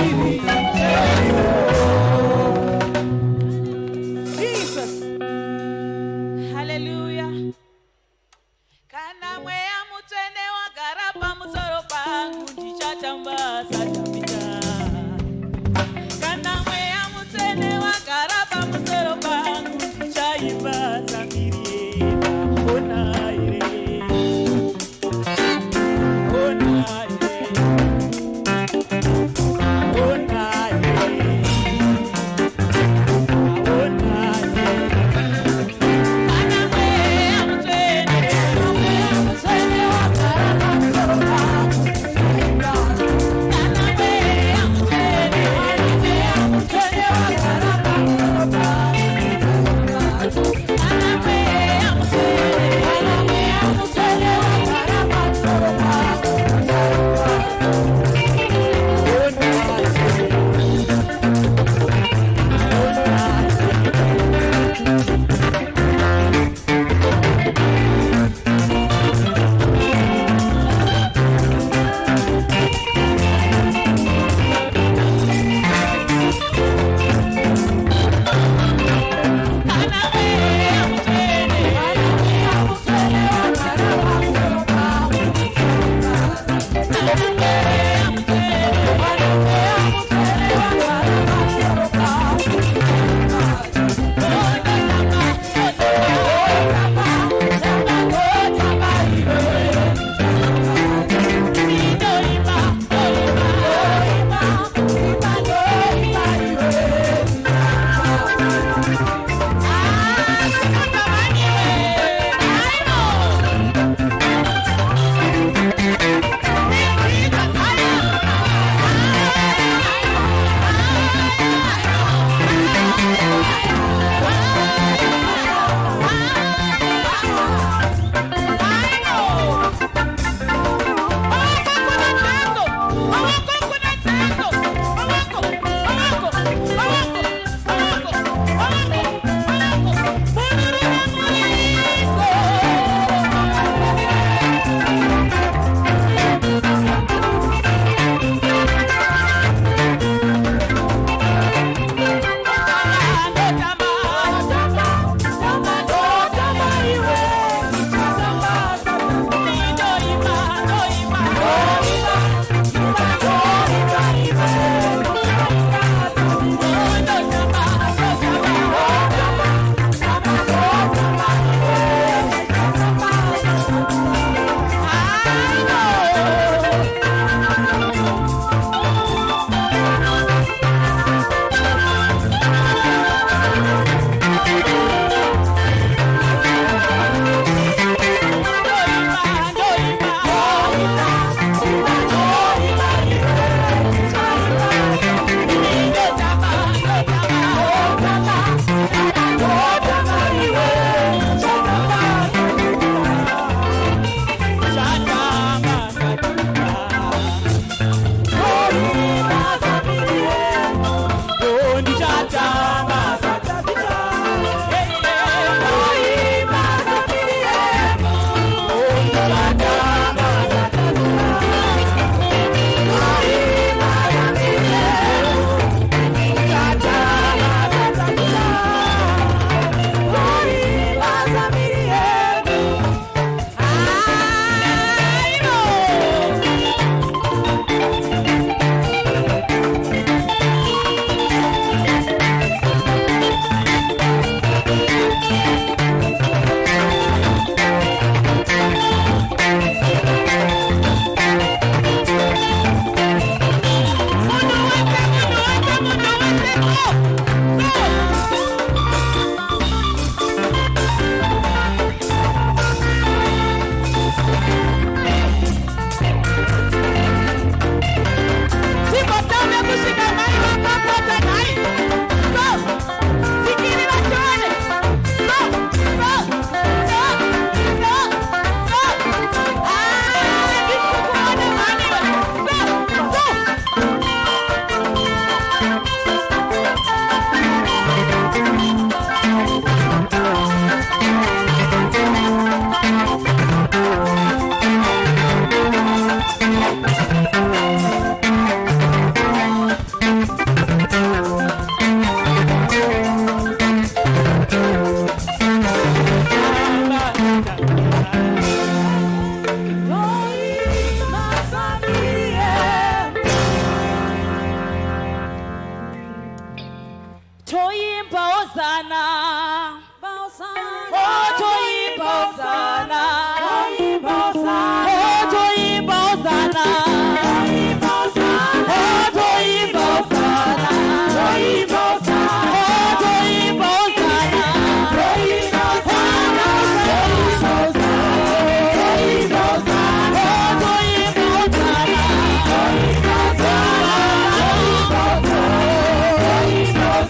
Oh, Toyimba Hosanna, oh Toyimba Hosanna, Toyimba Hosanna, oh Toyimba Hosanna, oh Toyimba Hosanna, Toyimba Hosanna, oh Toyimba Hosanna, Toyimba Hosanna, Toyimba Hosanna, oh Toyimba Hosanna, Toyimba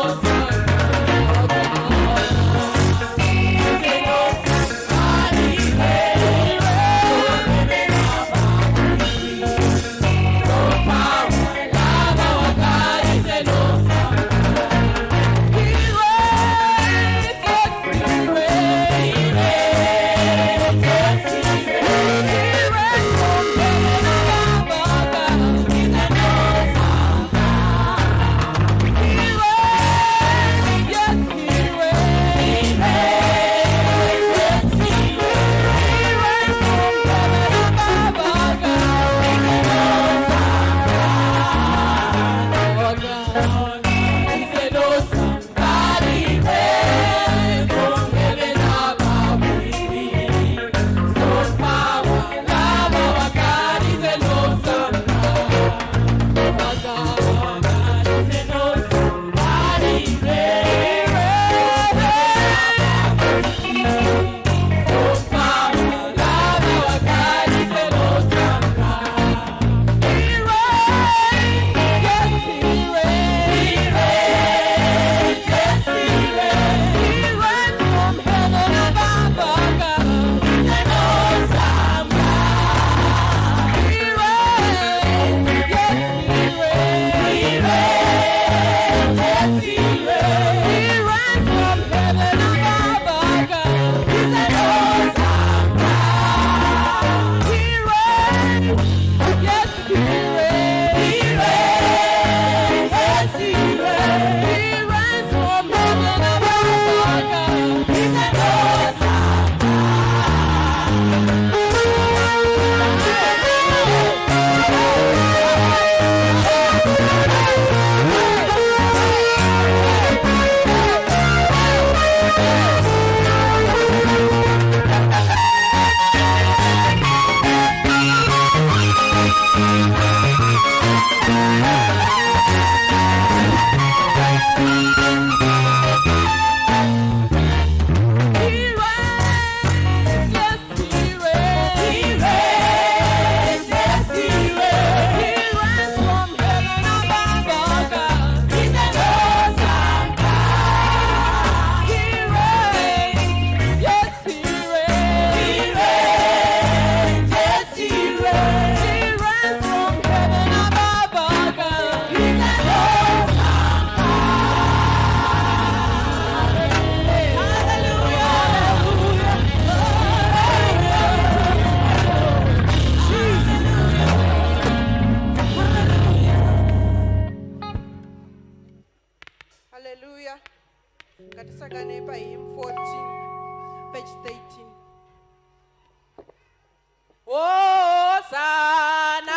Awesome. Katisagane by him 14, page 13. Oh, Sanawe,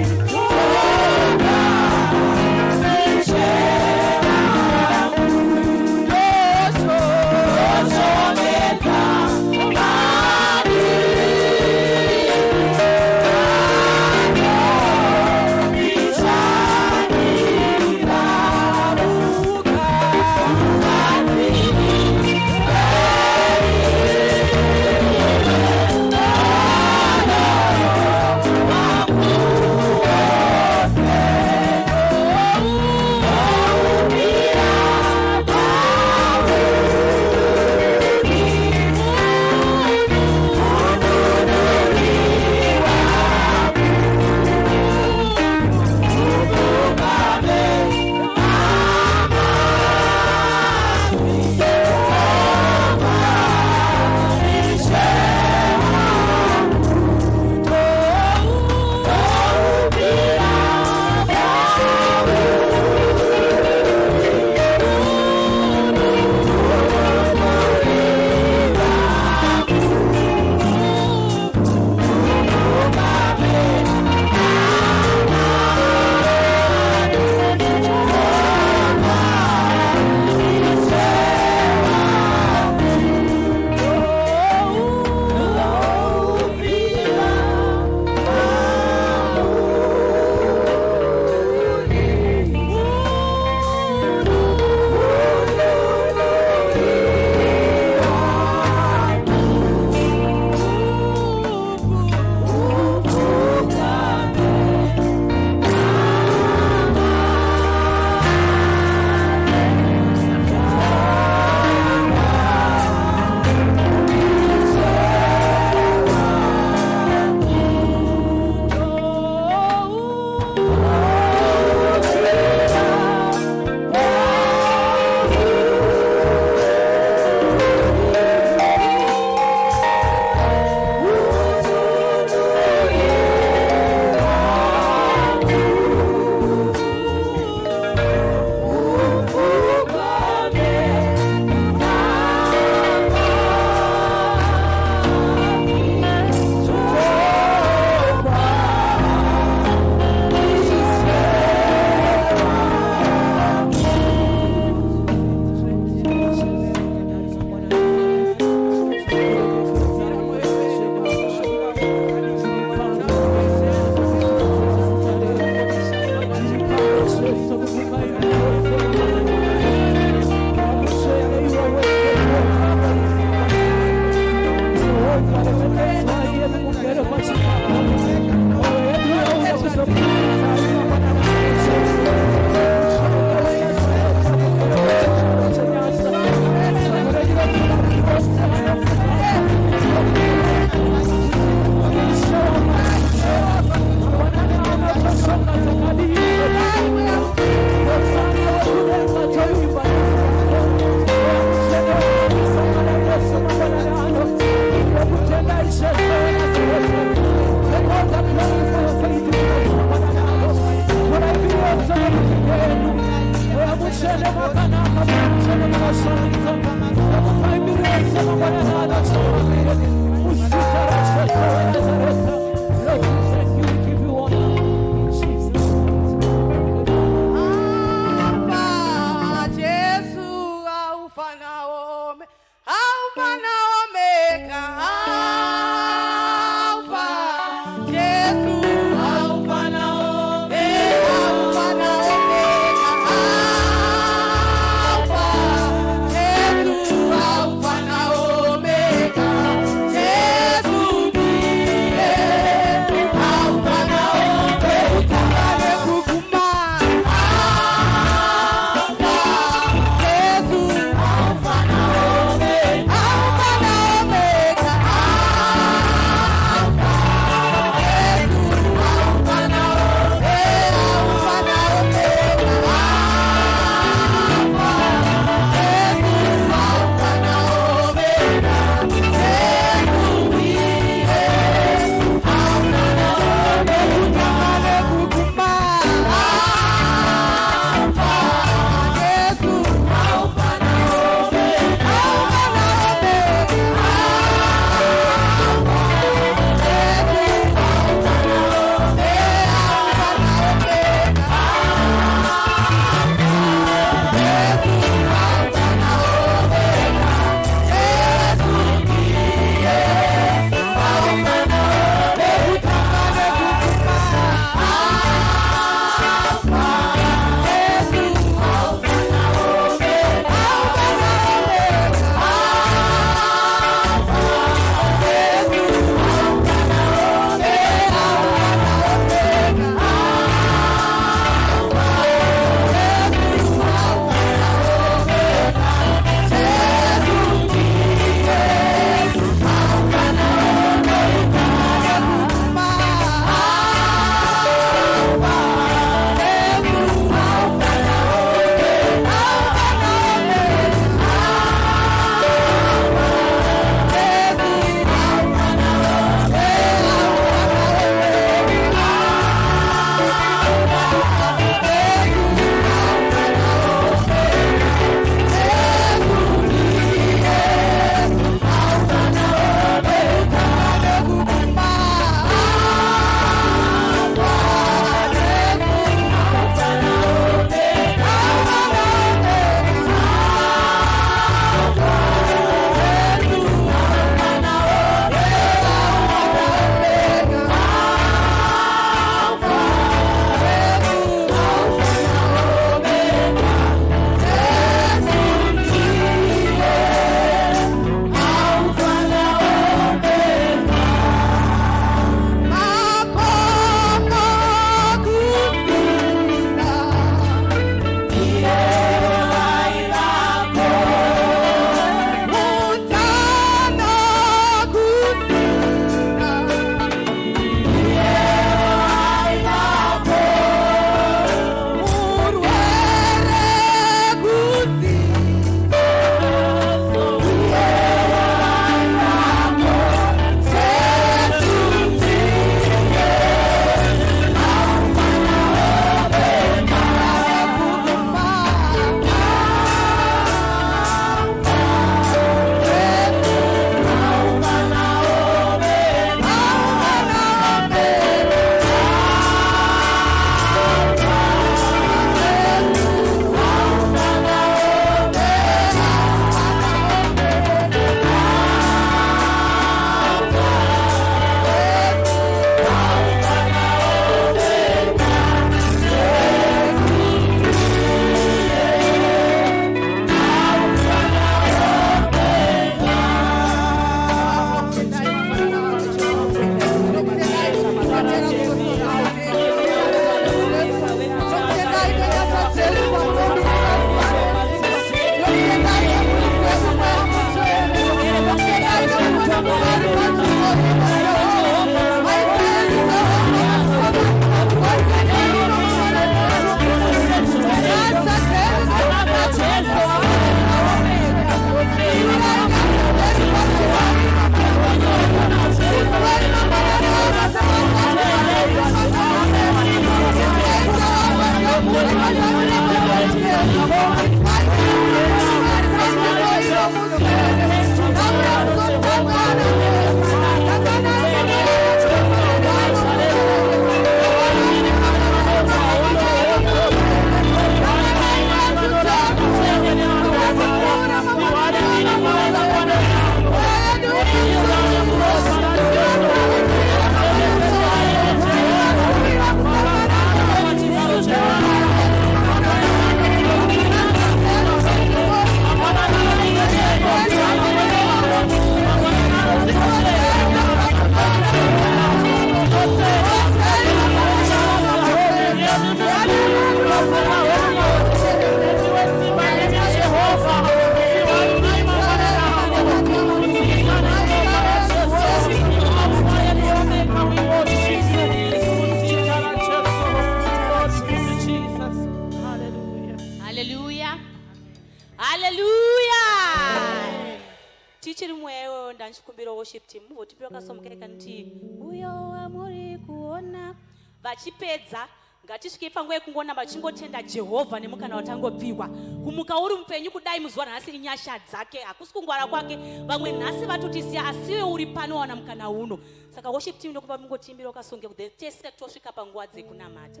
worship team muvotipiwa kasomukereka nti uyo wamuri kuona vachipedza ngatisvike panguva yekungoona vachingotenda Jehovha nemukana watangopiwa kumuka uri mupenyu kudai muzuva nhasi inyasha dzake hakusi kungwara kwake vamwe nhasi vatotisiya asiwe uri pano wana mukana uno saka worship team ndokupa mungotimbira wakasonge kudhetese tosvika panguva dzekunamata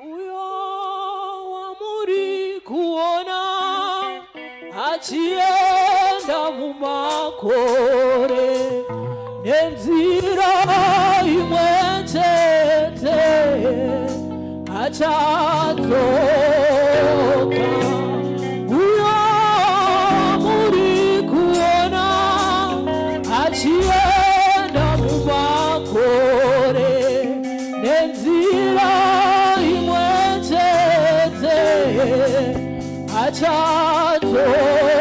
uyo wamuri kuona achienda mumakore nenzira imwe chete achadzoka uyo wamuri kuona achienda mumakore nenzira imwe chete achadzoka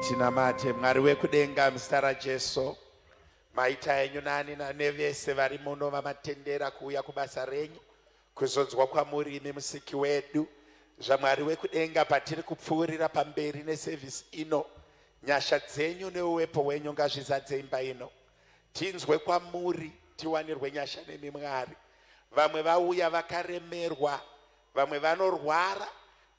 Tinamate Mwari wekudenga muzita raJesu. Maita enyu nani nevese vari muno vamatendera kuuya kubasa renyu kuzonzwa kwamuri imi musiki wedu. ZvaMwari wekudenga patiri kupfuurira pamberi nesevhisi ino, nyasha dzenyu neuwepo wenyu ngazvizadze imba ino. Tinzwe kwamuri, tiwanirwe nyasha nemi Mwari. Vamwe vauya vakaremerwa, vamwe vanorwara,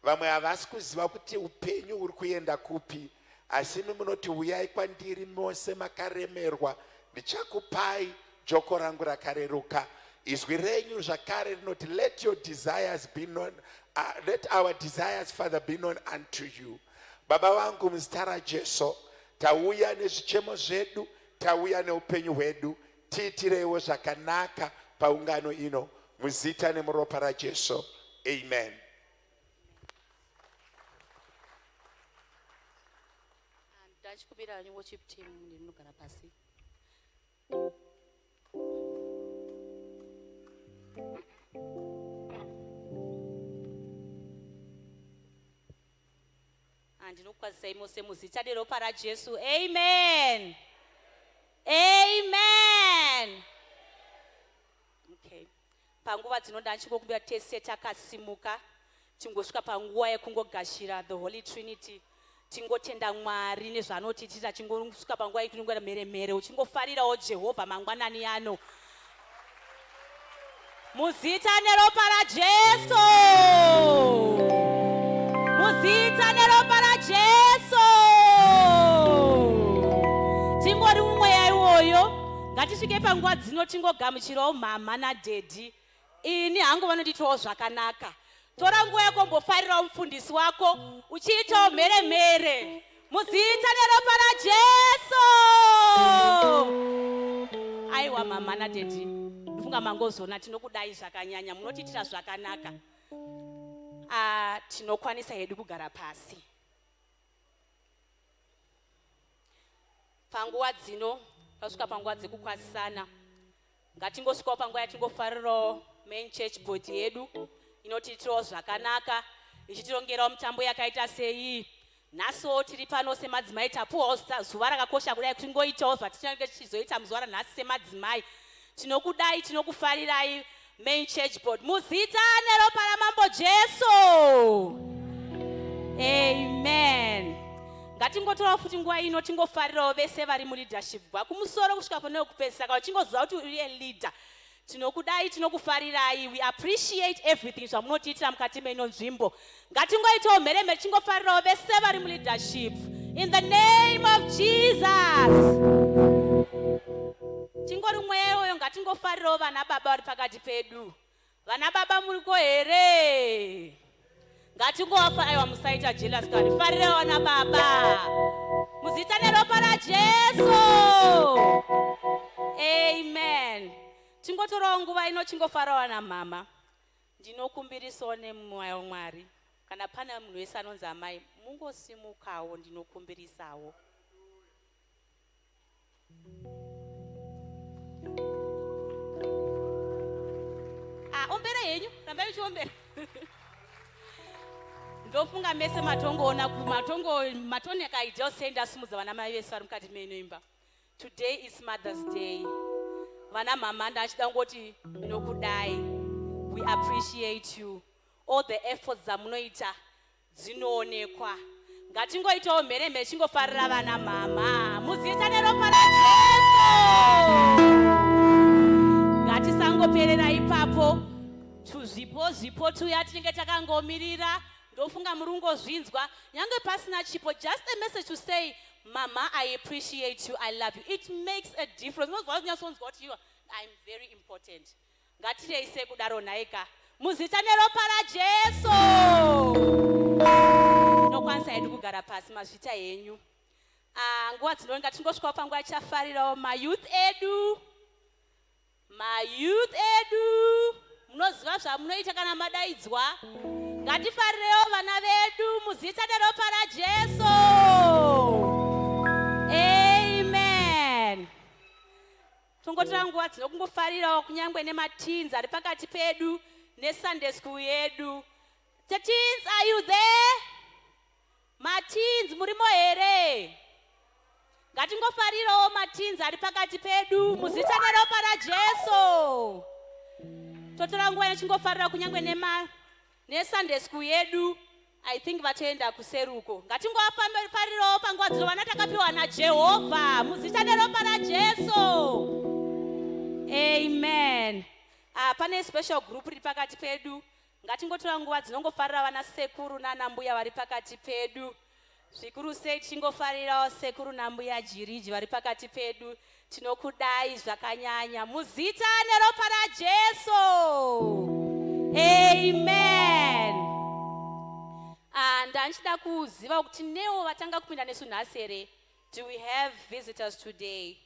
vamwe havasi kuziva kuti upenyu uri kuenda kupi. Asi imi munoti uyai kwandiri mose makaremerwa, ndichakupai joko rangu rakareruka. Izwi renyu zvakare rinoti let your desires be known, let our desires, Father, be known unto you. Baba vangu muzita raJesu, tauya nezvichemo zvedu, tauya neupenyu hwedu, tiitireiwo zvakanaka paungano ino, muzita nemuropa raJesu. Amen. Ndachikubira ni worship team ndinogara pasi. Ndinokwazisai mose muzita neropa raJesu. Amen. Amen. Okay. Panguva dzinoda ndichikumbira tese takasimuka tingosvika panguva yekungogashira the Holy Trinity. Tingotenda Mwari nezvaanotiitira, tingosvika panguva yekunongera mheremhere uchingofarirawo Jehovha mangwanani ano. Muzita neropa raJesu. Muzita neropa raJesu. Tingori mumweya iwoyo, ngatisvike panguva dzino tingogamuchirawo mama nadhedhi. Ini hangu vanonditawo zvakanaka. Tora nguva yako mbofarirawo mufundisi wako uchiitawo mheremhere. Muzita neropa raJesu. Aiwa mama nadhedhi, ndifunga mangozona tinokudai zvakanyanya, munotiitira zvakanaka. Tinokwanisa hedu kugara pasi. Panguva dzino tasvika panguva dzekukwazisana, ngatingosvikawo panguva yatingofarirawo main church board yedu inotiitirawo zvakanaka, ichitirongerawo mitambo yakaita sei. Nhasiwo tiri pano semadzimai tapuwawo zuva rakakosha kudai tingoitawo zvatichange tichizoita muzuva ranhasi semadzimai. Tinokudai, tinokufarirai main church board. Muzita neropa ramambo Jesu. Amen. Ngatingotorawo futi nguva ino tingofarirawo vese vari muleadership kubva kumusoro kusvika pane wekupedzisa, kana tingoziva kuti uri leader. Tinokudai, tinokufarirai. We appreciate everything zvamunotiitira mukati meino nzvimbo. Ngatingoitawo mheremhere tingofarirawo vese vari muleadership. In the name of Jesus. Tingori mweya iwoyo, ngatingofarirawo vana baba vari pakati pedu. Vana baba muriko here? Ngatingowafariwa, musaita jealous kani. Farirawo vana baba. Muzita neropa raJesu. Amen. Tingotorawo nguva ino tingofarawo vana mama. Ndinokumbirisawo nemweya waMwari. Kana pana munhu wese anonzi amai, mungosimukawo, ndinokumbirisawo. henyu rambai muchiombera ndofunga mese matongoona matoneka ideal senda simudza vana mai vese vari mukati meinoimba. Today is Mother's Day. Vana mama ndachida ngoti nokudai. We appreciate you. All the efforts dzamunoita dzinoonekwa. Ngatingoitawo mheremhere chingofarira vana mama. Muzita ropa raJesu. Ngatisangoperera ipapo. Tuzvipo tuya tinenge takangomirira. Ndofunga murungozvinzwa. Nyange pasina chipo, just a message to say, Mama, I appreciate you, I love you. It makes a difference. I'm very important. Ngatireise kudaro naika. Muzita neropa raJesu. Nokwanisa hedu kugara pasi mazvita henyu. Nguva dzinonga tingosvikawo panguva yachafarirawo mayouth edu. Munoziva zvamunoita kana madaidzwa. Ngatifarirewo vana vedu muzita neropa raJesu. Amen. Tongotora nguva dzinokungofarirawo kunyangwe nemateens ari pakati pedu neSunday school yedu. The teens, are you there? Mateens, murimo here? Ngatingofarirawo mateens ari pakati pedu muzita neropa raJesu. Totora nguva yachingofarira kunyangwe neSunday school yedu. I think vatoenda kuseruko. Ngatingofarirawo panguva dzino vana takapiwa naJehovha muzita neropa raJesu. Amen. Pane special group riri pakati pedu. Ngatingotora nguva dzinongofarira vana sekuru nana mbuya vari pakati pedu. Zvikuru sei tingofarirawo sekuru nambuya Jiriji vari pakati pedu. Tinokudai zvakanyanya muzita neropa raJesu. Amen. Ndanchida kuziva kuti newo vatanga kupinda nesu nhasi here. Do we have visitors today?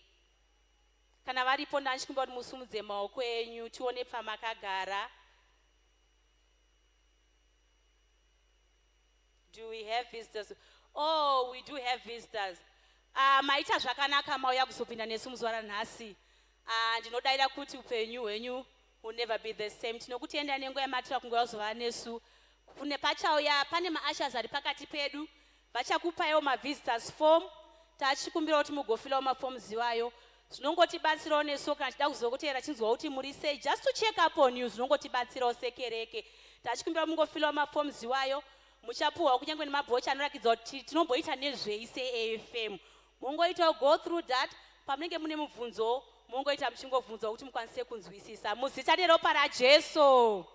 Kana varipo ndanchikumba kuti musumudze maoko enyu tione pamakagara. Do we have visitors? Oh, we do have visitors. Maita zvakanaka mauya kuzopinda nesu muzuva ranhasi. Ndinodaira kuti upenyu hwenyu will never be the same. Tinokutenda nenguva yamatira kunge wazova nesu. Kune pachauya pane maashers ari pakati pedu. Vachakupaiwo mavisitors form. Tachikumbira kuti mugofilawo maforms iwayo. Zvinongotibatsirawo nesu kana tida kuzokutera chinzwa kuti muri sei. Just to check up on you zvinongotibatsirawo sekereke. Tachikumbira mungofilawo maforms iwayo. Muchapuwa kunyangwe nemabhocha anorakidza kuti tinomboita nezveise AFM. Mungoita go through that. Pamunenge mune mubvunzo, mungoita muchingovhunzwa kuti mukwanise kunzwisisa. Muzita neropa raJesu.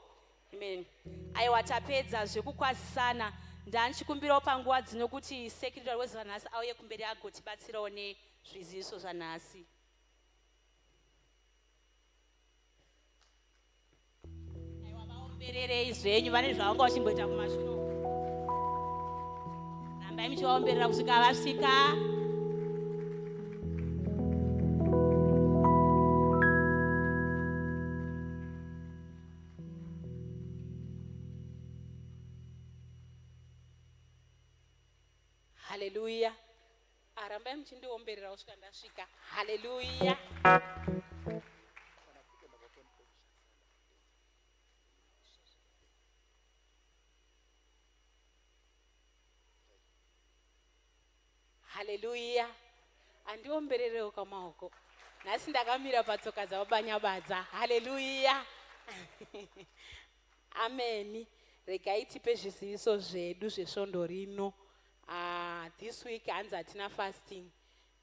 Amen. Aiwa tapedza zvekukwazisana. Ndanchikumbirawo panguva dzino kuti secretary wezvanhasi auye kumberi agotibatsirawo nezviziviso zvanhasi. Aiwa vaombererei zvenyu vane zvavanga vachimboita kumashure. Rambai muchivaomberera kusvika vasvika. Hallelujah. Rambai muchindiomberera kusvika ndasvika. Hallelujah. Hallelujah. Andiombererewo kwamaoko. Nhasi ndakamira patsoka dzavabanyabadza. Hallelujah. Amen. Regai tipe zviziviso zvedu zvesvondo rino. This week hanzi hatina fasting.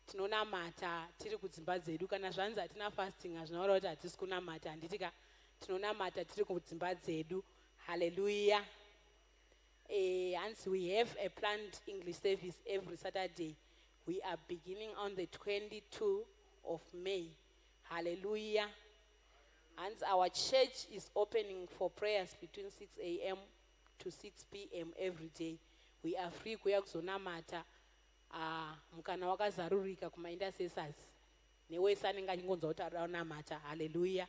Tinonamata tiri kudzimba dzedu. Kana zvanzi hatina fasting hazvinotaura kuti hatisi kunamata. Handitika tinonamata tiri kudzimba dzedu. Hallelujah. Hanzi we have a planned English service every Saturday. We are beginning on the 22nd of May. Hallelujah. And our church is opening for prayers between 6 a.m. to 6 p.m. every day. We are free kuya kuzonamata mukana wakazarurika kuma intercessors. Newese anenge achingonzwa kuti ari kunamata. Hallelujah.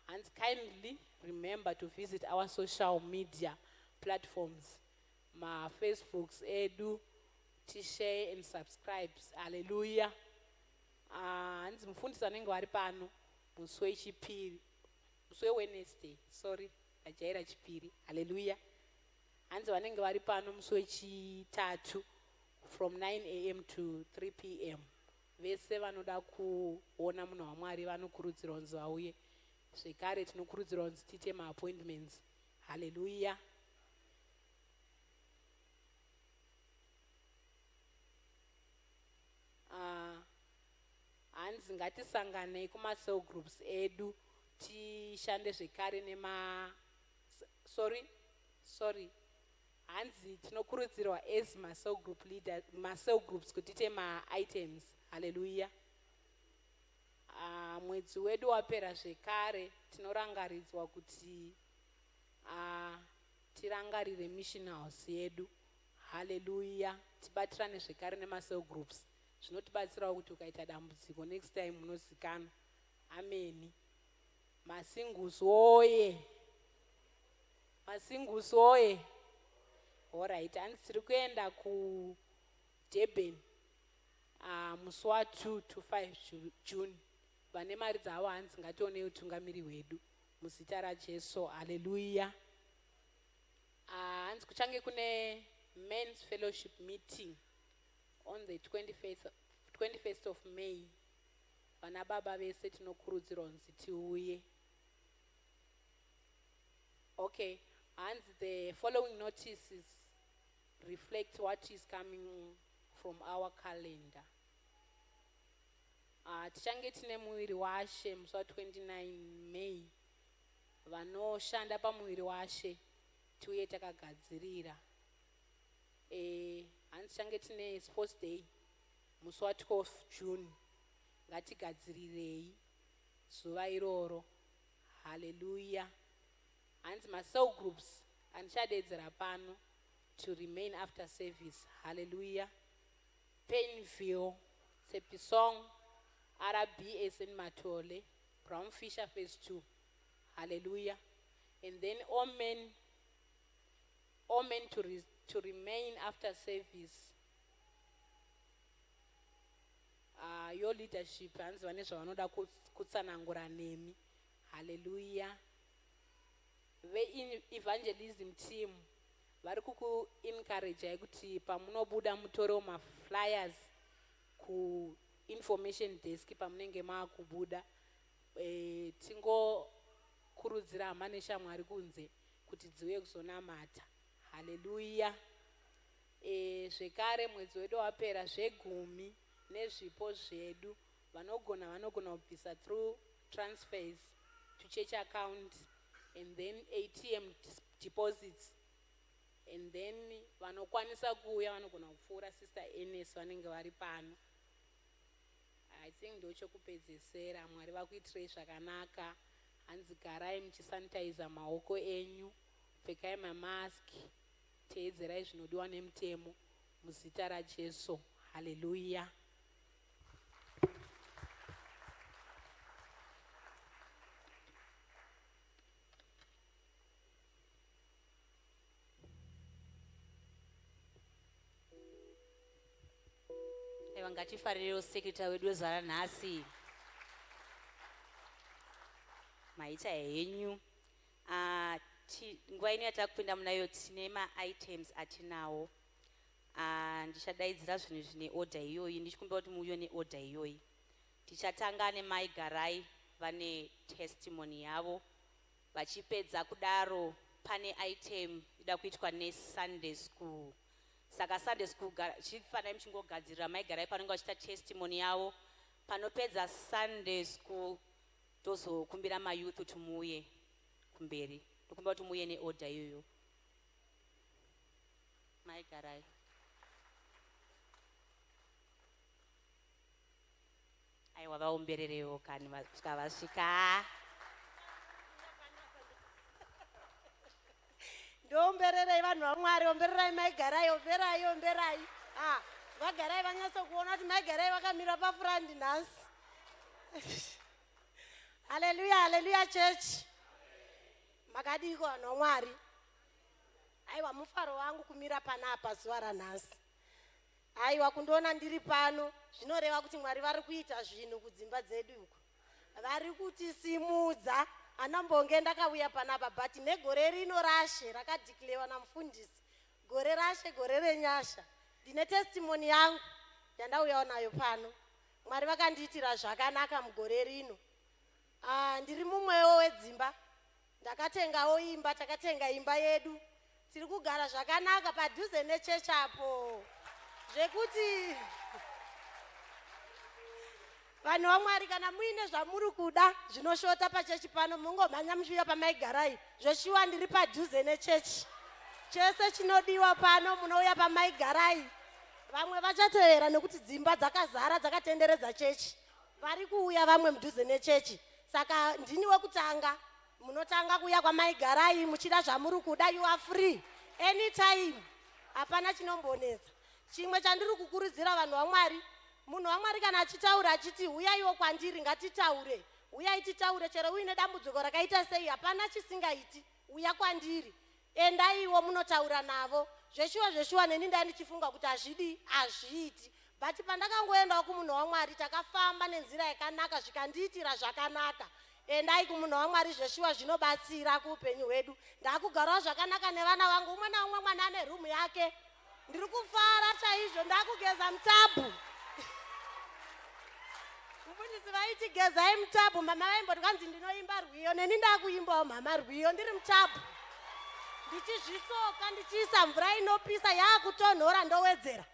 And kindly remember to visit our social media platforms. Ma Facebooks edu. To share and subscribe. Hallelujah. Hanzi mufundisi anenge vari pano musi wechipiri musi weWednesday, sorry, ndajaira chipiri. Hallelujah. Hanzi vanenge vari pano musi wechitatu from 9 a.m. to 3 p.m. Vese vanoda kuona munhu waMwari vanokurudzirwa kunzi vauye. Zvekare tinokurudzirwa kunzi tiite maappointments. Hallelujah. Hanzi ngatisanganei kuma-cell groups edu tishande zvekare sorry. Hanzi tinokurudzirwa as ma-cell group leaders, ma-cell groups kuti tiite ma-items. Hallelujah. Mwedzi wedu wapera zvekare tinorangaridzwa kuti tirangarire mission house yedu. Hallelujah. Tibatirane zvekare nema-cell groups. Zvinotibatsirawo kuti ukaita dambudziko next time munozikanwa. Amen. Masingusu oye. Masingusu oye. Alright, hanzi tiri kuenda kuDurban musi wa2 to 5 June. Vane mari dzavo hanzi ngatione utungamiri hwedu muzita raJesu. Hallelujah. Hanzi kuchange kune men's fellowship meeting on the 21st of May. Vana baba vese tinokurudzirwa kunzi tiuye. Okay, and the following notices reflect what is coming from our calendar. Tichange tine muviri waShe musi wa29 May. Vanoshanda pamuviri waShe tiuye takagadzirira. Hanzi tichange tine sports day musi wa12 June. Ngatigadzirirei zuva iroro. Hallelujah. Hanzi ma-cell groups andichadedzera pano to remain after service. Hallelujah. Painville, Tsepisong, RBS in Matole, Brown Fisher phase 2. Hallelujah. And then all men to remain after service. Your leadership hanzi vane zvavanoda kutsanangura nemi. Hallelujah. Ve-evangelism team vari kuku-encourage kuti pamunobuda mutorewo ma-flyers ku-information desk pamunenge maakubuda. Tingokurudzira hama neshamwari kunze kuti dziuye kuzonamata. Hallelujah. Zvekare mwedzi wedu wapera zvegumi nezvipo zvedu vanogona kubvisa through transfers to church account and then ATM deposits, and then vanokwanisa kuuya vanogona kupfuura sister Ines vanenge vari pano. I think ndochokupedzesera. Mwari vakuitirei zvakanaka. Hanzi garai muchisanitizer maoko enyu, pfekai mamask, teedzerai zvinodiwa nemutemo muzita raJesu. Hallelujah. Ngatifarire usekretary wedu wezara nhasi. Maita henyu. Nguva ino yatakupinda munayo tine ma-items atinawo. Ndichadaidzira zvinhu zvine order iyoyi. Ndichikumbira kuti muuye neorder iyoyi. Tichatanga nemai garai vane testimony yavo. Vachipedza kudaro pane item ida kuitwa neSunday school. Saka Sunday school chifanai muchingogadzirira mai garai panenge vachita testimony yavo. Panopedza Sunday school tozokumbira mayouth kuti muuye kumberi. Tokumbira kuti muuye neorder iyoyo. Mai garai. Aiwa vaombererewo kani vasvika vasvika. Ombererei vanhu vaMwari, ombererai mai garai, omberai. Vagarai vanyatso kuona kuti mai garai vakamira pafurandi nhasi. Hallelujah, hallelujah church. Makadiko vanhu vaMwari. Aiwa mufaro wangu kumira panapa zuva ranhasi. Aiwa kundoona ndiri pano zvinoreva kuti Mwari vari kuita zvinhu kudzimba dzedu uko. Vari kutisimudza. anambonge ndakauya panapa but negore rino rashe rakadhikilewa namufundisi gore rashe gore renyasha. Ndine testimony yangu yandauyawo nayo pano. Mwari vakandiitira zvakanaka mugore rino. Ndiri mumwewo wedzimba ndakatengawo imba, takatenga imba yedu, tiri kugara zvakanaka padhuze nechechi apo zvekuti vanhu vaMwari kana muine zvamuri kuda zvinoshota pachechi pano mungomhanya muchiuya pamaigarai zveshuwa ndiri padhuze nechechi. Chese chinodiwa pano munouya pamaigarai. Vamwe vachatevera nekuti dzimba dzakazara dzakatenderedza chechi, vari kuuya vamwe mudhuze nechechi. Saka ndini wekutanga, munotanga kuuya kwamaigarai muchida zvamuri kuda, you are free anytime, hapana chinombonetsa. Chimwe chandiri kukurudzira vanhu vaMwari, munhu waMwari kana achitaura achiti uyaiwo kwandiri ngatitaure, uyai titaure, chero uine dambudziko rakaita sei hapana chisingaiti, uya kwandiri, endaiwo munotaura navo. Zveshuwa neni ndai ndichifunga kuti hazviiti, but pandakangoendawo kumunhu waMwari takafamba nenzira yakanaka zvikandiitira zvakanaka. Endai kumunhu waMwari, zveshuwa zvinobatsira kuupenyu hwedu. Ndakugarawo zvakanaka nevana vangu, umwe naumwe mwana ane rumu yake. Ndiri kufara chaizvo, ndakugeza mutabhu. Mufundisi vaiti gezai mutabhu, mama vaimboti kanzi ndinoimba rwiyo, neni ndakuimbawo mama rwiyo ndiri mutabhu. Ndichizvisoka ndichiisa mvura inopisa, yakutonhora ndowedzera,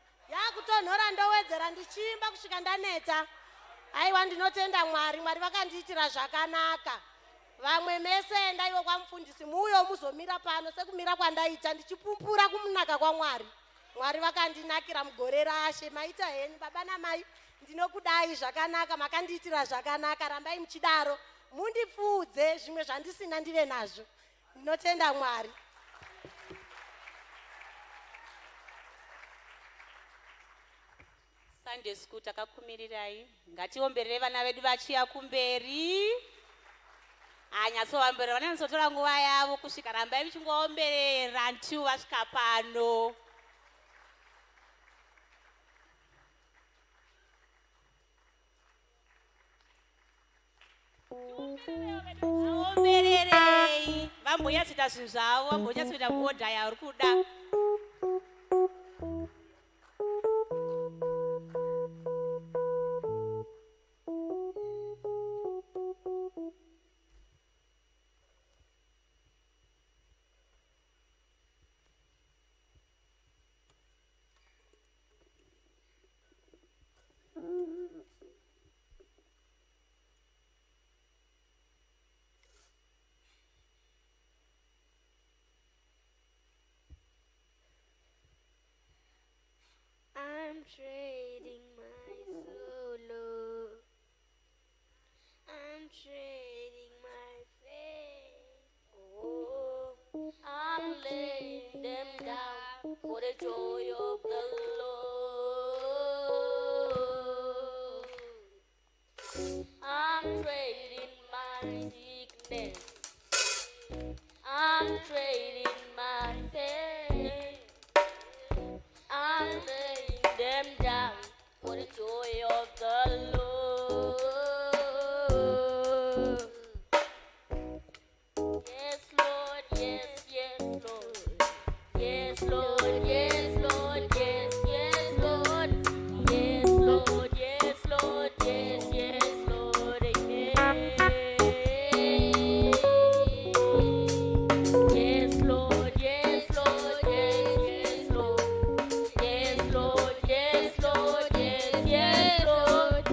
ndichiimba kusvika ndaneta. Aiwa, ndinotenda Mwari, Mwari vakandiitira zvakanaka. Vamwe mese endaiwo kwamufundisi, muuyo muzomira pano sekumira kwandaita ndichipumpura kumunaka kwaMwari. Mwari vakandinakira mugore rashe. Maita henyu baba namai, ndinokudai zvakanaka, makandiitira zvakanaka, rambai muchidaro, mundipfuudze zvimwe zvandisina ndive nazvo. Ndinotenda Mwari. Sunday school takakumirirai, ngatiomberere vana vedu vachiya kumberi. Anyatsovaomberera, vananyatsotora nguva yavo kusvika, rambai muchingoomberera until vasvika pano. Vaombererei, vambonyatsoita zvinhu zvavo, vambonyatsoita kuodha yauri kuda. I'm trading my solo. I'm trading my faith. Oh, I'm laying them down for the joy of the Lord. I'm trading my sickness. I'm trading my pain. I'm laying them down for the joy of the Lord. Yes, Lord, yes, yes, Lord. Yes, Lord, yes, Lord, yes, yes, Lord. Yes, Lord, yes, Lord, yes, yes, Lord. Yes, Lord, yes, Lord, yes, yes, Lord. Yes, Lord, yes, Lord, yes, yes, Lord.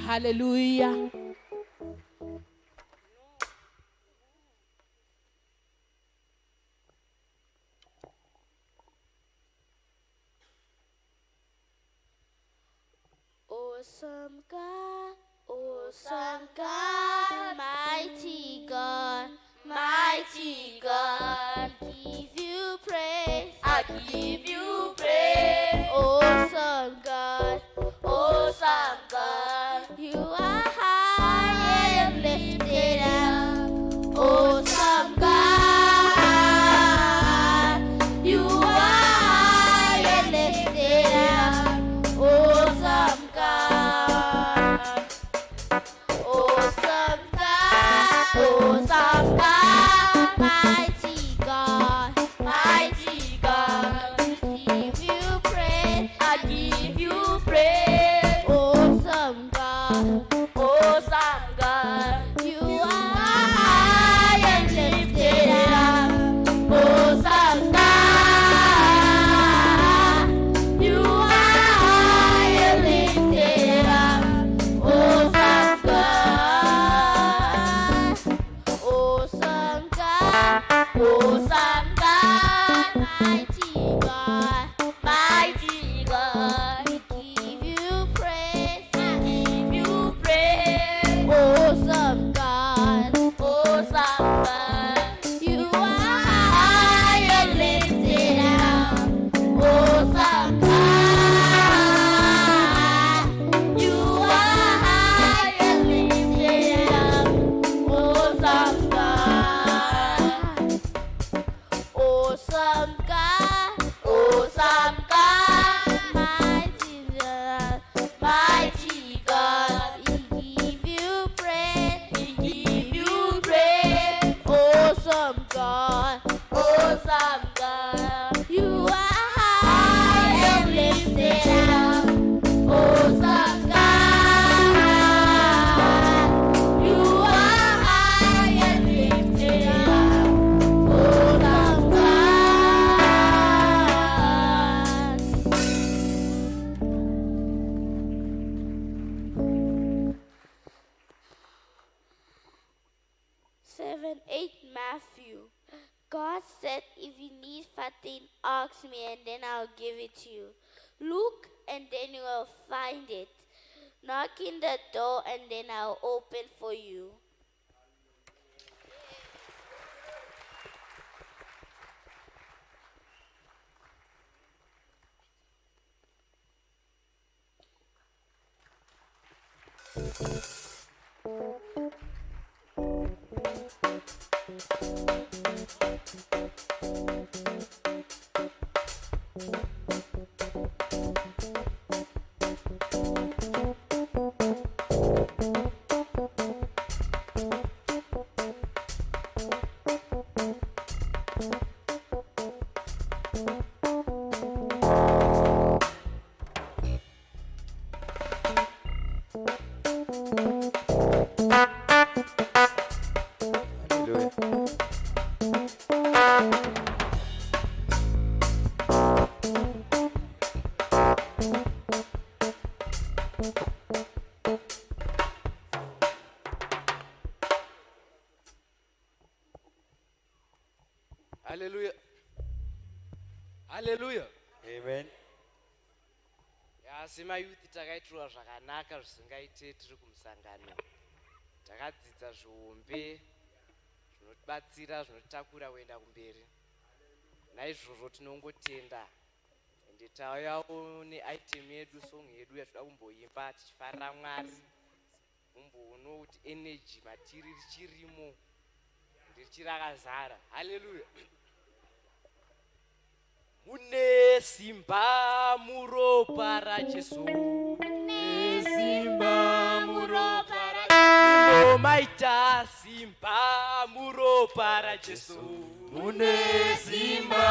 Hallelujah. Awesome God, mighty God, give you praise, I give you praise. Awesome God, you are high and lifted up. Awesome God, you are high and lifted up. Awesome God, mighty God, we give you praise, I give you praise. Awesome God, you are high and lifted up. Awesome God, you are high and lifted up. Awesome God, mighty God, we give you praise, I give you praise. Awesome God, you are high and lifted up. Awesome God, you are high and lifted up. Awesome God, mighty God, we give you praise, Awesome God, you are high and lifted up. Awesome God, you are high and lifted up. Awesome God. 7:8 Matthew. God said, if you need something, ask me and then I'll give it to you. Look and then you will find it. Knock in the door and then I'll open for you. asi mayuthi takaitirwa zvakanaka zvisingaite tiri kumusangano. Takadzidza zvihombe zvinotibatsira zvinotakura kuenda kumberi. Naizvozvo tinongotenda ende tauyawo neitem yedu song yedu yatoda kumboimba tichifarira Mwari. Mumboono kuti energy matiri richirimo ndichirakazara. Haleluya. Mune simba muropa raJesu, mune simba muropa raJesu, maita simba muropa raJesu, mune simba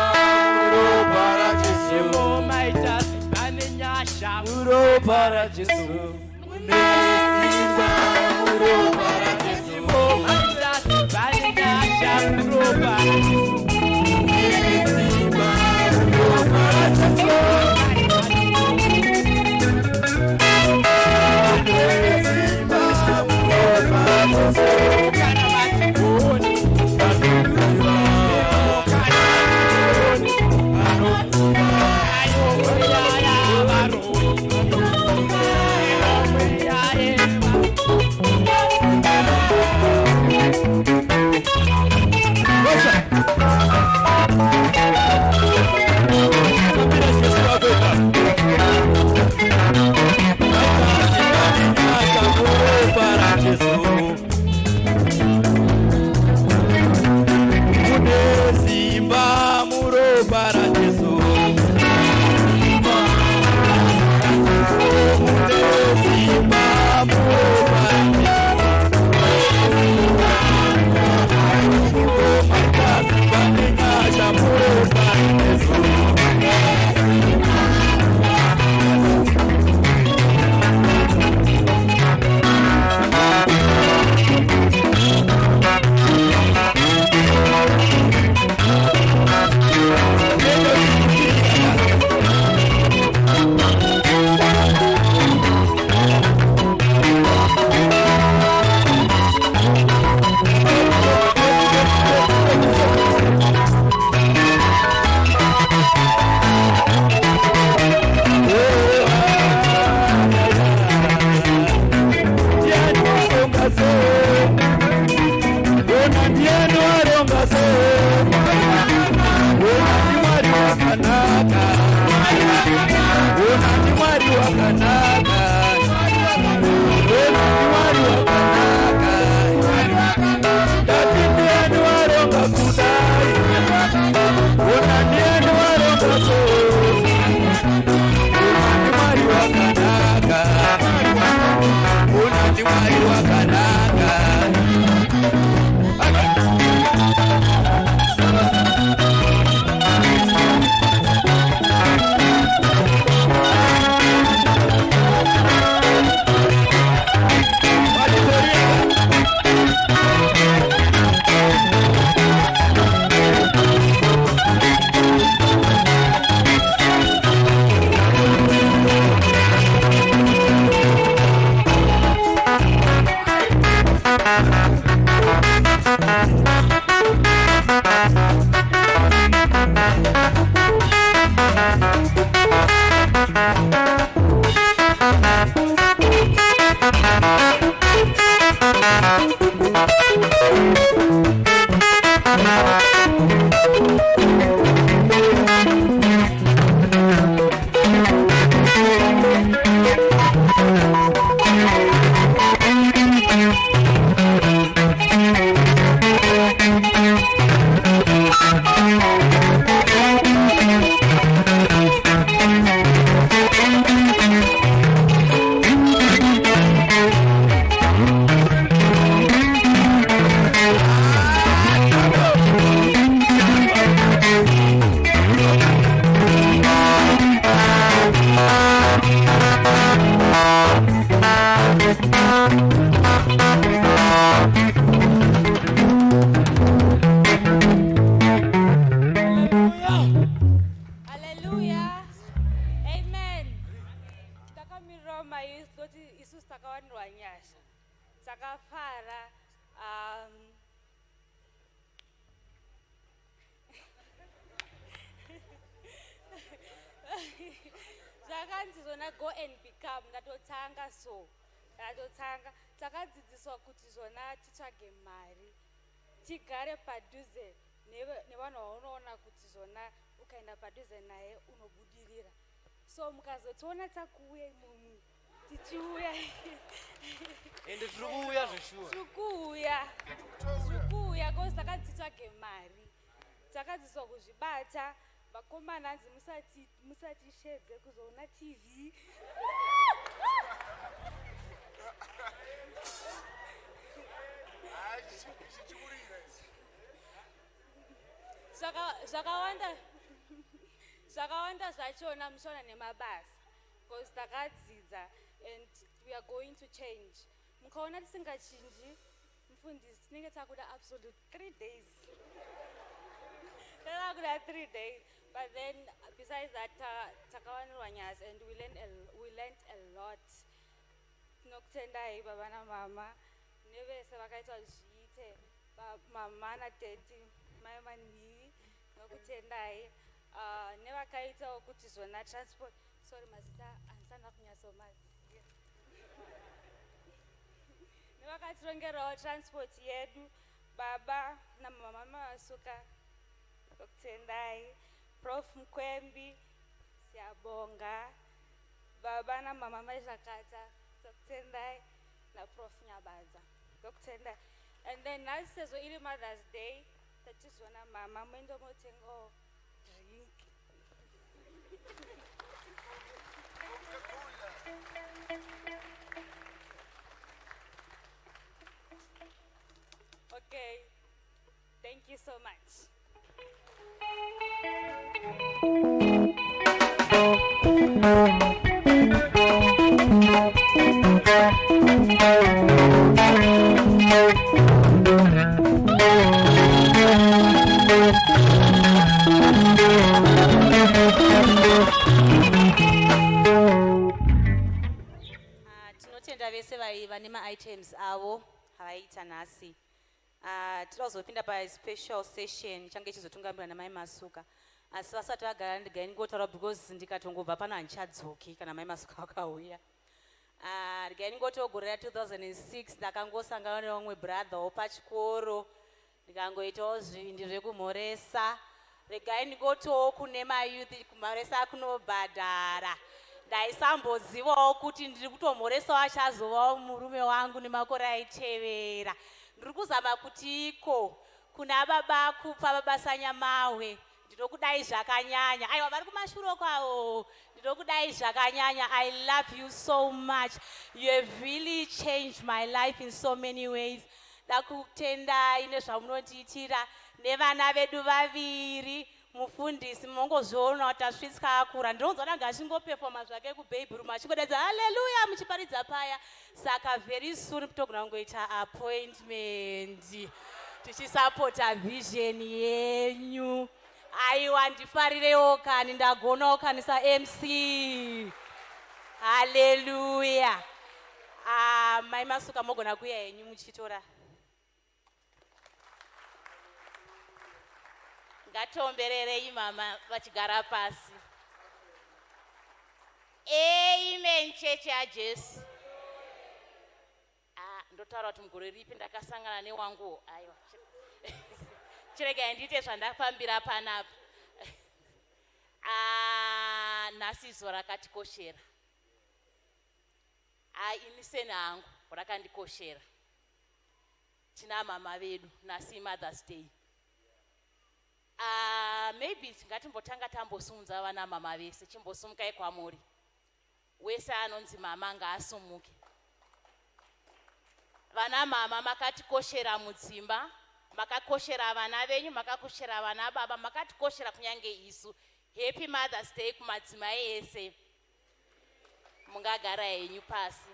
muropa raJesu, maita simba nenyasha muropa raJesu, mune simba muropa raJesu, maita simba nenyasha muropa raJesu. vakanzi zona go and become ndatotanga so ndatotanga takadzidziswa kuti zona titsvage mari tigare padhuze nevanhu vaunoona kuti zona ukaenda padhuze naye unobudirira so mukazotiona takuuya imomu tichiuya ende tiri kuuya zveshuwa tikuuya kozi takadzitsvage mari takadzidziswa kuzvibata vakomana hanzi musatishedze kuzoona tv zvakawanda zvachona muchaona nemabasa because takadzidza and we are going to change mukaona tisingachinji mufundisi tinenge takuda absolute 3 days takuda 3 days but then besides that takawanirwa nyasi and we learned a lot tinokutendai baba namama nevese vakaita zviite mama nateti mai manhii nokutendai nevakaitawo kuti zona transport sorry mazita handisana kunyatsomaziva nevakatirongerawo transport yedu baba namama mavasuka nokutendai prof mukwembi siyabonga baba namama maizvakata nokutendai naprof nyabadza nokutendai and then nhasi sezvo iri mothers day tachizona mama muendo motengawo drink okay thank you so much tinotenda vese vane ma-items avo avaita nhasi tira kuzopinda paspecial session change ichizotungamiwa namai masuka asi vasati vagara ndigai ningotaura because ndikatongobva pano handichadzoki kana mai masuka vakauya ndigai ningotogorera 2006 ndakangosangana neumwe brotherwo pachikoro ndikangoitawo zvindi zvekumhoresa regai ningotowo kune mayouth kumhoresa kunobhadhara ndaisambozivawo kuti ndiri kutomhoresawo achazovawo murume wangu nemakore aitevera ndiri kuzama kuti iko kuna baba kupa babasanyamawe ndinokudai zvakanyanya aiwa vari kumashure kwavo ndinokudai zvakanyanya I love you so much you have really changed my life in so many ways ndakutendai nezvamunotiitira nevana vedu vaviri mufundisi mongozviona kuti asvitsika akura ndinonzwa nanga achingopefoma zvake kubaby room achingodedza haleluya muchiparidza paya saka very soon togona kungoita appointment tichisapota vision yenyu aiwa ndifarirewo kani ndagonawo kanisa MC haleluya mai masuka mogona kuya henyu muchitora ngatiombererei mama vachigara pasi amen chechi yajesu ndotaura kuti mugore ripi ndakasangana newanguwo aiwa chiregai ndiite zvandafambira panapa nhasi izo rakatikoshera ini senhangu rakandikoshera tina mama vedu nhasi mothers day maybe ngatimbotanga tambosimudza vana mama vese chimbosumukai kwamuri wese anonzi mama ngaasumuke vana mama makatikoshera mudzimba makakoshera vana venyu makakoshera vana baba makatikoshera kunyange isu happy mothers day kumadzimai ese mungagara henyu pasi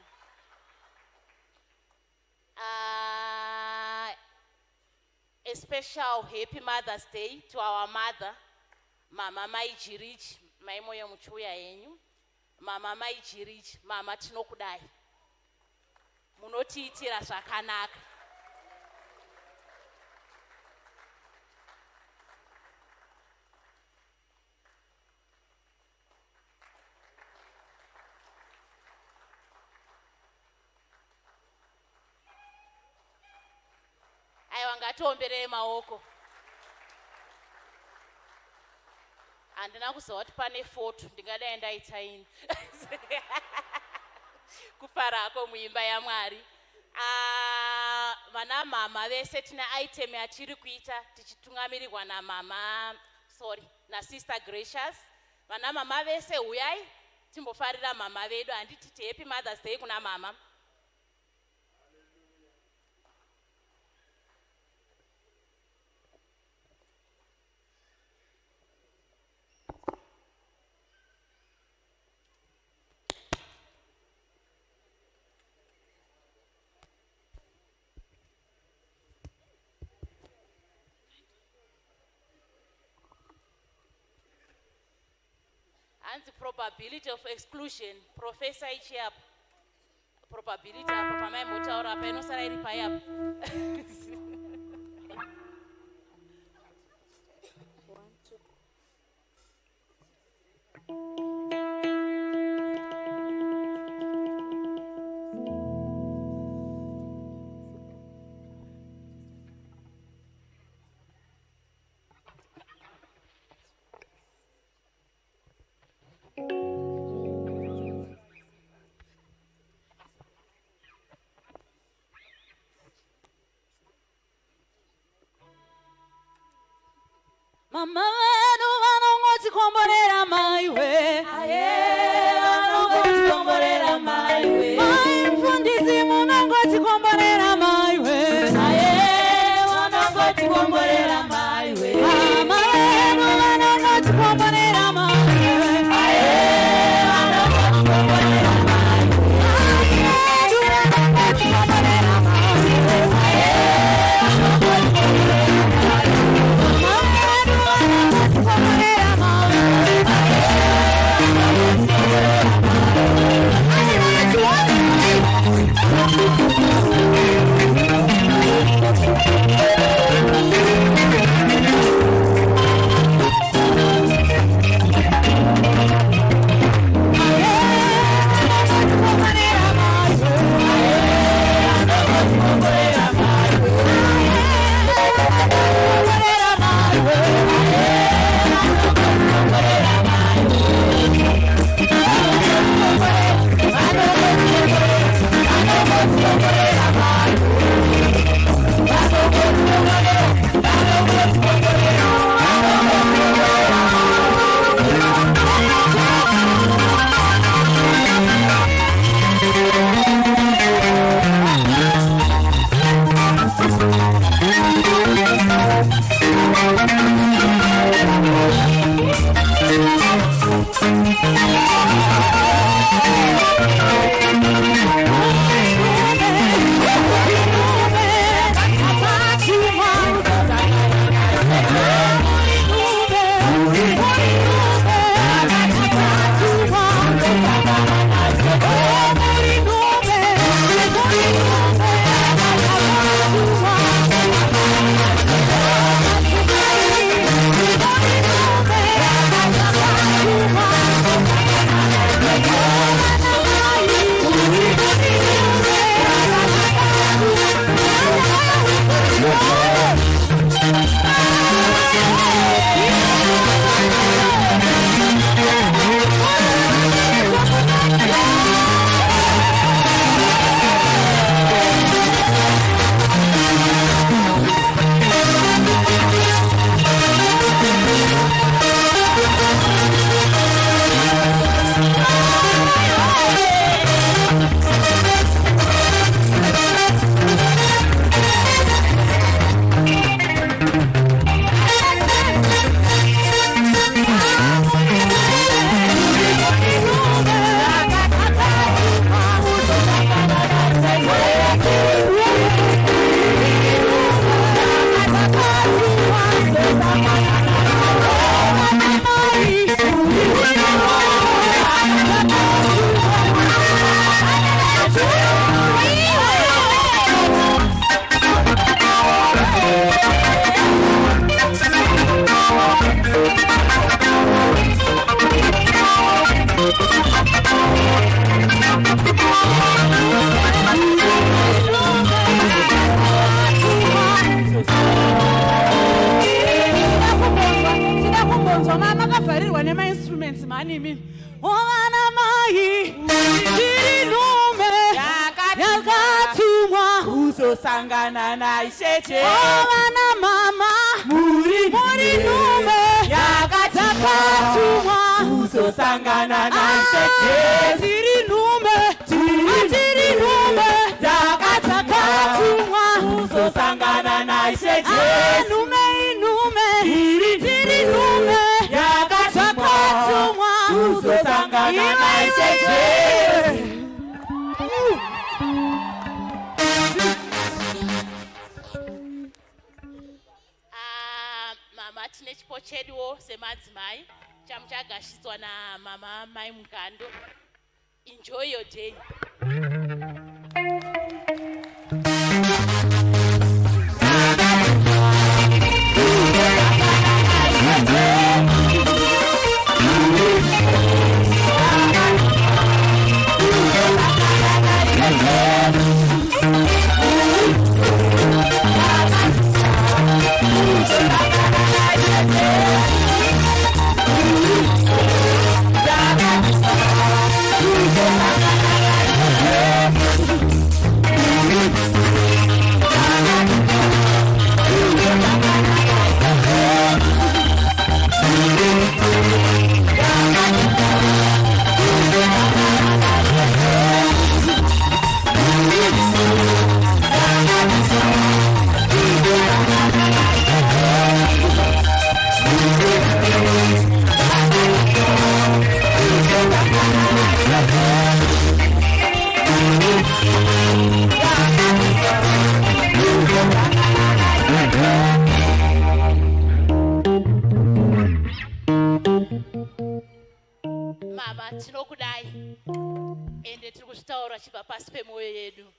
a special happy mothers day to our mother mama mai Jiriji mai moyo muchiuya henyu mama mai Jiriji mama tinokudai munotiitira zvakanaka ngatiomberei maoko. Handina kuziva kuti pane foto ndingadai ndaitaini kufarako muimba yaMwari. Vana mama vese tina item yatiri kuita tichitungamirirwa na Sister Gracious. Vana mama vese uyai timbofarira mama vedu. Handiti happy Mother's Day kuna mama. And the probability of exclusion, Professor Ichiap. Probability apa pamai motaura apa inosara iri payap. Mama vedu vanongoti komborera maiwe. Vanongoti komborera maiwe. Mai mfundisi munongoti komborera maiwe. Vanongoti komborera maiwe. Mama vedu vanongoti komborera maiwe. Vanongoti komborera maiwe. Mai vedu vanongoti komborera maiwe. uzosangana naIshe Jesu. Vana mama muri nhume yakatakatumwa uzosangana naIshe Jesu. Tiri nhume yakatakatumwa uzosangana naIshe Jesu. Tiri nhume yakatakatumwa uzosangana naIshe Jesu. Mama tine chipo cheduwo semadzimai chamuchagashiswa namama mai Mugando. Enjoy your day. Mama tinokudai ende tiri kuzvitaura chibva pasi pemwoyo yedu.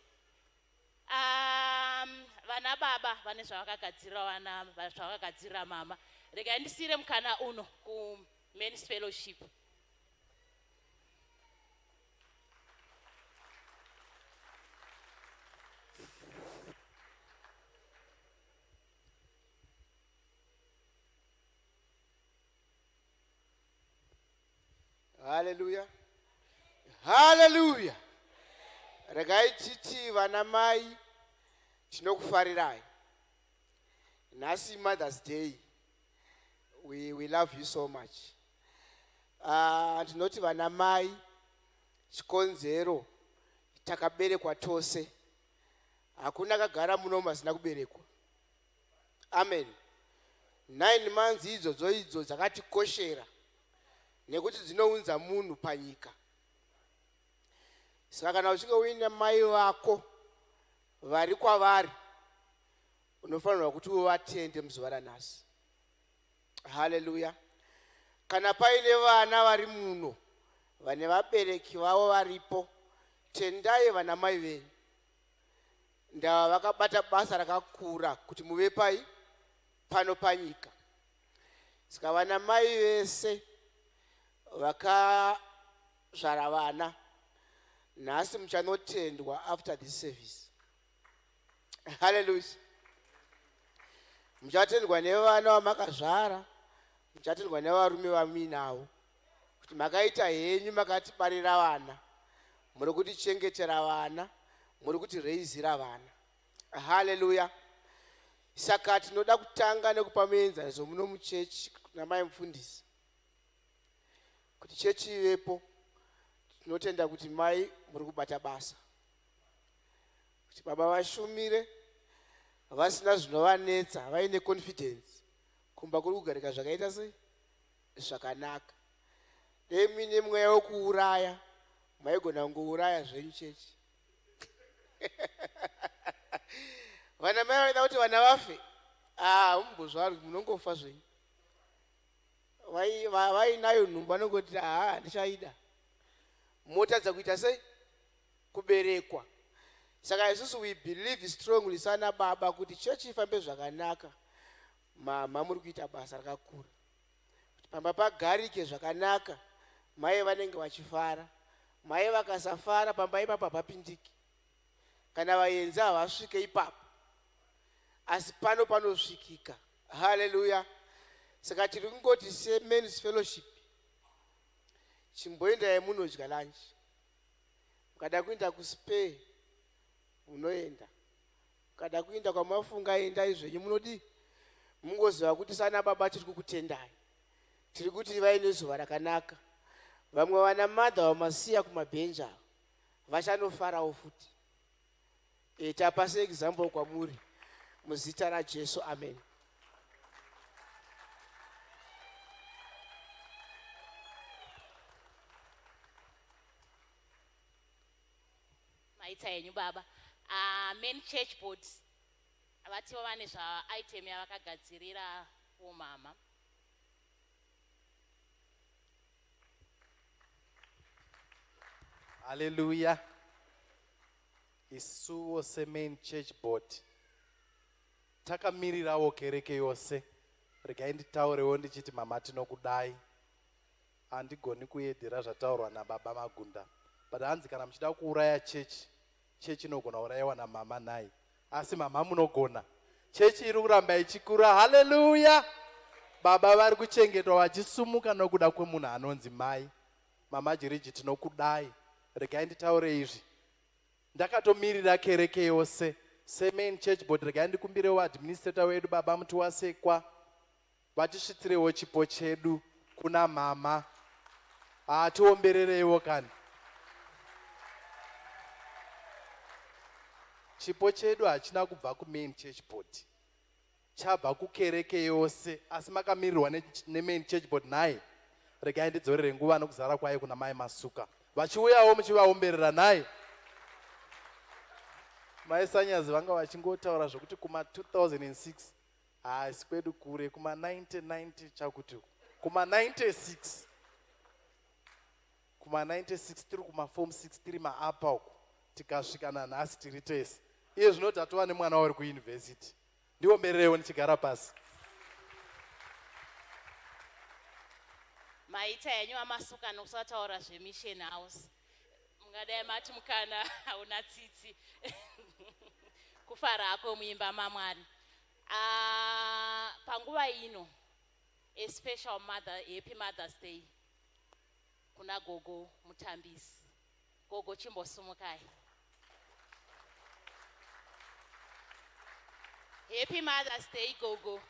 Vana baba vane zvavakagadzirira vana, zvavakagadzirira mama. Regai ndisire mukana uno kumen's fellowship. Hallelujah. Hallelujah. Regai titi vana mai tinokufarirai. Nasi Mother's Day. We love you so much. Tinoti vana mai chikonzero takaberekwa tose. Hakuna kagara muno masina kuberekwa. Amen. 9 months idzo dzakatikoshera. Nekuti dzinounza munhu panyika. Saka kana uchinge uine mai vako vari kwavari unofanirwa kuti uvatende muzuva ranhasi. Hallelujah. Kana paine vana vari muno vane vabereki vavo varipo, tendai vana mai venyu. Ndava vakabata basa rakakura kuti muve pano panyika. Saka vana mai vese vakazvara vana nhasi muchanotendwa after this service. Hallelujah. Muchatendwa nevana vamakazvara, muchatendwa nevarume vamuinavo kuti makaita henyu, makatibarira vana, muri kutichengetera vana, muri kutireizira vana. Hallelujah. Saka tinoda kutanga nekupa muenzaniso muno muchechi kuna mai mufundisi kuti chechi ivepo. Tinotenda kuti mai muri kubata basa, kuti baba vashumire vasina zvinovanetsa, vaine confidence kumba kuri kugarika zvakaita sei zvakanaka. Dei muine mweya wekuuraya, maigona kungouraya zvenyu chechi. Vana mai vanoda kuti vana vafe, mumbozvari munongofa zvenyu. Vainayo nhumbu vanongoti handichaida. Motadza kuita sei kuberekwa. Saka isusu we believe strongly sana baba kuti chechi ifambe zvakanaka. Mama muri kuita basa rakakura. Kuti pamba pagarike zvakanaka, mai vanenge vachifara. Mai vakasafara pamba ipapo hapapindiki. Kana vaenzi havasvike ipapo, asi pano panosvikika. Hallelujah. Saka tiri kungoti semen's fellowship, chimboendai munodya lunch. Mukada kuenda kuspare unoenda, kada kuinda kwamafunga endai zvenyu munodi mungoziva kuti sana baba tiri kukutendai, tiri kuti vaine zuva rakanaka. Vamwe vana madha vamasiya kumabhenji ava vachanofarawo futi. Tapa seexample kwamuri muzita raJesu, amen. Maita yenyu baba. Main church board vativo vane item yavakagadzirira umama. Hallelujah. Isuwo se-main church board takamirirawo kereke yose. Regai nditaurewo ndichiti mama tinokudai. Handigoni kuedhera zvataurwa nababa Magunda. But hanzi kana muchida kuuraya chechi inogona urayiwa namama nai. Asi mama munogona. Chechi iri kuramba ichikura. Hallelujah. Baba vari kuchengetwa vachisumuka nokuda kwemunhu anonzi mai. Mama Jiriji tinokudai. Regai nditaure izvi. Ndakatomirira kereke yose se-main church board. Regai ndikumbirewo administrator wedu baba Mutiwasekwa vatisvitirewo chipo chedu kuna mama. Tiomberereiwo kani. Chipo chedu hachina kubva kumain church board, chabva kukereke yose. Asi makamirirwa nemain church board naye. Regai ndidzorere nguva nokuzara kwaye kuna mai Masuka vachiuyawo muchivaomberera naye. Mai Sanyazi vanga vachingotaura zvokuti kuma 2006 haasi kwedu kure, kuma 1990 chakuti kuma 96 tiri kuma form 6 tiri maapa uku tikasvika nanhasi tiri tese. Iye zvino tatova nemwana wari kuuniversity. Ndiombererewo ndichigara pasi. Maita yenyu amasuka nokusataura zvemission house. Mungadai mati mukana hauna tsitsi kufara hako muimba maMwari. Panguva ino a special happy Mother's Day kuna gogo mutambisi. Gogo chimbosumukai. Happy Mother's Day gogo.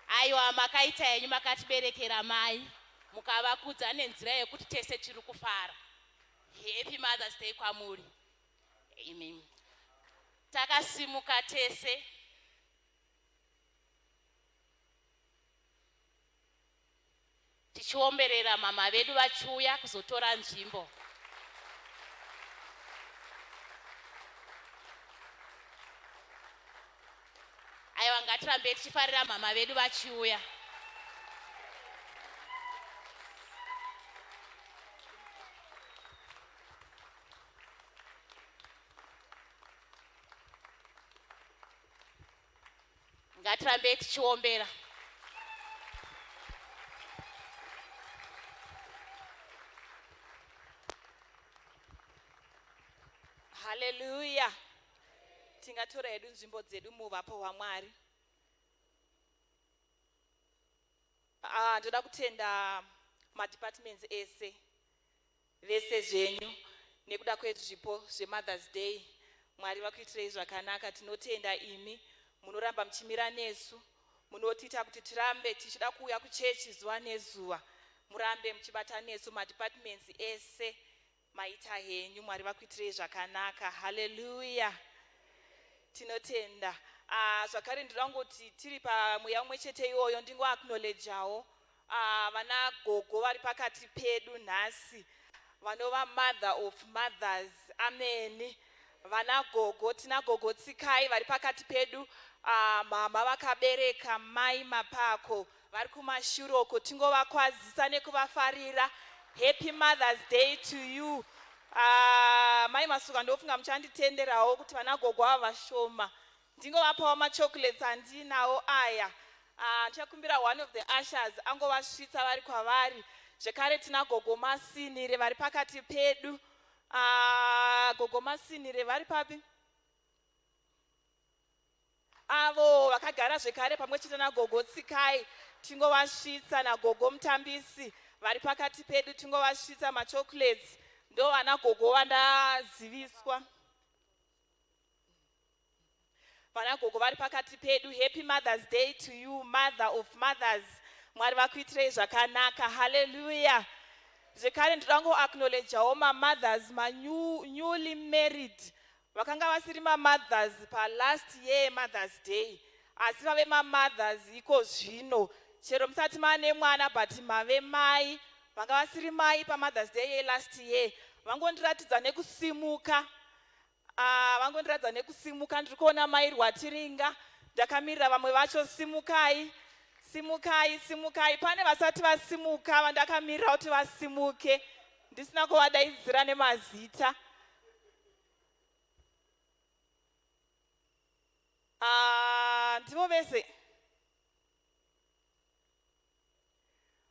Aiwa makaita yenyu makatiberekera mai mukavakudza nenzira yekuti tese tiri kufara. Happy Mother's Day kwamuri. Amen. Takasimuka tese. Tichiomberera mama vedu vachiuya kuzotora nzvimbo. Aiwa ngatirambe tichifarira mama vedu vachiuya. Ngatirambe tichiombera. Hallelujah. Tingatora hedu nzvimbo dzedu muvapo hwaMwari. Ndoda kutenda madepartments ese vese zvenyu nekuda kwezvipo zveMother's Day. Mwari vakuitirei zvakanaka. Tinotenda imi munoramba muchimira nesu, munotiita kuti tirambe tichida kuuya kuchechi zuva nezuva. Murambe muchibata nesu madepartments ese. Maita henyu Mwari vakuitirei zvakanaka. Hallelujah. Tinotenda. Zvakare ndoda ngoti tiri pamweya umwe chete iyoyo ndingoacknowledgeawo vana gogo vari pakati pedu nhasi, vanova mother of mothers. Amen. Vana gogo, tina gogo Tsikai vari pakati pedu. Mama vakabereka mai Mapako vari kumashuroko. Tingovakwazisa nekuvafarira. Happy Mother's Day to you. Mai Masuka ndofunga muchanditenderawo kuti vana gogo ava vashoma ndingovapawo machocolates handinawo aya. Ndichakumbira one of the ushers angovasvitsa vari kwavari. Zvekare tina gogo Masinire vari pakati pedu. Gogo Masinire vari papi? Avo vakagara zvekare pamwe chete nagogo Tsikai. Tingovasvitsa nagogo Mutambisi vari pakati pedu. Tingovasvitsa machocolates. Ndo vana gogo vandaziviswa. vanagogo vari pakati pedu. Happy Mother's Day to you, mother of mothers. Mwari vakuitirei zvakanaka. Hallelujah. Zvekare ndinoda kungoacknowledgeawo mamothers newly married vakanga vasiri mamothers palast year Mother's Day, asi vave mamothers iko zvino. Chero musati mane mwana but mave mai, vanga vasiri mai paMother's Day last year. Vangondiratidza nekusimuka. Vangondiratidza nekusimuka. Ndiri kuona mai Rwatiringa. Ndakamirira vamwe vacho simukai. Simukai, simukai. Pane vasati vasimuka vandakamirira kuti vasimuke. Ndisina kuvadaidzira nemazita. Ndivo vese.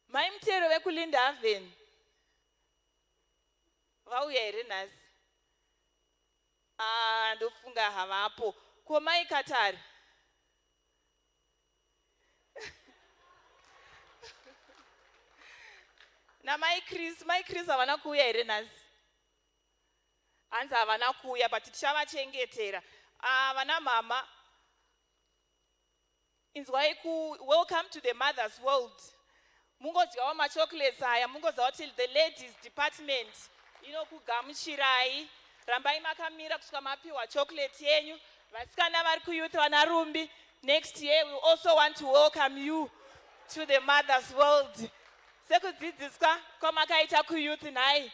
Mai Mutero vekuLinda Haven. Vauya here nhasi? Ndofunga havapo. Ko mai Katari? Mai Chris havana kuuya here nhasi? Hanzi havana kuuya but tichavachengetera. Vana mama, inzwai welcome to the mother's world. Mungodyawo machocolates aya, mungoziva kuti the ladies department inokugamuchirai. Rambai makamira kusvika mapiwa chocolate yenyu. Vasikana vari kuyouth vanarumbi, next year we also want to welcome you to the mother's world. Sekudzidziswa kwamakaita kuyouth nhai,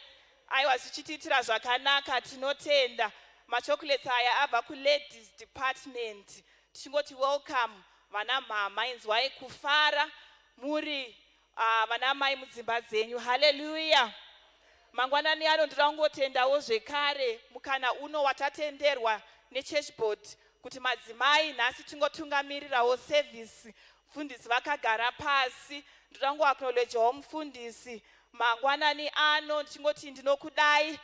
aiwa zvichitiitira zvakanaka, tinotenda. Machocolates aya abva kuladies department. Tichingoti welcome vana mama, inzwai kufara muri vana mai mudzimba dzenyu. Hallelujah. Mangwanani ano ndinoda kungotendawo zvekare mukana uno watatenderwa nechurch board kuti madzimai nhasi tingotungamirirawo service. Mufundisi vakagara pasi. Ndinoda kungoacknowledgeawo mufundisi mangwanani ano ndichingoti ndinokudai.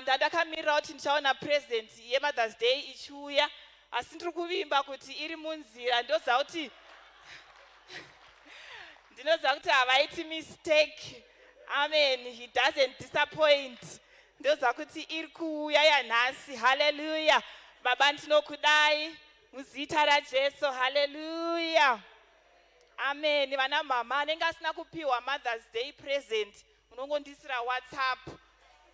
Ndandakamirira kuti ndichaona present yeMother's Day ichiuya, asi ndiri kuvimba kuti iri munzira. Ndinoziva kuti havaiti mistake. Amen. He doesn't disappoint. Ndoziva kuti iri kuuya yanhasi. Hallelujah. Baba ndinokudai muzita raJesu. Hallelujah. Amen. Vana mama anenge asina kupiwa Mother's Day present, munongondisira WhatsApp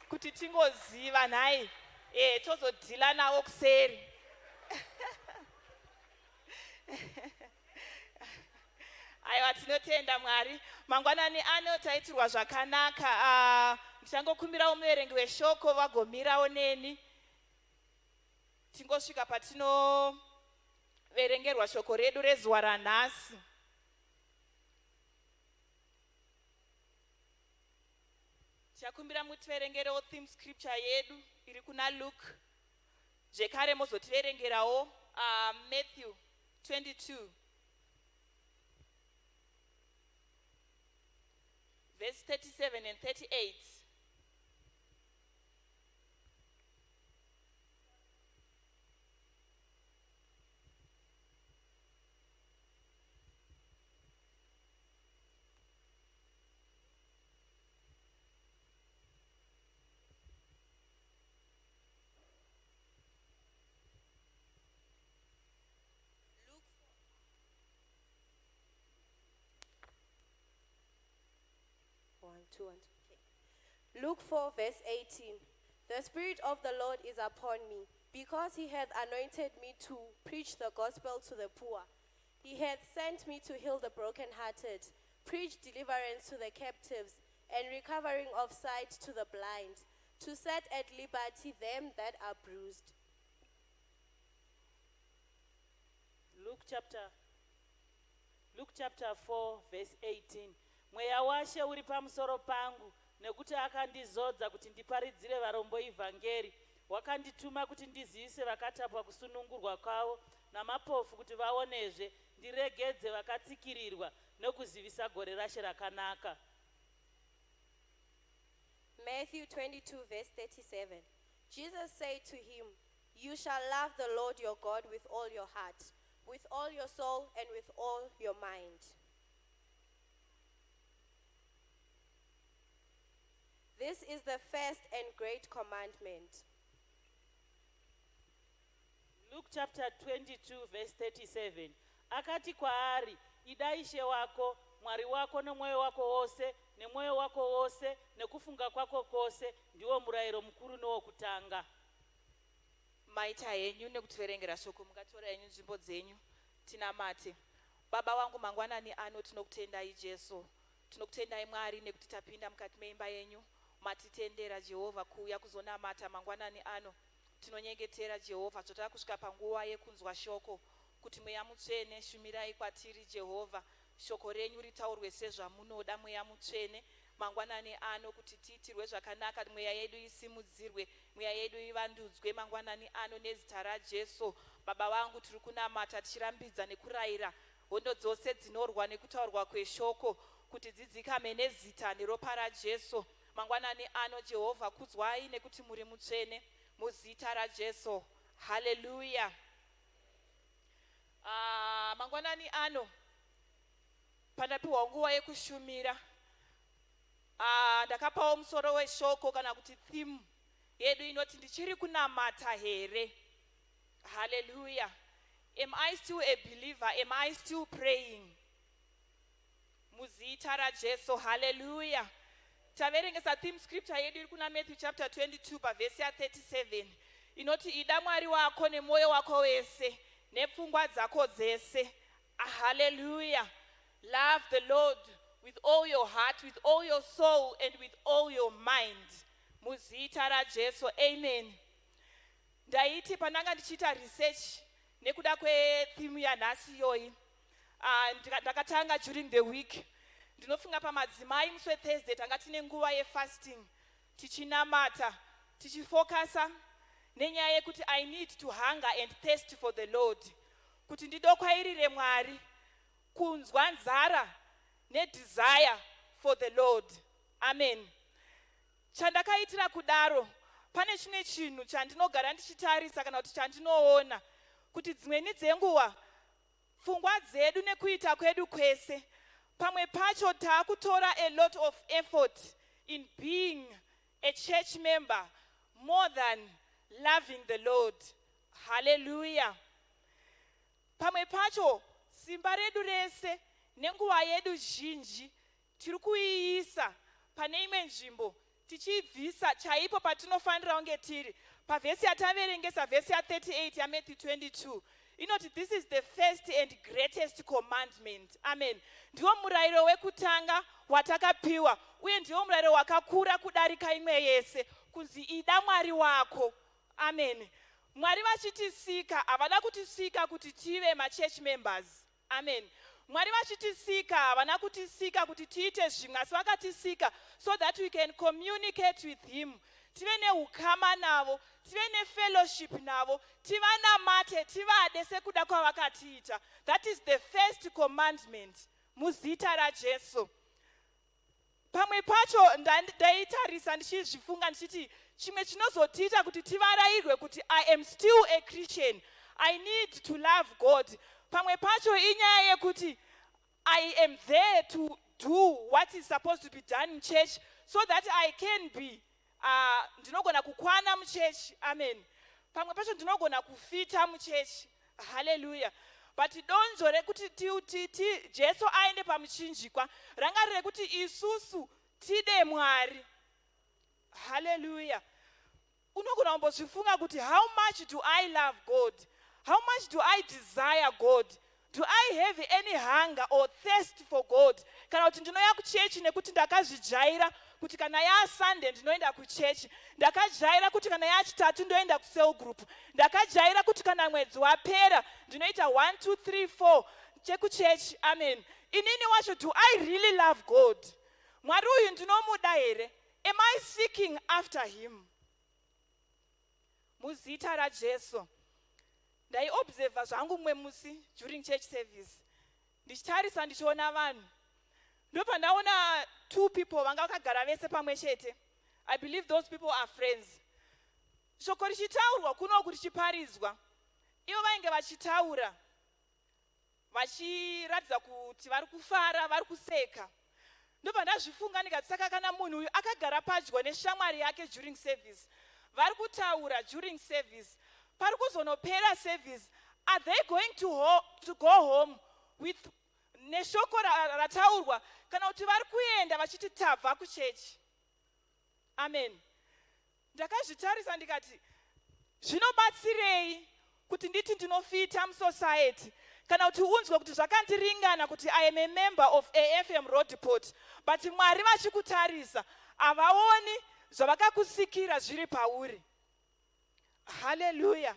kuti tingoziva nhai tozodhila nawo kuseri. Aiwa, tinotenda Mwari. Mangwanani ano taitirwa zvakanaka. Ndichangokumbirawo muverengi weshoko vagomirawo neni tingosvika patinoverengerwa shoko redu rezuva ranhasi. Tichakumbira mutiverengerewo theme scripture yedu iri kuna Luke. Zvekare mozotiverengerawo Matthew 22 verse 37 and 38. Luke 4 verse 18. The Spirit of the Lord is upon me, because he hath anointed me to preach the gospel to the poor. He hath sent me to heal the brokenhearted, preach deliverance to the captives, and recovering of sight to the blind, to set at liberty them that are bruised. Luke chapter 4 verse 18. Mweya washe uri pamusoro pangu, nekuti akandizodza kuti ndiparidzire varombo ivhangeri. Wakandituma kuti ndizivise vakatapwa kusunungurwa kwavo, namapofu kuti vaonezve, ndiregedze vakatsikirirwa, nokuzivisa gore rashe rakanaka. Matthew 22 verse 37. Jesus said to him, You shall love the Lord your God with all your heart, with all your soul, and with all your mind. This is the first and great commandment. Luke chapter 22 verse 37 akati kwaari, ida Ishe wako Mwari wako nomwoyo wako wose nemwoyo wako wose nekufunga kwako kwose, ndiwo murayiro mukuru nowokutanga. Maita henyu nekutiverengera shoko, mungatora henyu nzvimbo dzenyu tinamate. Baba wangu, mangwanani ano tinokutendai Jesu, tinokutendai Mwari nekuti tapinda mukati meimba yenyu matitendera Jehovha kuuya kuzonamata mangwanani ano. Tinonyengetera Jehovha zvotava kusvika panguva yekunzwa shoko, kuti mweya mutsvene shumirai kwatiri Jehovha, shoko renyu ritaurwe sezvamunoda mweya mutsvene mangwanani ano, kuti tiitirwe zvakanaka, mweya yedu isimudzirwe, mweya yedu ivandudzwe mangwanani ano nezita raJesu. Baba vangu, tiri kunamata tichirambidza nekurayira hondo dzose dzinorwa nekutaurwa kweshoko kuti dzidzikame nezita neropa raJesu mangwanani ano. Jehovha, kudzwai nekuti muri mutsvene muzita raJesu. Haleluya. Mangwanani ano pandapiwa nguva yekushumira, ndakapawo musoro weshoko kana kuti theme yedu inoti ndichiri kunamata here. Hallelujah. Am I still a believer? Am I still praying? Muzita raJesu. Hallelujah. Taverengesa theme scripture yedu iri kuna Matthew chapter 22 pavhesi ya 37 inoti, ida Mwari wako nemwoyo wako wese nepfungwa dzako dzese. Hallelujah. Love the Lord with all your heart, with all your soul, and with all your mind. Muzita raJesu. Amen. Ndaiti pandanga ndichiita research nekuda kwetheme yanhasi iyoyi, ndakatanga during the week, ndinofunga pamadzimai musi weThursday tanga tine nguva yefasting tichinamata tichifokasa nenyaya yekuti I need to hunger and thirst for the Lord, kuti ndidokwairire Mwari, kunzwa nzara nedesire for the Lord. Amen. Chandakaitira kudaro, pane chimwe chinhu chandinogara ndichitarisa kana kuti chandinoona, kuti dzimweni dzenguva pfungwa dzedu nekuita kwedu kwese pamwe pacho taakutora a lot of effort in being a church member more than loving the Lord. Hallelujah. Pamwe pacho simba redu rese nenguva yedu zhinji tiri kuiisa pane imwe nzvimbo tichibvisa chaipo patinofanira kunge tiri. Pavhesi yataverengesa, vhesi ya 38 ya Matthew 22 inoti, this is the first and greatest commandment. Amen. Ndiwo murayiro wekutanga watakapiwa, uye ndiwo murayiro wakakura kudarika imwe yese, kunzi ida Mwari wako. Amen. Mwari vachitisika havana kutisika kuti tive machurch members. Amen. Mwari vachitisika havana kutisika kuti tiite zvimwe, asi vakatisika so that we can communicate with him, tive neukama navo, tive nefellowship navo, tivanamate, tivade sekuda kwavakatiita. That is the first commandment muzita raJesu. Pamwe pacho ndaitarisa ndichizvifunga ndichiti chimwe chinozotiita kuti tivarayirwe kuti I am still a Christian, I need to love God. Pamwe pacho inyaya yekuti I am there to do what is supposed to be done in church so that I can be ndinogona kukwana muchechi. Amen. Pamwe pacho ndinogona kufita muchechi. Hallelujah. But donzo rekuti Jesu aende pamuchinjikwa ranga rekuti isusu tide Mwari. Hallelujah. Unogona kumbozvifunga kuti how much do I love God? How much do I desire God? Do I have any hunger or thirst for God? Kana kuti ndinoya kuchechi nekuti ndakazvijaira kuti kana yaSunday ndinoenda kuchechi, ndakajaira kuti kana yaChitatu ndoenda kucell group, ndakajaira kuti kana mwedzi wapera ndinoita 1 2 3 4 chekuchechi. Amen. Inini wacho, do I really love God? Mwari uyu ndinomuda here? Am I seeking after him? Muzita raJesu. Ndaiobserva zvangu mumwe musi during church service, ndichitarisa ndichiona vanhu, ndopandaona 2 people vanga vakagara vese pamwe chete. I believe those people are friends. Shoko richitaurwa kunoku richiparidzwa, ivo vainge vachitaura vachiratidza kuti vari kufara, vari kuseka. Ndopandazvifunga ndikati, saka kana munhu uyu akagara padyo neshamwari yake during service, vari kutaura during service, pari kuzonopera service, are they going to go home with neshoko rataurwa kana kuti vari kuenda vachiti tabva kuchechi? Amen. Ndakazvitarisa ndikati zvinobatsirei kuti nditi ndinofita musociety kana kuti unzwe kuti zvakandiringana kuti I am a member of AFM Roodepoort, but Mwari vachikutarisa havaoni zvavakakusikira zviri pauri. Hallelujah.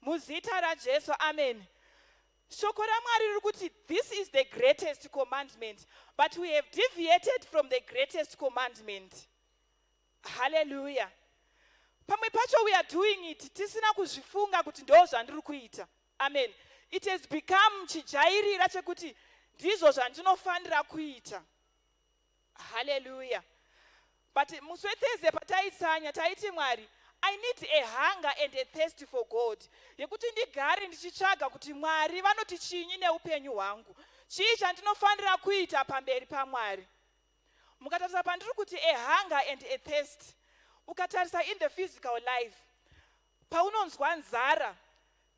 Muzita raJesu, amen. Shoko raMwari riri kuti this is the greatest commandment, but we have deviated from the greatest commandment. Hallelujah. Pamwe pacho we are doing it tisina kuzvifunga kuti ndo zvandiri kuita. Amen. It has become chijairira chekuti ndizvo zvandinofanira kuita. Hallelujah. But musi weThursday pataitsanya taiti Mwari, I need a hunger and a thirst for God. Yekuti ndigare ndichitsvaga kuti Mwari vanoti chinyi neupenyu hwangu. Chii chandinofanira kuita pamberi paMwari. Mukatarisa pandiri kuti a hunger and a thirst. Ukatarisa in the physical life. Paunonzwa nzara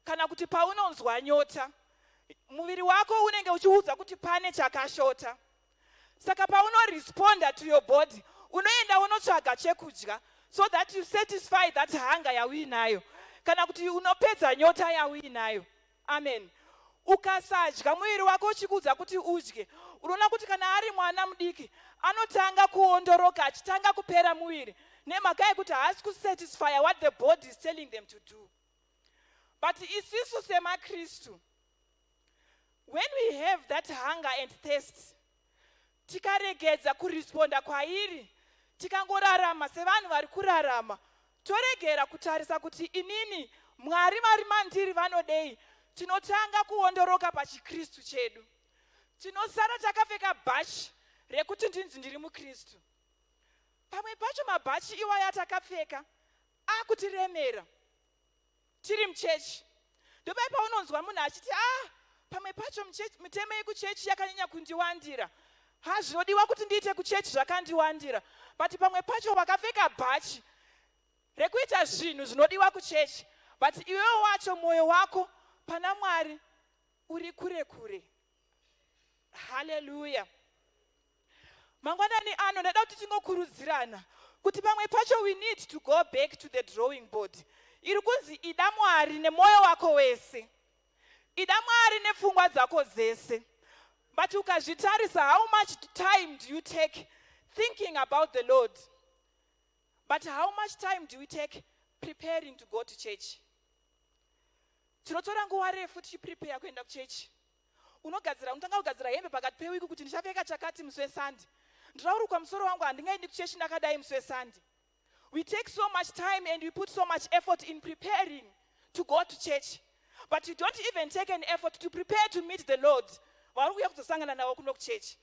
kana kuti paunonzwa nyota, muviri wako unenge uchiudza kuti pane chakashota. Saka paunoresponda to your body, unoenda unotsvaga chekudya so that you satisfy that hunger yauinayo. Kana kuti unopedza nyota yauinayo. Amen. Ukasadya muviri wako uchikuudza kuti udye, unoona kuti kana ari mwana mudiki anotanga kuondoroka achitanga kupera muviri nemhaka yekuti haasi kusatisfy what the body is telling them to do. But isusu semakristu, when we have that hunger and thirst, tikaregedza kuresponda kwairi, tikangorarama sevanhu vari kurarama, toregera kutarisa kuti inini Mwari vari mandiri vanodei, tinotanga kuondoroka pachikristu chedu. Tinosara takapfeka bhachi rekuti ndinzi ndiri mukristu. Pamwe pacho mabhachi iwaya atakapfeka akutiremera tiri muchechi. Ndopai paunonzwa munhu achiti pamwe pacho mitemo yekuchechi yakanyanya kundiwandira. Zvinodiwa kuti ndiite kuchechi zvakandiwandira. But pamwe pacho wakapfeka bhachi rekuita zvinhu zvinodiwa kuchechi, but iwewe wacho mwoyo wako pana Mwari uri kure kure. Hallelujah. Mangwanani ano ndada kuti tingokurudzirana kuti pamwe pacho we need to go back to the drawing board. Iri kunzi ida Mwari nemwoyo wako wese, ida Mwari nepfungwa dzako dzese. But ukazvitarisa, how much time do you take thinking about the Lord? But how much time do we take preparing to go to church? Tinotora nguva refu tichiprepare kuenda kuchechi. Unotanga kugadzira hembe pakati pewiki kuti ndichapfeka chakati musi weSunday. Ndiraurukwa musoro wangu handingaendi kuchechi ndakadai musi weSunday. We take so much time and we put so much effort in preparing to go to church. But you don't even take an effort to prepare to meet the Lord. Vari kuuya kuzosangana nawo kuno kuchechi.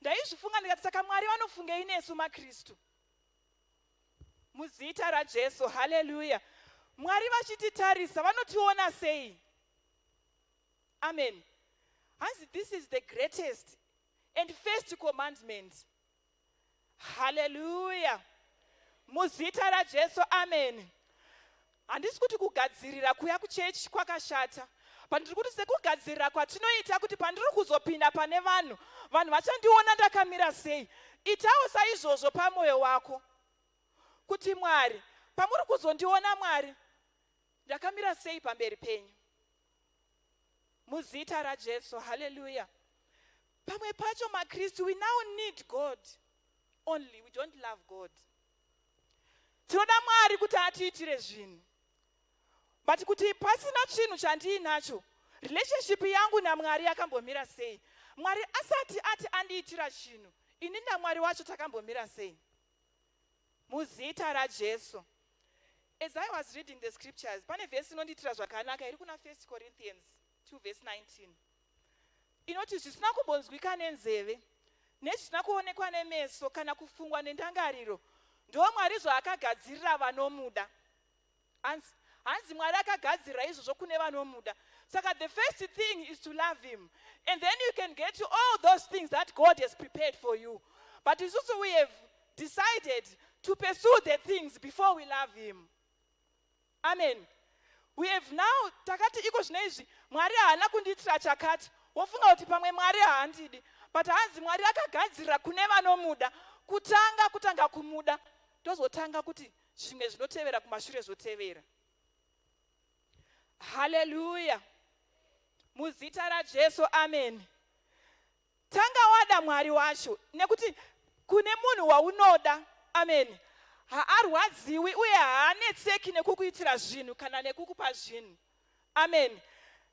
Ndaizvifunga ndikati saka Mwari vanofungei nesu maKristu. Muzita raJesu, hallelujah. Mwari vachititarisa vanotiona sei? Amen. As this is the greatest and first commandment. Hallelujah. Muzita raJesu, amen. Handisi kuti kugadzirira kuya kuchechi kwakashata. Pandiri kuti sekugadzirira kwatinoita kuti pandiri kuzopinda pane vanhu vachandiona ndakamira sei. Itawo saizvozvo pamwoyo wako. Kuti Mwari, pamuri kuzondiona Mwari, ndakamira sei pamberi penyu. Muzita raJesu, hallelujah. Pamwe pacho maKristu, we now need God. Only, we don't love God. Tinoda Mwari kuti atiitire zvinhu. But kuti pasina chinhu chandiinacho, relationship yangu naMwari yakambomira sei. Mwari asati ati andiitira chinhu, ini naMwari wacho takambomira sei. Muzita raJesu. As I was reading the scriptures, pane verse inonditira zvakanaka iri kuna 1 Corinthians 2 verse 19. Inoti zvisina kumbonzwika nenzeve, nezvisina kuonekwa nemeso kana kufungwa nendangariro, ndo Mwari zvaakagadzirira vanomuda. Hanzi Mwari akagadzirira izvozvo kune vanomuda. Saka the first thing is to love him. And then you can get to all those things that God has prepared for you. But it's also we have decided to pursue the things before we love him. Amen. we have now takati iko zvinezvi Mwari haana kundiitira chakati, wofunga kuti pamwe Mwari haandidi, but hanzi Mwari akagadzirira kune vanomuda kutanga kumuda tozotanga kuti zvimwe zvinotevera kumashure zvotevera. Haleluya. Muzita raJesu, amen. Tanga wada Mwari wacho nekuti kune munhu waunoda, amen, haarwadziwi uye haanetseki nekukuitira zvinhu kana nekukupa zvinhu, amen.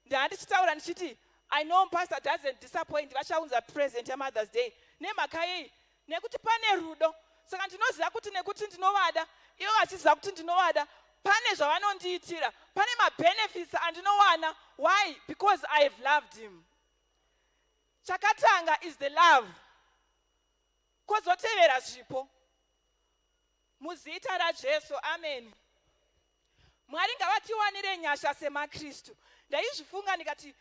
Ndandichitaura ndichiti I know pastor doesn't disappoint vachaunza present yaMother's Day nemhaka yei, nekuti pane rudo. Saka ndinoziva kuti nekuti ndinovada ivo vachiziva kuti ndinovada pane zvavanondiitira, pane mabenefits andinowana. Why? Because I have loved him. Chakatanga is the love. Kozotevera zvipo. Muzita raJesu, amen. Mwari ngavatiwanire nyasha semaKristu. Ndaizvifunga ndikati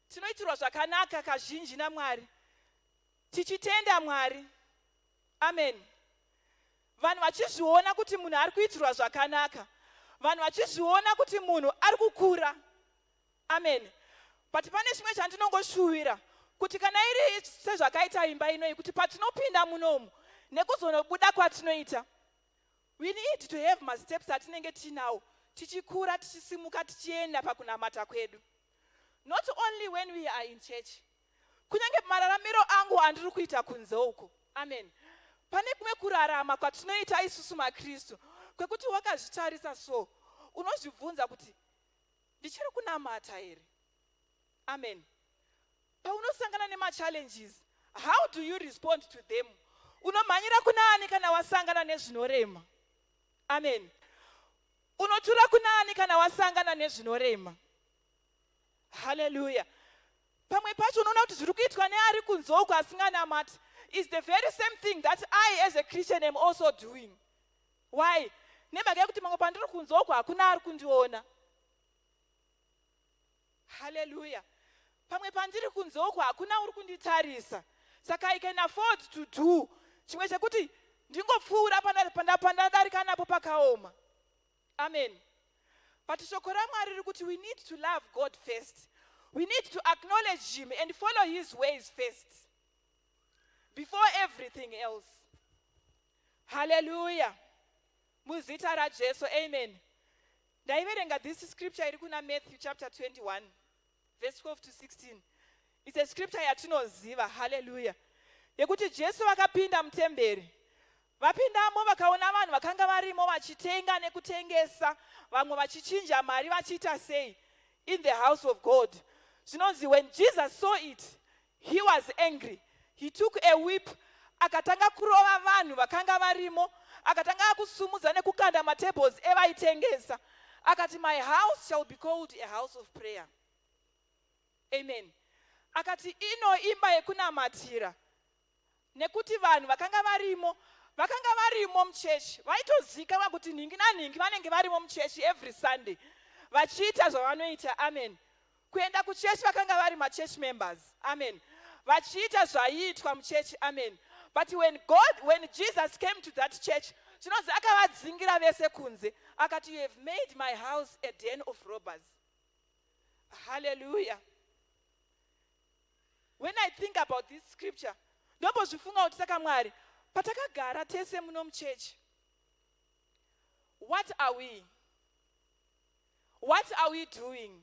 tinoitirwa zvakanaka kazhinji naMwari, tichitenda Mwari, amen. Vanhu vachizviona kuti munhu ari kuitirwa zvakanaka, vanhu vachizviona kuti munhu ari kukura, amen. But pane chimwe chandinongoshuwira kuti kana iri sezvakaita imba inoi, kuti patinopinda munomu nekuzonobuda kwatinoita, we need to have masteps atinenge tinawo tichikura tichisimuka tichienda pakunamata kwedu. Not only when we are in church, kunyange mararamiro angu andiri kuita kunze uko, amen. Pane kumwe kurarama kwatinoita isusu maKristu kwekuti wakazvitarisa so unozvibvunza kuti ndichiri kunamata here, amen. Paunosangana nema-challenges, how do you respond to them? Unomhanyira kuna ani kana wasangana nezvinorema, amen. Unotura kuna ani kana wasangana nezvinorema. Hallelujah. Pamwe pacho unoona kuti zviri kuitwa neari kunze uko asinganamati is the very same thing that I as a Christian am also doing. Why? Nemhaka yekuti mamwe pandiri kunze uko hakuna ari kundiona. Hallelujah. Pamwe pandiri kunze uko hakuna uri kunditarisa. Saka I can afford to do chimwe chekuti ndingopfuura pandadarika napo pakaoma, amen. But shoko raMwari riri kuti we need to love God first. We need to acknowledge him and follow his ways first before everything else. Hallelujah. Muzita raJesu, amen. Ndaiverenga this scripture iri kuna Matthew chapter 21 verse 12 to 16. It's a scripture yatinoziva, hallelujah. Yekuti Jesu vakapinda mutemberi. Vapindamo vakaona vanhu vakanga varimo vachitenga nekutengesa, vamwe vachichinja mari vachiita sei in the house of God. Zvinonzi when Jesus saw it, he was angry. He took a whip, akatanga kurova vanhu vakanga varimo, akatanga kusumudza nekukanda matables evaitengesa. Akati my house shall be called a house of prayer. Amen. Akati ino imba yekunamatira. Nekuti vanhu vakanga varimo muchechi vaitozikanwa kuti ningi naningi vanenge varimo muchechi every Sunday vachiita zvavanoita, amen. Kuenda kuchechi vakanga vari machurch members, amen. Vachiita zvaiitwa muchechi, amen. But when Jesus came to that church, zvinonzi akavadzingira vese kunze akati you have made my house a den of robbers. Hallelujah. When I think about this scripture, ndombozvifunga kuti saka Mwari patakagara tese muno muchechi, what are we? What are we doing?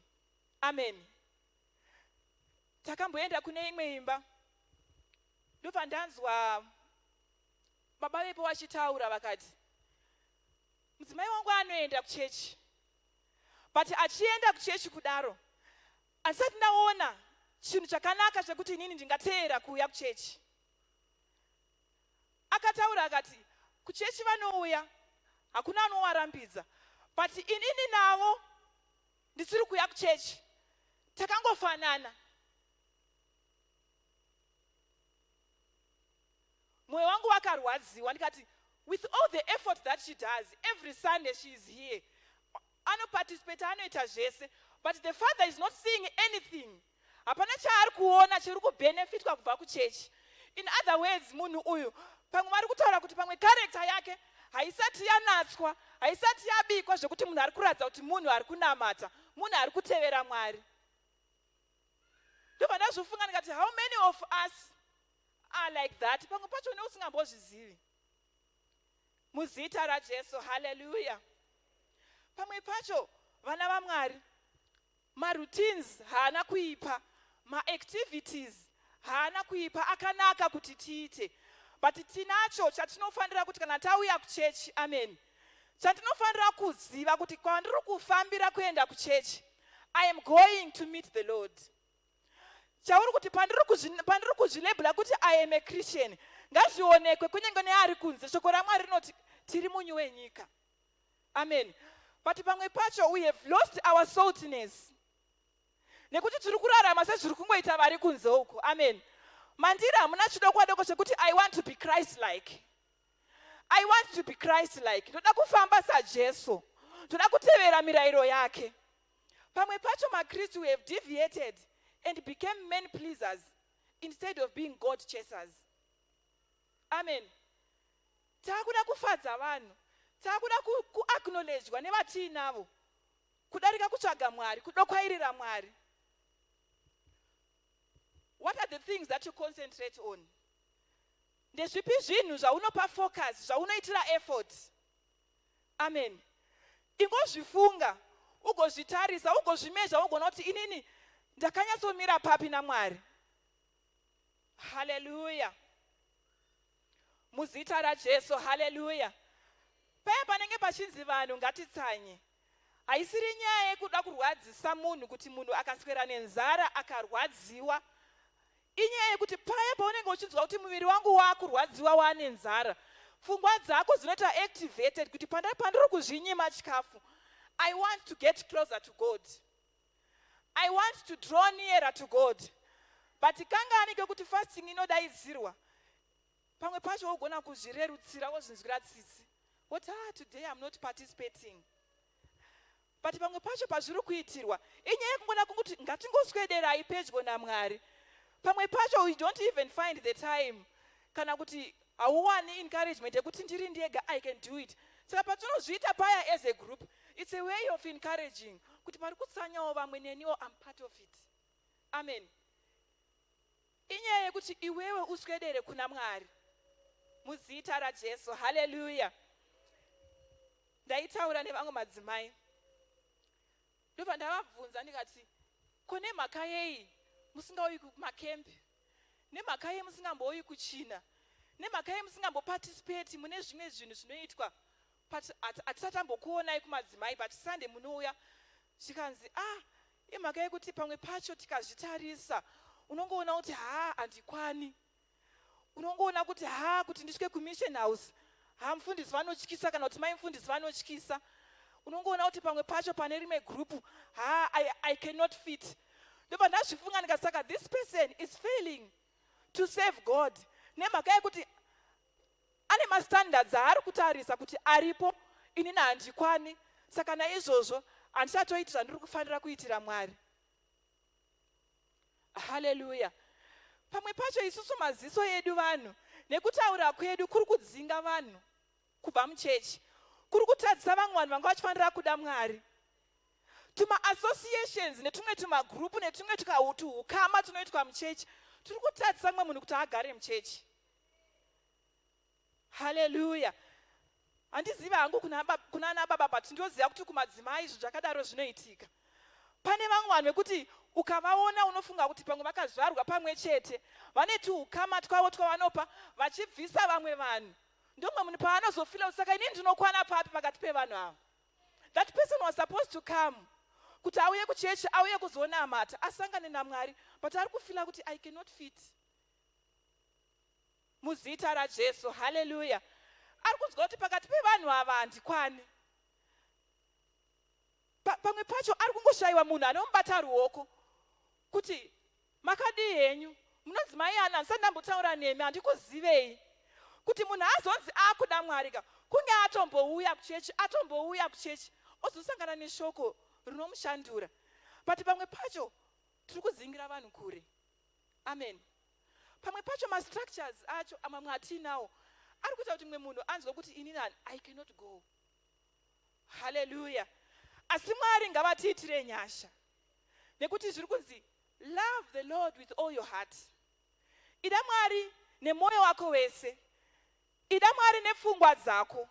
Amen. Takamboenda kune imwe imba, ndopandanzwa baba vepo vachitaura vakati mudzimai wangu anoenda kuchechi, but achienda kuchechi kudaro asati naona chinhu chakanaka chekuti inini ndingateera kuuya kuchechi. Akataura akati kuchechi vanouya hakuna anowarambidza, but inini navo ndisiri kuuya kuchechi takangofanana. Mwoyo wangu wakarwadziwa ndikati with all the effort that she does every Sunday she is here, anoparticipate anoita zvese, but the father is not seeing anything. Hapana chaari kuona chiri kubenefitwa kubva kuchechi. In other words, munhu uyu pamwe vari kutaura kuti pamwe character yake haisati yanatswa, haisati yabikwa zvekuti munhu ari kuratidza kuti munhu ari kunamata, munhu ari kutevera Mwari. Ndobva ndazvifunga ndikati, how many of us are like that? Pamwe pacho neusingambozvizivi. Muzita raJesu, hallelujah. Pamwe pacho vana vaMwari, ma-routines haana kuipa, ma-activities haana kuipa, akanaka kuti tiite. But tinacho chatinofanira kuti kana tauya kuchechi, amen. Chatinofanira kuziva kuti kwandiri kufambira kuenda kuchechi, I am going to meet the Lord. Chauri kuti pandiri kuzvilebhula kuti I am a Christian, ngazvionekwe kunyange neari kunze. Shoko raMwari rinoti tiri munyu wenyika. Amen. But pamwe pacho we have lost our saltiness. Nekuti tiri kurarama sezviri kungoita vari kunze uko. Amen. Mandiri hamuna chidokwa doko chekuti I want to be Christ-like. I want to be Christ-like. Ndoda kufamba saJesu. Ndoda kutevera mirayiro yake. Pamwe pacho maKristu we have deviated and became men pleasers instead of being God chasers. Amen. Takuda kufadza vanhu. Takuda ku-acknowledgewa nevatiinavo. Kudarika kutsvaga Mwari, kudokwairira Mwari. What are the things that you concentrate on? Ndezvipi zvinhu zvaunopa focus, zvaunoitira effort? Amen. Ingozvifunga, ugozvitarisa, ugozvimezha, ugona kuti inini ndakanyatsomira papi naMwari. Hallelujah. Muzita raJesu, hallelujah. Paya panenge pachinzi vanhu ngatitsanye. Haisiri nyaya yekuda kurwadzisa munhu kuti munhu akaswera nenzara akarwadziwa. Inyaya yekuti paya paunenge uchinzwa kuti muviri wangu wakurwadziwa waane nzara, pfungwa dzako dzinoita activated kuti pandiri kuzvinyima chikafu, I want to get closer to God. I want to draw nearer to God. But kangani kekuti fasting inodaidzirwa, pamwe pacho wogona kuzvirerutsira wozvinzwira tsitsi. What today I'm not participating. But pamwe pacho pazviri kuitirwa, inyaya yekungona kunguti ngatingoswederai pedyo naMwari. Pamwe pacho we don't even find the time. Kana kuti hauwani encouragement yekuti ndiri ndega I can do it. Saka patinozviita paya as a group, it's a way of encouraging. Kuti pari kutsanyawo vamwe neniwo I'm part of it. Amen. Inyaya yekuti iwewe uswedere kuna Mwari. Muzita raJesu, hallelujah. Ndaitaura nevamwe madzimai. Ndobva ndavabvunza ndikati, kone mhaka yei musingauyi kumakempi? Nemhaka yei musingambouyi kuchina? Nemhaka yei musingamboparticipate mune zvimwe zvinhu zvinoitwa? Hatisatambokuonai kumadzimai, but Sunday munouya. Chikanzi, imhaka yekuti pamwe pacho tikazvitarisa, unongoona kuti handikwani. Unongoona kuti kuti ndisvike kumission house, mufundisi vanotyisa kana kuti mai mufundisi vanotyisa. Unongoona kuti pamwe pacho pane rimwe group, I cannot fit. Ndobva ndazvifunga ndikasaka this person is failing to serve God. Nemhaka yekuti ane mastandards aari kutarisa kuti aripo, inini handikwani. Saka naizvozvo handichatoiti zvandiri kufanira kuitira Mwari. Hallelujah. Pamwe pacho isusu maziso edu vanhu nekutaura kwedu kuri kudzinga vanhu kubva muchechi, kuri kutadzisa vamwe vanhu vanga vachifanira kuda Mwari. Tuma-associations netumwe tuma-group netumwe tuhukama tunoitwa muchechi turi kutadzisa mumwe munhu kuti agare muchechi. Hallelujah. Handiziva hangu kuna nababa, but ndinoziva kuti kumadzimai izvo zvakadaro zvinoitika. Pane vamwe vanhu vekuti ukavaona unofunga kuti pamwe vakazvarwa pamwe chete, vane tuhukama twavo twavanopa vachibvisa vamwe vanhu. Ndomwe munhu paanozofila kuti saka inini ndinokwana papi pakati pevanhu ava. That person was supposed to come kuti auye kuchechi, auye kuzonamata, asangane naMwari, but ari kufila kuti I cannot fit. Muzita raJesu, hallelujah. Ari kunzwa kuti pakati pevanhu ava handikwani. Pamwe pacho ari kungoshayiwa munhu anomubata ruoko kuti makadii henyu, munonzi mai ana handisati ndambotaura nemi, handikuzivei. Kuti munhu azonzi akuda Mwari kunge atombouya kuchechi, ozosangana neshoko rinomushandura. But pamwe pacho tiri kudzingira vanhu kure. Amen. Pamwe pacho ma-structures acho amamwe atinawo ari kuita kuti mumwe munhu anzwe kuti ini nani I cannot go. Hallelujah. Asi Mwari ngavatiitire nyasha. Nekuti zviri kunzi love the Lord with all your heart. Ida Mwari nemoyo wako wese. Ida Mwari nepfungwa dzako.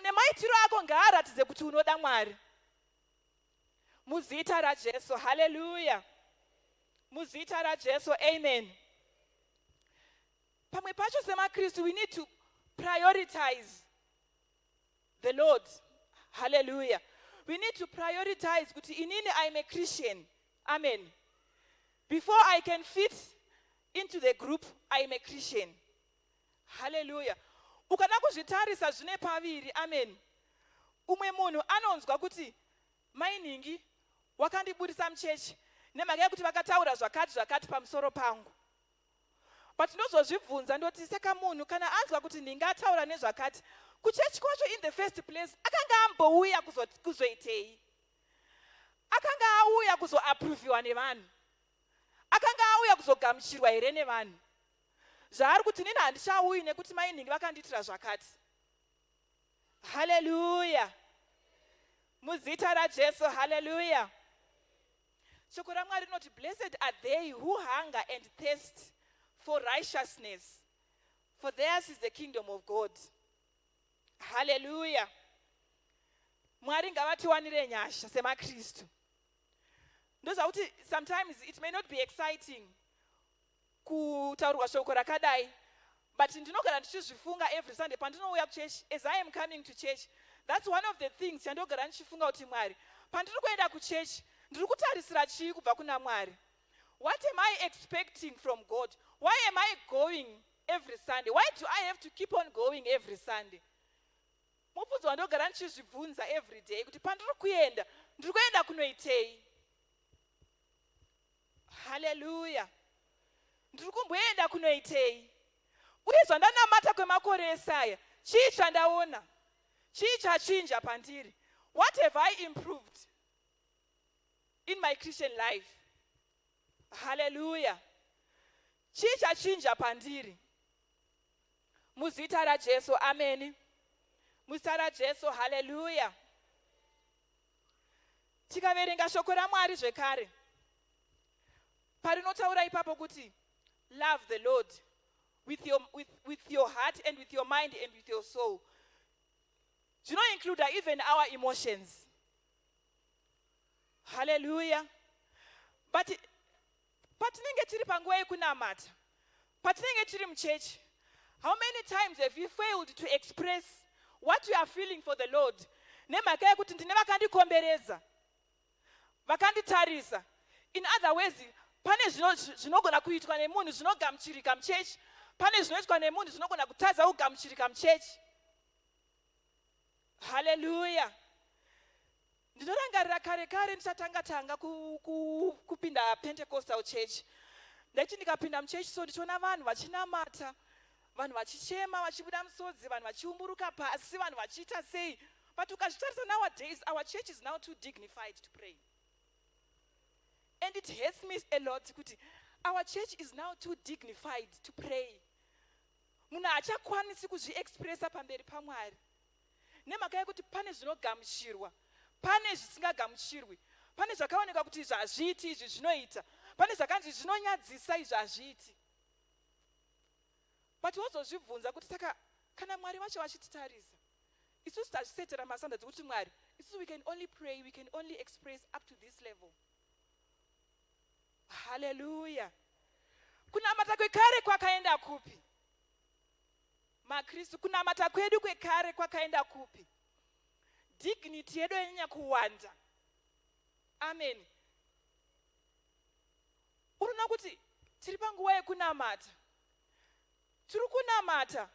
Nemaitiro ako ngaaratidze kuti unoda Mwari. Muzita raJesu. Hallelujah. Muzita raJesu. Amen. Pamwe pacho semaKristu, we need to prioritize the Lord. Hallelujah. We need to prioritize kuti inini I am a Christian. Amen. Before I can fit into the group, I am a Christian. Hallelujah. Ukada kuzvitarisa zvine paviri. Amen. Umwe munhu anonzwa kuti mainingi wakandibudisa muchechi nemhaka yekuti vakataura zvakati pamusoro pangu. But ndozozvibvunza ndoti saka munhu kana anzwa kuti ndingataura nezvakati kuchechi kwacho in the first place akanga ambouya kuzoitei. Akanga auya kuzoapproviwa nevanhu. Akanga auya kuzogamuchirwa here nevanhu. Zvaari kuti nini handichauyi nekuti mainingi vakandiitira zvakati. Hallelujah. Muzita raJesu. Hallelujah. Shoko raMwari rinoti blessed are they who hunger and thirst for righteousness, for theirs is the kingdom of God. Hallelujah. Mwari ngavatiwanire nyasha semaKristu. Ndoza kuti sometimes it may not be exciting kutaurwa shoko rakadai, but ndinogara ndichizvifunga every Sunday pandinouya kuchechi. As I am coming to church, that's one of the things chandogara ndichifunga kuti Mwari pandiri kuenda kuchechi ndiri kutarisira chii kubva kuna Mwari. What am I expecting from God? Why am I going every Sunday? Why do I have to keep on going every Sunday? Mubvunzo wandogara ndichizvibvunza every day kuti pandiri kuenda ndiri kuenda kunoitei. Hallelujah. Ndiri kumboenda kunoitei. Uye zvandanamata kwemakore esaya chii chandaona? Chii chachinja pandiri? What have I improved in my Christian life? Hallelujah. Chii chachinja pandiri? Muzita raJesu. Amen. Muzita raJesu. Hallelujah. Tikaverenga shoko raMwari zvekare parinotaura ipapo kuti love the Lord with your heart and with your mind and with your soul. Do not include even our emotions. Hallelujah. But patinenge tiri panguva yekunamata, patinenge tiri muchechi, how many times have you failed to express what you are feeling for the Lord? Nemhaka yekuti ndine vakandikombereza, vakanditarisa. In other words, pane zvinogona kuitwa nemunhu zvinogamuchirika muchechi, pane zvinoitwa nemunhu zvinogona kutadza kugamuchirika muchechi. Hallelujah. Ndinorangarira kare ndichatanga kupinda Pentecostal church. Ndaiti ndikapinda muchechi so ndichiona vanhu vachinamata, vanhu vachichema, vachibuda musodzi, vanhu vachiumburuka pasi, vanhu vachiita sei. But ukazvitarisa nowadays, our church is now too dignified to pray. And it hurts me a lot kuti our church is now too dignified to pray. Munhu achakwanisi kuzviexpressa pamberi paMwari. Nemhaka yekuti pane zvinogamuchirwa, pane zvisingagamuchirwi, pane zvakaoneka kuti izvi hazviiti, izvi zvinoita, pane zvakanzi zvinonyadzisa, izvi hazviiti. But wozozvibvunza kuti saka kana Mwari vacho vachititarisa, isusu tazvisetera masanda dzekuti Mwari, isusu we can only pray, we can only express up to this level. Hallelujah. Kunamata kwekare kwakaenda kupi? maKristu, kunamata kwedu kwekare kwakaenda kupi? Dignity yedu yanyanya kuwanda. Amen. Unoona kuti tiri panguva yekunamata. Tiri kunamata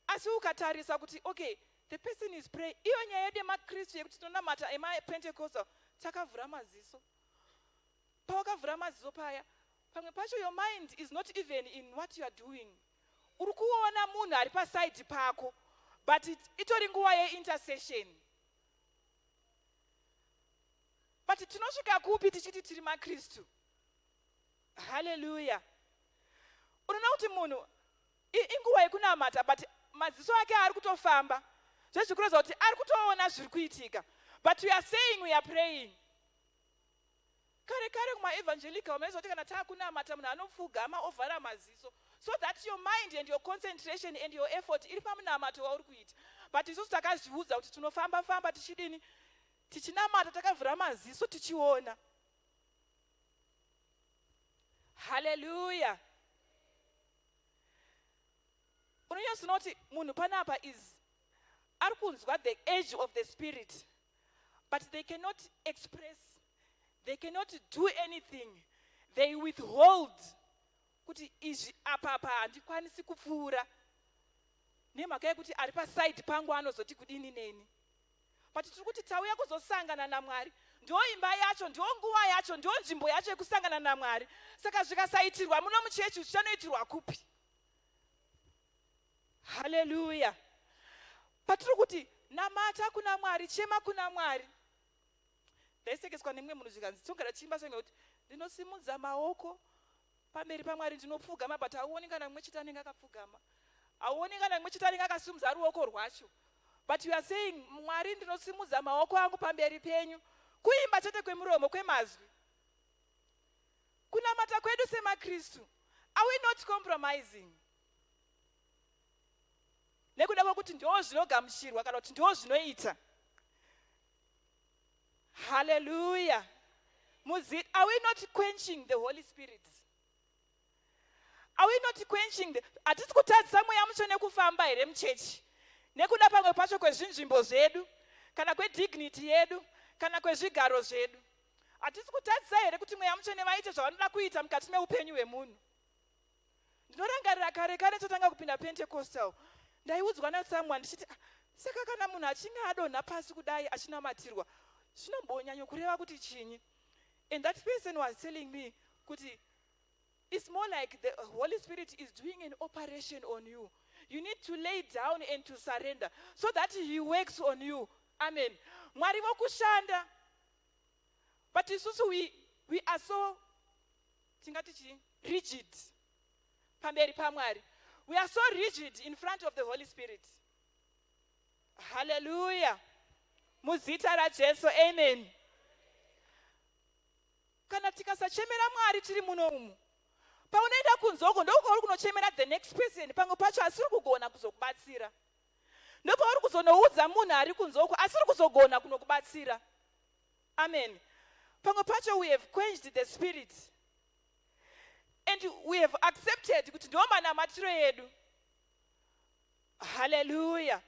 asi ukatarisa kuti okay, the person is praying. Iyo nyaya yedu maKristu yekuti tonamata emaPentecostal takavhura maziso. Pawakavhura maziso paya, pamwe pacho your mind is not even in what you are doing. Uri kuona munhu ari paside pako, but itori nguva yeintercession. But tinosvika kupi tichiti tiri maKristu? Hallelujah. Unoona kuti munhu inguva yekunamata but maziso ake ari kutofamba zvezvikureza kuti ari kutoona zviri kuitika, but we are saying we are praying. Kare kumaevangelical maizwa kuti kana taakunamata munhu anopfugama ovhara maziso so that your mind and your concentration and your effort iri pamunamato wauri kuita. But isusu takazviudza kuti tinofamba tichidini, tichinamata takavhura maziso tichiona. Hallelujah. Unonyatsoona kuti munhu panapa ari kunzwa the edge of the spirit, but they cannot express, they cannot do anything, they withhold kuti izvi apa handikwanisi kupfuura nemhaka yekuti ari paside pangu anozoti kudini neni. But tiri kuti tauya kuzosangana naMwari, ndio imba yacho, ndio nguva yacho, ndio nzvimbo yacho yekusangana naMwari. Saka zvikasaitirwa muno muchechi zvichanoitirwa kupi? Hallelujah. Patiri kuti namata kuna Mwari, chema kuna Mwari. Ndaisekeswa nemwe munhu zvikanzi tsongera chimba songe kuti ndinosimudza maoko pamberi paMwari ndinopfugama, but hauoni kana mumwe chete anenge akapfugama, hauoni kana mumwe chete anenge akasimudza ruoko rwacho. But you are saying Mwari ndinosimudza maoko angu pamberi penyu, kuimba chete kwemuromo kwemazwi. Kunamata kwedu semaKristu, are we not compromising? Nekuda kwokuti ndio zvinogamuchirwa kana kuti ndio zvinoita. Hallelujah. Are we not quenching the Holy Spirit? Are we not quenching the... Hatisi kutadzisa mweya mutsva nekufamba here muchechi, nekuda pamwe pacho kwezvinzvimbo zvedu kana kwedignity yedu kana kwezvigaro zvedu. Hatisi kutadzisa here kuti mweya mutsva vaite zvavanoda kuita mukati meupenyu hwemunhu. Ndinorangarira kare totanga kupinda Pentecostal, ndaiudzwa naSamuel ndichiti saka kana munhu achinge adonha pasi kudai achinamatirwa zvinombonyanya kureva kuti chinyi. And that person was telling me kuti it's more like the Holy Spirit is doing an operation on you. You need to lay down and to surrender so that he works on you. Amen. Mwari vokushanda. But isusu we are so rigid pamberi paMwari. We are so rigid in front of the Holy Spirit. Hallelujah. Muzita raJesu. Amen. Kana tikasachemera Mwari tiri muno umu, paunoenda kunzoko ndokwauri kunochemera the next person, pamwe pacho asiri kugona kuzokubatsira. Ndopauri kuzonoudza munhu ari kunzoko asiri kuzogona kunokubatsira. Amen. Pamwe pacho we have quenched the spirit and we have accepted kuti ndio manamatiro edu. Hallelujah.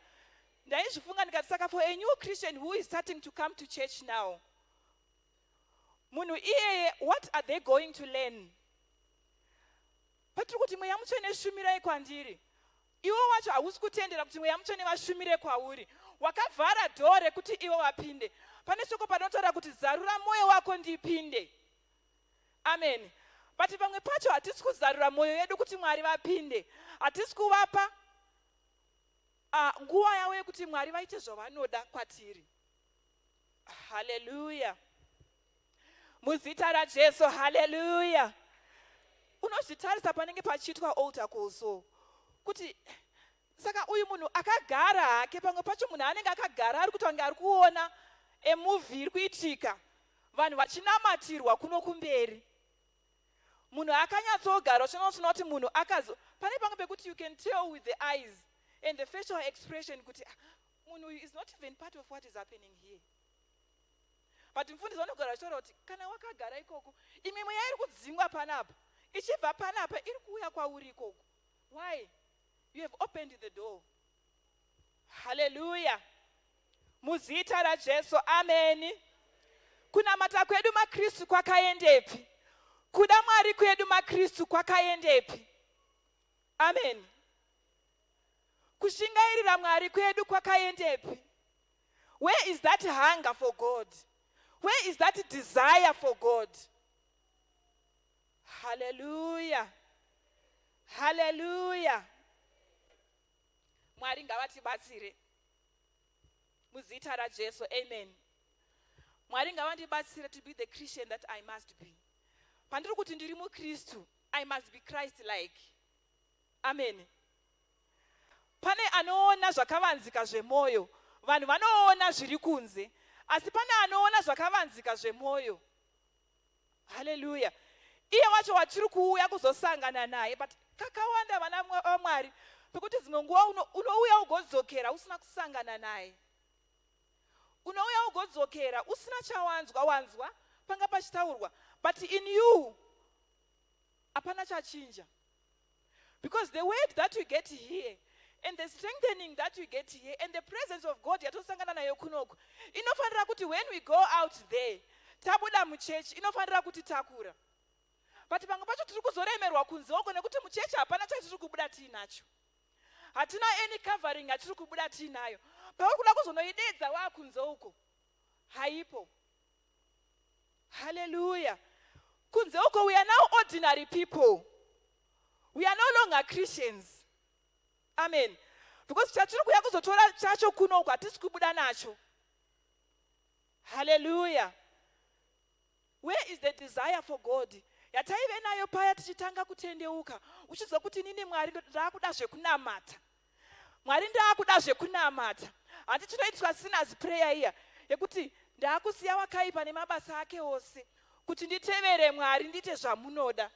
Ndaizvifunga ndikati saka for a new Christian who is starting to come to church now, munhu iyeye, what are they going to learn? Patiri kuti mweya mutsvene shumirai kwandiri, iwo wacho hausi kutendera kuti mweya mutsvene vashumire kwauri. Wakavhara dhoo kuti ivo vapinde. Pane shoko panotaura kuti zarura mwoyo wako ndipinde. Amen. But pamwe pacho hatisi kuzarura mwoyo yedu kuti Mwari vapinde. Hatisi kuvapa nguva yavo yekuti Mwari vaite zvavanoda kwatiri. Hallelujah. Muzita raJesu. Hallelujah. Unozvitarisa panenge pachiitwa altar call so kuti saka uyu munhu akagara hake, pamwe pacho munhu anenge akagara ari kutonga ari kuona emovhi iri kuitika, vanhu vachinamatirwa kuno kumberi. Munhu akanyatsogara uchinoona kuti munhu pane pamwe pekuti you can tell with the eyes and the facial expression kuti munhu is not even part of what is happening here. But mfundisi vanogara vachitaura kuti kana wakagara ikoko, imwe mweya iri kudzingwa panapa, ichibva panapa iri kuuya kwauri ikoko. Why? You have opened the door. Hallelujah. Muzita raJesu. Amen. Kunamata kwedu maKristu kwakaendepi? Kuda Mwari kwedu maKristu kwakaendepi? Amen. Kushingairira Mwari kwedu kwakaendepi? Where is that hunger for God? Where is that desire for God? Hallelujah. Hallelujah. Mwari ngavatibatsire. Muzita raJesu. Amen. Mwari ngavandibatsire to be the Christian that I must be. Pandiri kuti ndiri muKristu, I must be Christ-like. Amen. pane anoona zvakavanzika zvemwoyo. Vanhu vanoona zviri kunze, asi pane anoona zvakavanzika zvemwoyo. Haleluya. Iye wacho wachiri kuuya kuzosangana naye. But kakawanda vana vaMwari pekuti dzimwe nguva unouya ugodzokera usina kusangana naye. Unouya ugodzokera usina chawanzwa panga pachitaurwa, but in you hapana chachinja. Because the word that we get here and the strengthening that we get here and the presence of God yatosangana nayo kunoku inofanira kuti when we go out there tabuda muchechi inofanira kuti takura. But pamwe pacho tiri kuzoremerwa kunze uko nekuti muchechi hapana chatiri kubuda tiinacho. Hatina any covering yatiri kubuda tiinayo. Pauri kuda kuzonoidedza wakunze uko haipo. Hallelujah. Kunze uko we are now ordinary people. We are no longer Christians. Amen. Because chatiri kuya kuzotora chacho kuno uko hatisi kubuda nacho. Hallelujah. Where is the desire for God? Yataive nayo paya tichitanga kutendeuka. Uchizwa kuti nini Mwari ndakuda zvekunamata. Mwari ndakuda zvekunamata. Handi chinoitwa sinners prayer here. Yekuti ndakusiya wakaipa nemabasa ake ose. Kuti nditevere Mwari ndite zvamunoda.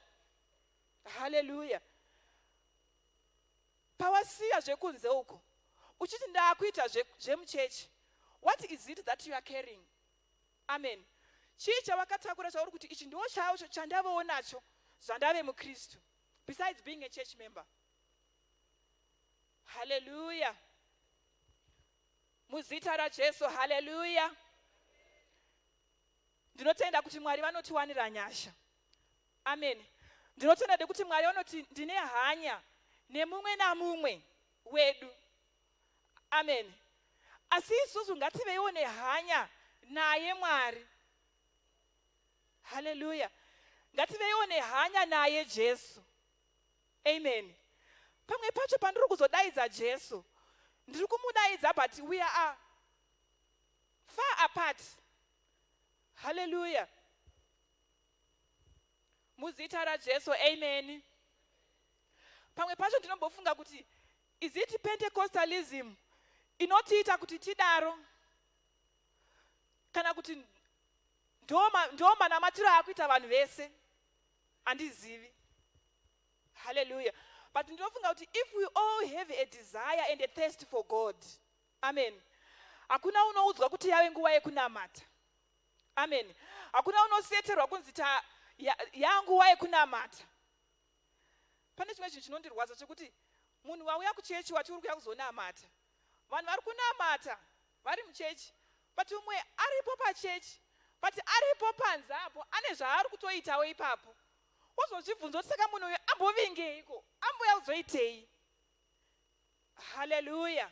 Hallelujah. Pawasiya zvekunze uko. Uchiti ndakuita zvemuchechi. What is it that you are carrying? Amen. Chii chawakatakura chauri kuti ichi ndo chawo chandavaonacho zvandave muKristu. Besides being a church member. Hallelujah. Muzita raJesu, hallelujah. Ndinotenda kuti Mwari vanotiwanira nyasha. Amen. Ndinotenda kuti Mwari vanoti ndine hanya nemumwe namumwe wedu. Amen. Asi isusu ngativeiwo nehanya naye Mwari. Hallelujah. Ngativeiwo nehanya naye Jesu. Amen. Pamwe pacho pandiri kuzodaidza Jesu, ndiri kumudaidza but we are far apart. Hallelujah. Muzita raJesu, amen. Pamwe pacho ndinombofunga kuti is it Pentecostalism inotiita kuti tidaro? Kana kuti ndo manamatiro akuita vanhu vese? Handizivi. Hallelujah. But ndinofunga kuti if we all have a desire and a thirst for God, amen, hakuna unoudzwa kuti yave nguva yekunamata. Amen. Hakuna unoseterwa kunzi yanguva yekunamata. Pane chimwe chinhu chinondirwadza chekuti munhu wauya kuchechi wati uri kuya kuzonamata. Vanhu vari kunamata vari muchechi, but umwe aripo pachechi, but aripo panze apo ane zvaari kutoitawo ipapo. Wozozvibvunza kuti saka munhu uyu ambovingeiko? Amboya kuzoitei? Hallelujah.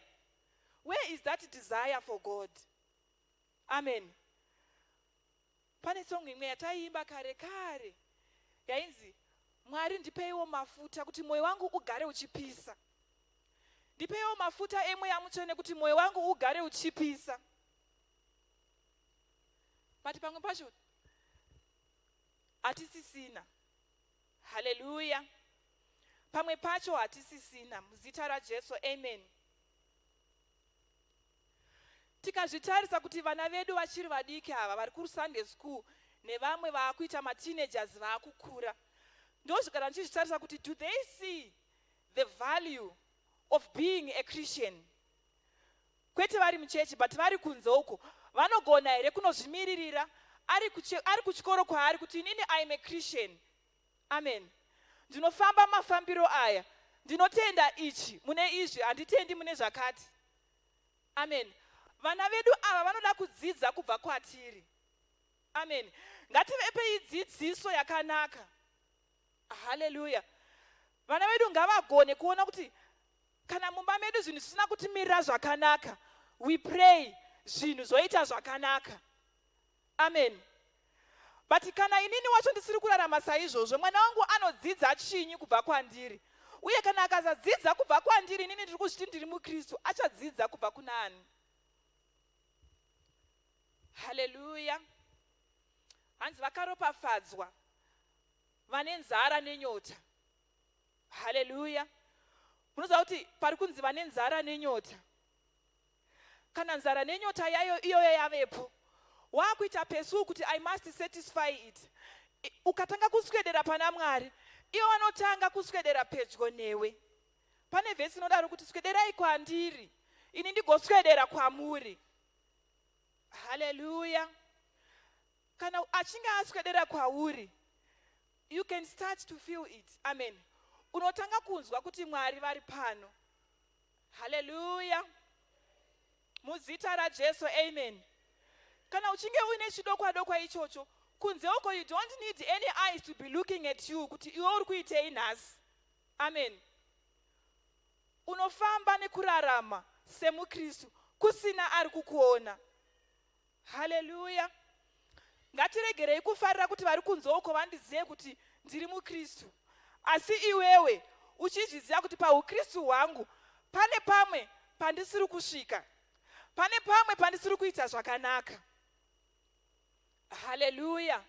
Where is that desire for God? Amen. Pane song imwe yataiimba kare kare yainzi Mwari ndipeiwo mafuta kuti moyo wangu ugare uchipisa. Ndipeiwo mafuta emweya mutsvene kuti moyo wangu ugare uchipisa. But pamwe pacho hatisisina. Hallelujah. Pamwe pacho hatisisina. Muzita raJesu, amen. Tikazvitarisa kuti vana vedu vachiri vadiki ava vari kuSunday school nevamwe vaakuita mateenagers vaakukura, ndosvikara ndichizvitarisa kuti do they see the value of being a Christian? Kwete vari muchechi but vari kunze uko vanogona here kunozvimiririra ari kuchikoro kwaari kuti inini I am a Christian. Amen. Ndinofamba mafambiro aya, ndinotenda ichi mune izvi, handitendi mune zvakati. Amen. Vana vedu ava vanoda kudzidza kubva kwatiri. Amen. Ngativepe dzidziso yakanaka. Hallelujah. Vana vedu ngavagone kuona kuti kana mumba medu zvinhu zvisina kutimirira zvakanaka, we pray zvinhu zvoita zvakanaka. Amen. But kana inini wacho ndisiri kurarama saizvozvo, mwana wangu anodzidza chinyi kubva kwandiri? Uye kana akasadzidza kubva kwandiri, inini ndiri kuzviti ndiri muKristu, achadzidza kubva kuna ani? Hallelujah. Hanzi vakaropafadzwa vane nzara nenyota. Hallelujah. munoziva kuti pari kunzi vane nzara nenyota. Kana nzara nenyota yayo iyoyo yavepo, waakuita pesu kuti I must satisfy it. Ukatanga kuswedera pana Mwari, ivo vanotanga kuswedera pedyo newe. Pane vhesi inodaro kuti swederai kwandiri, ini ndigoswedera kwamuri. Hallelujah. Kana achinge aswedera kwauri, you can start to feel it. Amen. Unotanga kunzwa kuti Mwari vari pano. Hallelujah. Muzita raJesu, amen. Kana uchinge uine chidokwa ichocho, kunze uko you don't need any eyes to be looking at you kuti iwe uri kuitei nhasi. Amen. Unofamba nekurarama semuKristu kusina ari kukuona. Hallelujah. Ngatiregerei kufarira kuti vari kunze uko vandizive kuti ndiri muKristu. Asi iwewe uchizviziva kuti paukristu hwangu pane pamwe pandisiri kusvika. Pane pamwe pandisiri kuita zvakanaka. Hallelujah.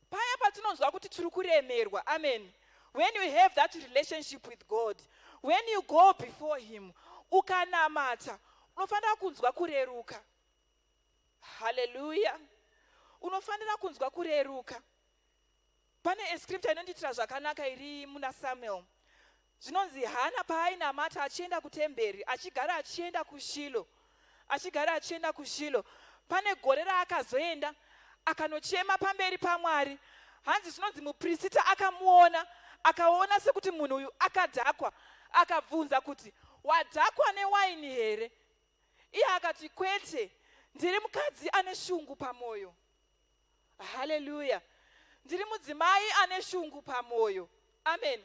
Paya patinonzwa kuti tiri kuremerwa. Amen. When you have that relationship with God, when you go before him, ukanamata, unofanira kunzwa kureruka. Hallelujah. Unofanira kunzwa kureruka. Pane scripture inonditira zvakanaka iri muna Samuel. Zvinonzi Hana paainamata achienda kutemberi, achigara achienda kuShilo. Achigara achienda kuShilo. Pane gore raakazoenda akanochema pamberi paMwari. Hanzi zvinonzi muprista akamuona, akaona sekuti munhu uyu akadhakwa, akabvunza kuti wadhakwa newaini here? Iye akati kwete, ndiri mukadzi ane shungu pamwoyo. Hallelujah. Ndiri mudzimai ane shungu pamwoyo. Amen.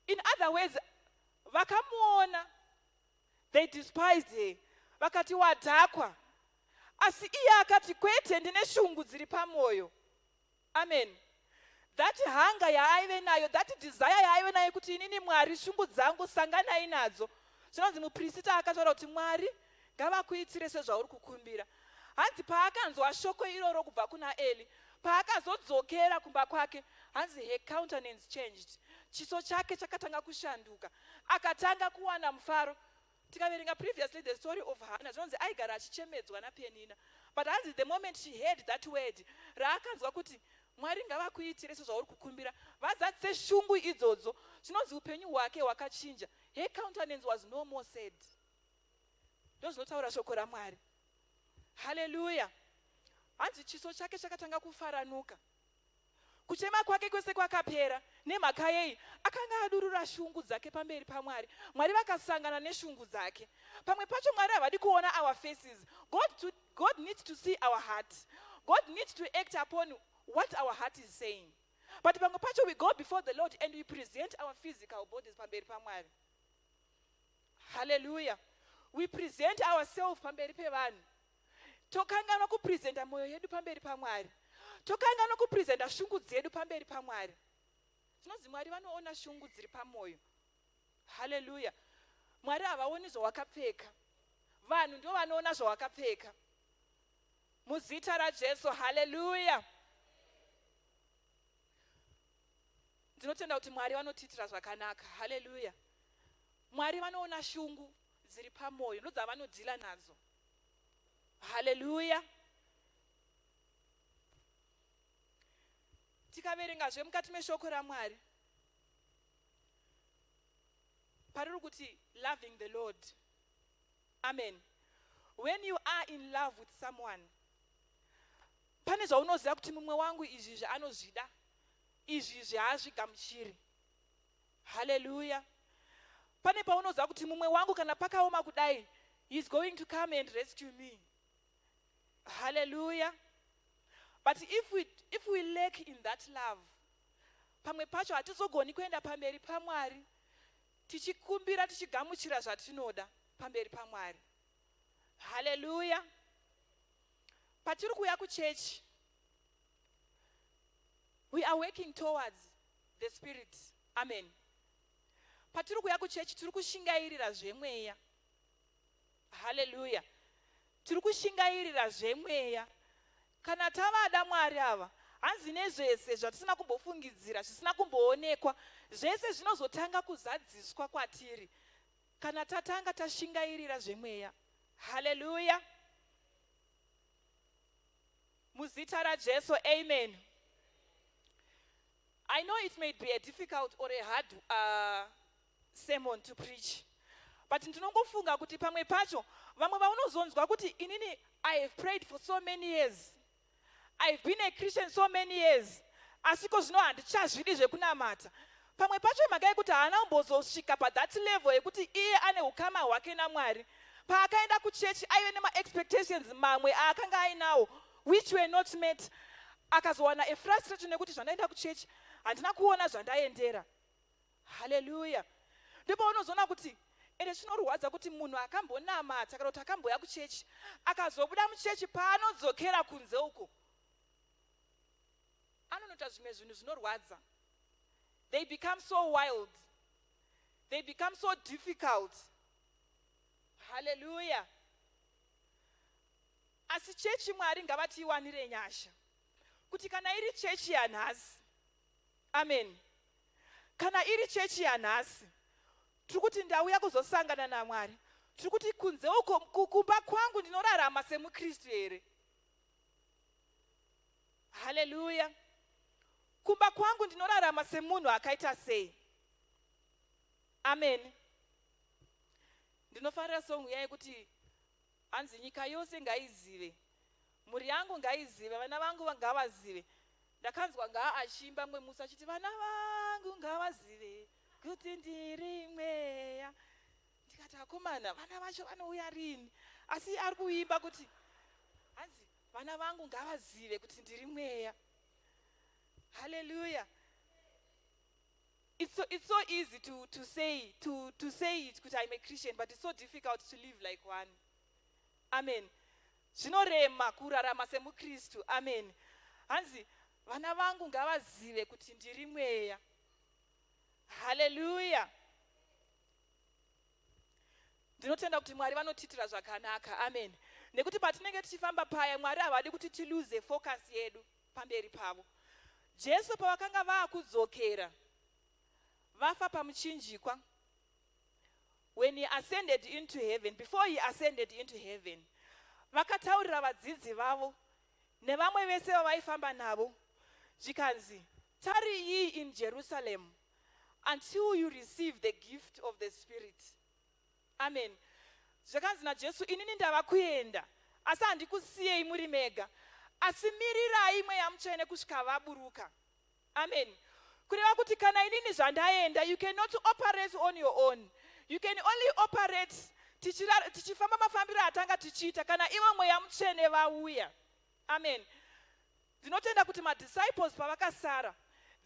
In other words, vakamuona, they despised her. Vakati wadhakwa. Asi iye akati kwete, ndine shungu dziri pamwoyo. Amen. That hunger yaaive nayo, that desire yaaive nayo kuti inini Mwari shungu dzangu sanganai nadzo. Zvinonzi muprista akataura kuti Mwari ngavakuitire sezvauri kukumbira. Hanzi paakanzwa shoko iroro kubva kuna Eli, paakazodzokera kumba kwake, hanzi her countenance changed. Chiso chake chakatanga kushanduka. Akatanga kuwana mufaro. Tikaverenga previously the story of Hannah, zvinonzi aigara achichemedzwa naPenina. But hanzi the moment she heard that word, raakanzwa kuti Mwari ngavakuitire sezvauri kukumbira, vazadzise shungu idzodzo, zvinonzi upenyu hwake hwakachinja. Her countenance was no more sad. Ndozvinotaura shoko raMwari. Hallelujah. Hanzi chiso chake chakatanga kufaranuka. Kuchema kwake kwese kwakapera. Nemhaka yei akanga adurura shungu dzake pamberi paMwari. Mwari vakasangana neshungu dzake. Pamwe pacho Mwari havadi kuona our faces. God needs to see our heart. God needs to act upon what our heart is saying. But pamwe pacho we go before the Lord and we present our physical bodies pamberi paMwari. Hallelujah. We present ourselves pamberi pevanhu. Tokangana kupresenta moyo yedu pamberi paMwari. Tokangana kupresenta shungu dzedu pamberi paMwari. Zvinonzi Mwari vanoona shungu dziri pamoyo. Hallelujah. Mwari havaoni zvawakapfeka. Vanhu ndio vanoona zvawakapfeka. Muzita raJesu. Hallelujah. Ndinotenda kuti Mwari vanotiitira zvakanaka. Hallelujah. Mwari vanoona shungu dziri pamoyo, ndodzavanodhila nadzo. Hallelujah. Tikaverengazve mukati meshoko raMwari, pariri kuti loving the Lord. Amen. When you are in love with someone, pane zvaunoziva kuti mumwe wangu izvi zvaanozvida, izvi zvaazvigamuchiri. Hallelujah. Pane paunoziva kuti mumwe wangu kana pakaoma kudai, he's going to come and rescue me. Hallelujah. But if we lack in that love, pamwe pacho hatizogoni kuenda pamberi paMwari tichikumbira tichigamuchira zvatinoda pamberi paMwari. Hallelujah. Patiri kuuya kuchechi, we are working towards the Spirit. Amen. Patiri kuuya kuchechi tiri kushingairira zvemweya. Hallelujah. Tiri kushingairira zvemweya. Kana tavada Mwari ava, hanzi nezvese zvatisina kumbofungidzira, zvisina kumboonekwa, zvese zvinozotanga kuzadziswa kwatiri kana tatanga tashingairira zvemweya. Haleluya. Muzita raJesu, amen. I know it may be a difficult or a hard sermon to preach, but ndinongofunga kuti pamwe pacho vamwe vaunozonzwa kuti inini I have prayed for so many years, I've been a Christian so many years, asiko zvino handichazvidi zvekunamata. Pamwe pacho mhaka yekuti haana kumbozosvika that level yekuti iye ane ukama hwake naMwari. Paakaenda kuchechi aive nema-expectations mamwe aakanga ainawo which were not met. Akazowana a frustration yekuti zvandaenda kuchechi handina kuona zvandaendera. Haleluya. Ndipo unozoona kuti ende chinorwadza kuti munhu akambonamata kana kuti akamboya kuchechi akazobuda muchechi paanodzokera kunze uko anonoita zvimwe zvinhu zvinorwadza. They become so wild. They become so difficult. Hallelujah. Asi chechi Mwari ngavatiwanire nyasha kuti kana iri chechi yanhasi, amen, kana iri chechi yanhasi tiri kuti ndauya kuzosangana naMwari, tiri kuti kunze uko kumba kwangu ndinorarama semuKristu here. Hallelujah. Kumba kwangu ndinorarama semunhu akaita sei. Amen. Ndinofarira songo yaye kuti hanzi nyika yose ngaizive, mhuri yangu ngaizive, vana vangu ngavazive. Ndakanzwa achimba mwe Musa achiti vana vangu ngavazive kuti ndiri mweya. Ndikati akomana vana vacho vanouya rini? Asi ari kuimba kuti hanzi vana vangu ngavazive kuti ndiri mweya. Hallelujah. It's so easy to say it because I'm a Christian, but it's so difficult to live like one. Amen. Zvinorema kurarama semuKristu. Amen. Hanzi vana vangu ngavazive kuti ndiri mweya. Hallelujah. Ndinotenda kuti Mwari vanotitira zvakanaka. Amen. Nekuti patinenge tichifamba paya Mwari havadi kuti tilose focus yedu pamberi pavo. Jesu pavakanga vaakudzokera vafa pamuchinjikwa, when he ascended into heaven, before he ascended into heaven, vakataurira vadzidzi vavo nevamwe vese vavaifamba navo zvikanzi, tarry ye in Jerusalem until you receive the gift of the Spirit. Amen. Zvakanzi naJesu, inini ndava kuenda asi handikusiyei muri mega, asi mirirai mweya mutsvene kusvika vaburuka. Amen. Kureva kuti kana inini zvandaenda, you cannot operate on your own. You can only operate tichifamba mafambiro atanga tichiita kana ivo mweya mutsvene vauya. Amen. Ndinotenda kuti madisciples pavakasara,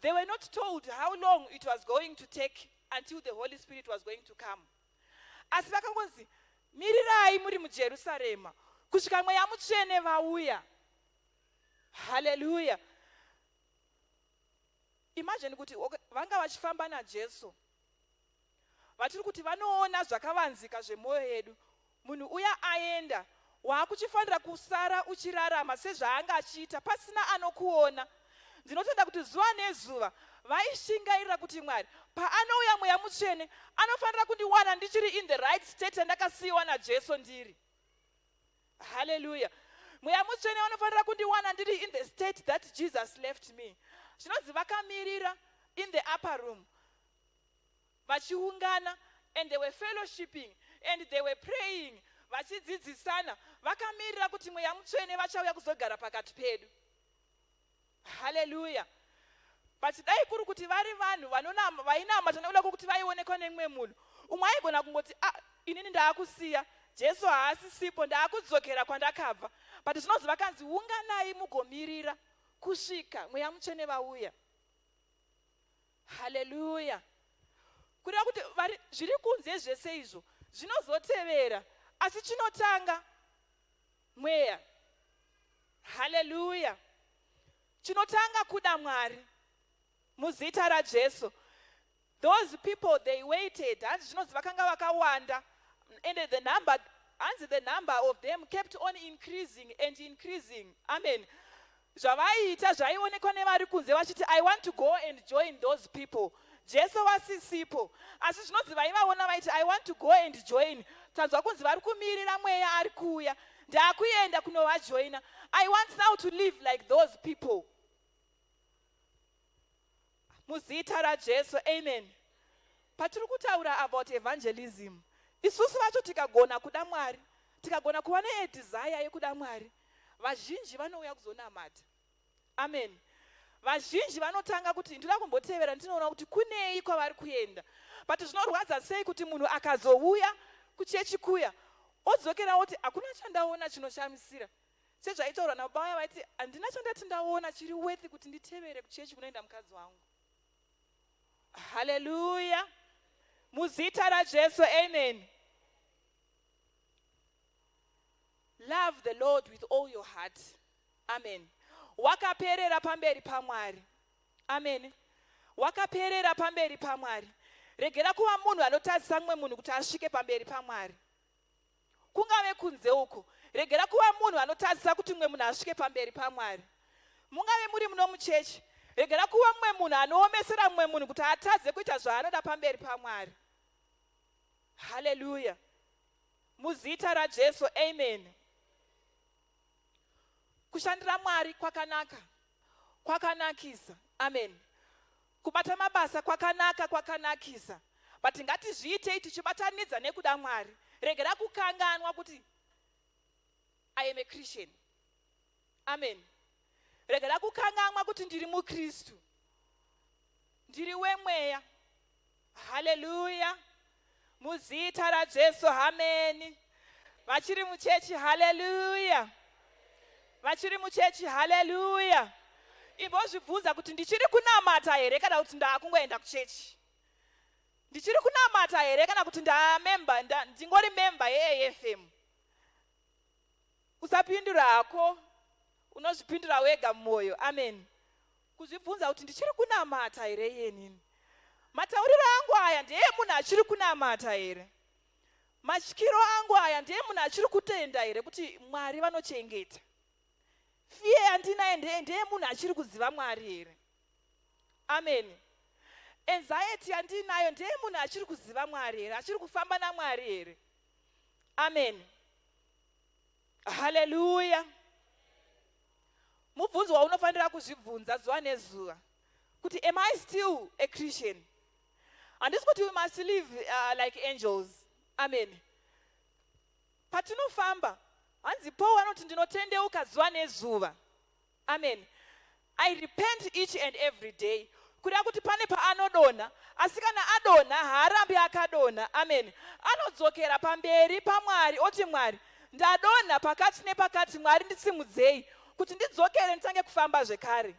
they were not told how long it was going to take until the Holy Spirit was going to come. Asi vakangonzi mirirai muri muJerusarema kusvika mweya mutsvene vauya. Hallelujah. Imagine kuti vanga vachifamba naJesu, vatiri kuti vanoona zvakavanzika zvemwoyo yedu. Munhu uya aenda, waakuchifanira kusara uchirarama sezvaanga achiita pasina anokuona. Ndinotenda kuti zuva nezuva vaishingairira kuti Mwari paanouya mweya mutsvene anofanira kundiwana ndichiri in the right state andakasiyiwa naJesu ndiri. Hallelujah. Mweya mutsvene anofanira kundiwana ndiri in the state that Jesus left me. Zvinonzi vakamirira in the upper room vachiungana, and they were fellowshipping and they were praying, vachidzidzisana, vakamirira kuti mweya mutsvene vachauya kuzogara pakati pedu. Hallelujah. But dai kuri kuti vari vanhu vainamata nekuda kwokuti vaionekwa nemumwe munhu, umwe aigona kungoti inini ndaakusiya Jesu haasisipo, ndaakudzokera kwandakabva. But zvinonzi vakanzi unganai mugomirira kusvika mweya mutsvene vauya. Hallelujah. Kureva kuti zviri kunze zvese izvo zvinozotevera, asi chinotanga mweya. Hallelujah. Chinotanga kuda Mwari muzita raJesu. Those people, they waited. Hanzi zvinonzi vakanga vakawanda, and the number of them kept on increasing and increasing. Amen. zvavaiita zvaionekwa nevari kunze vachiti I want to go and join those people. Jesu wasisipo. Asi zvinonzi vaivaona vaiti I want to go and join. Tanzwa kunzi vari kumirira mweya ari kuuya. Ndakuenda kunovajoina. I want now to live like those people. Muzita raJesu, amen. Patiri kutaura about evangelism. Isusu vacho tikagona kuda Mwari, tikagona kuva nedesire yekuda Mwari, vazhinji vanouya kuzonamata. Amen. Vazhinji vanotanga kuti ndinoda kumbotevera ndinoona kuti kunei kwavari kuenda. But zvinorwadza sei kuti munhu akazouya kuchechi kuya odzokera oti hakuna chandaona chinoshamisira. Sezvaitaurwa nababa vaya vaiti handina chandati ndaona chiri worth kuti nditevere kuchechi kunoenda mukadzi wangu. Hallelujah. Muzita raJesu, amen. Love the Lord with all your heart. Amen. Wakaperera pamberi paMwari. Amen. Wakaperera pamberi paMwari. Regera kuva munhu anotadzisa mumwe munhu kuti asvike pamberi paMwari. Kungave kunze uko. Regera kuva munhu anotadzisa kuti mumwe munhu asvike pamberi paMwari. Mungave muri muno muchechi. Regera kuva mumwe munhu anoomesera mumwe munhu kuti atadze kuita zvaanoda pamberi paMwari. Hallelujah. Muzita raJesu, amen. Kushandira Mwari kwakanaka. Kwakanakisa. Amen. Kubata mabasa kwakanaka, kwakanakisa. But ngatizviitei tichibatanidza nekuda Mwari. Regera kukanganwa kuti I am a Christian. Amen. Regera kukanganwa kuti ndiri muKristu. Ndiri wemweya. Hallelujah. Muzita raJesu, amen. Vachiri muchechi, hallelujah. Vachiri muchechi, hallelujah. Imbozvibvunza kuti ndichiri kunamata here kana kuti ndakungoenda kuchechi. Ndichiri kunamata here kana kuti ndingori member yeAFM. Usapindura hako, unozvipindura wega mumwoyo. Amen. Kuzvibvunza kuti ndichiri kunamata here yenini. Matauriro angu aya ndiye munhu achiri kunamata here. Matyiro angu aya ndiye munhu achiri kutenda here kuti Mwari vanochengeta. Fiye yandinayo ndiye munhu achiri kuziva Mwari here. Amen. Anxiety yandinayo ndiye munhu achiri kuziva Mwari here, achiri kufamba naMwari here. Amen. Hallelujah. Mubvunzo waunofanira kuzvibvunza zuva nezuva kuti am I still a Christian? Handisi kuti we must live like angels. Amen. Patinofamba hanzi Paul anoti ndinotendeuka zuva nezuva. Amen. I repent each and every day. Kuda kuti pane paanodonha, asi kana adonha haarambi akadonha. Amen. Anodzokera pamberi paMwari oti Mwari, ndadonha pakati nepakati, Mwari ndisimudzei kuti ndidzokere nditange kufamba zvekare.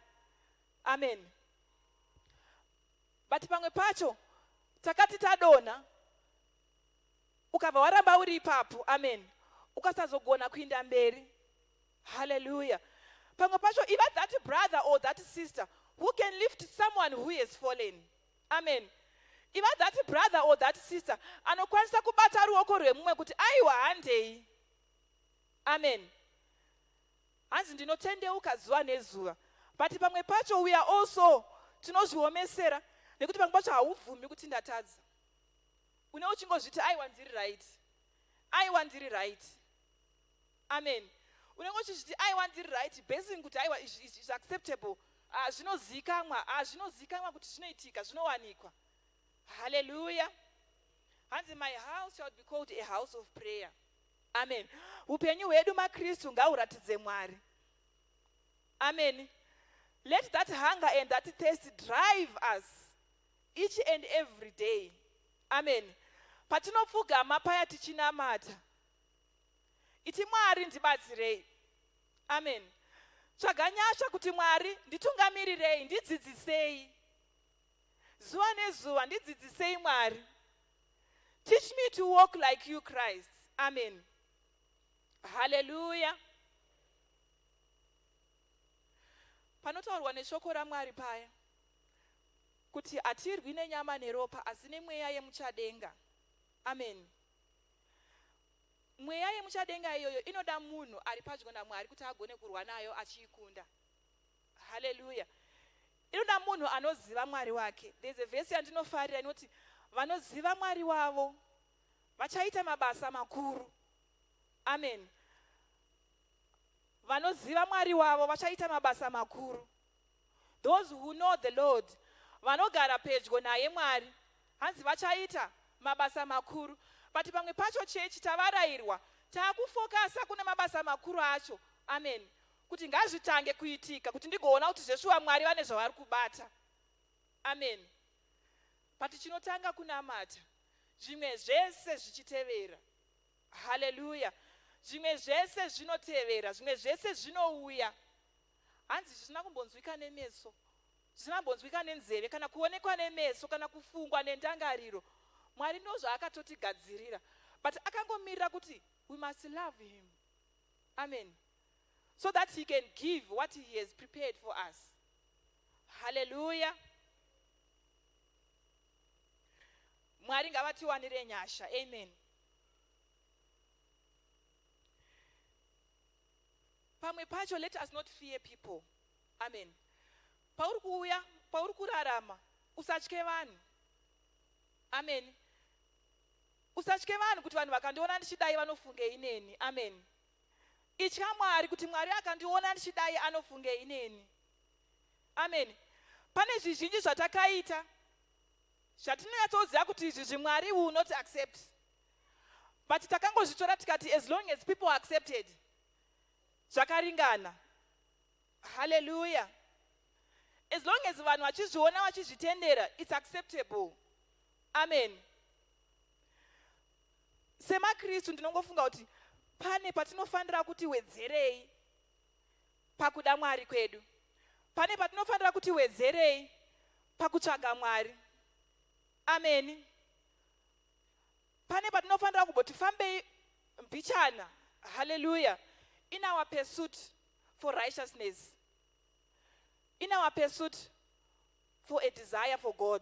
Amen. But pamwe pacho takati tadonha ukabva waramba uri ipapo. Amen. Ukasazogona kuinda mberi. Hallelujah. Pamwe pacho even that brother or that sister who can lift someone who has fallen. Amen. Even that brother or that sister anokwanisa kubata ruoko rwemumwe kuti aiwa handei. Amen. Hanzi ndinotendeuka zuva nezuva. But pamwe pacho we are also tinozviomesera nekuti pamwe pacho haubvumi kuti ndatadza. Une uchingozviti aiwa ndiri right. Aiwa ndiri right. Amen. Unenge uchizviti aiwa ndiri right basing kuti aiwa is acceptable. Zvinozikamwa, zvinozikamwa kuti zvinoitika, zvinowanikwa. Hallelujah. Hanzi my house shall be called a house of prayer. Amen. Upenyu hwedu maKristu ngauratidze Mwari. Amen. Let that hunger and that thirst drive us each and every day. Amen. Patinopfugama paya tichinamata, iti Mwari ndibatsirei. Amen. Tsvaganyasha kuti Mwari nditungamirirei, ndidzidzisei. Zuva nezuva ndidzidzisei Mwari. Teach me to walk like you, Christ. Amen. Hallelujah. Panotaurwa neshoko raMwari paya kuti hatirwi nenyama neropa asi nemweya yemuchadenga. Amen. Mweya yemuchadenga iyoyo inoda munhu ari padyo naMwari kuti agone kurwa nayo achiikunda. Hallelujah. Inoda munhu anoziva Mwari wake. There's a verse yandinofarira inoti vanoziva Mwari wavo vachaita mabasa makuru. Amen. Vanoziva Mwari wavo vachaita mabasa makuru. Those who know the Lord, vanogara pedyo naye Mwari, hanzi vachaita mabasa makuru. But pamwe pacho chechi tavarayirwa taakufokasa kune mabasa makuru acho. Amen. Kuti ngazvitange kuitika kuti ndigoona kuti zveshuwa Mwari vane zvavari kubata. Amen. But chinotanga kunamata, zvimwe zvese zvichitevera. Hallelujah. Zvimwe zvese zvinotevera, zvimwe zvese zvinouya. Hanzi zvisina kumbonzwika nemeso, zvisina kumbonzwika nenzeve, kana kuonekwa nemeso, kana kufungwa nendangariro. Mwari ndozvaakatotigadzirira. But akangomirira kuti we must love him. Amen. So that he can give what he has prepared for us. Hallelujah. Mwari ngavatiwanire nyasha. Amen. Pamwe pacho, let us not fear people. Amen. Pauri kuuya, pauri kurarama, usatye vanhu. Amen. Usatye vanhu kuti vanhu vakandiona ndichidai vanofunge ineni. Amen. Itya Mwari kuti Mwari akandiona ndichidai anofunge ineni. Amen. Pane zvizhinji zvatakaita zvatinonyatsoziva kuti izvi Mwari will not accept. But takangozvitora tikati as long as people accepted, zvakaringana. Hallelujah. As long as vanhu vachizviona vachizvitendera, it's acceptable. Amen. SeMaKristu ndinongofunga kuti pane patinofanira kuti wedzerei pakuda Mwari kwedu. Pane patinofanira kuti wedzerei pakutsvaga Mwari. Amen. Pane patinofanira kumboti fambei mbichana. Hallelujah. In our pursuit for righteousness. In our pursuit for a desire for God.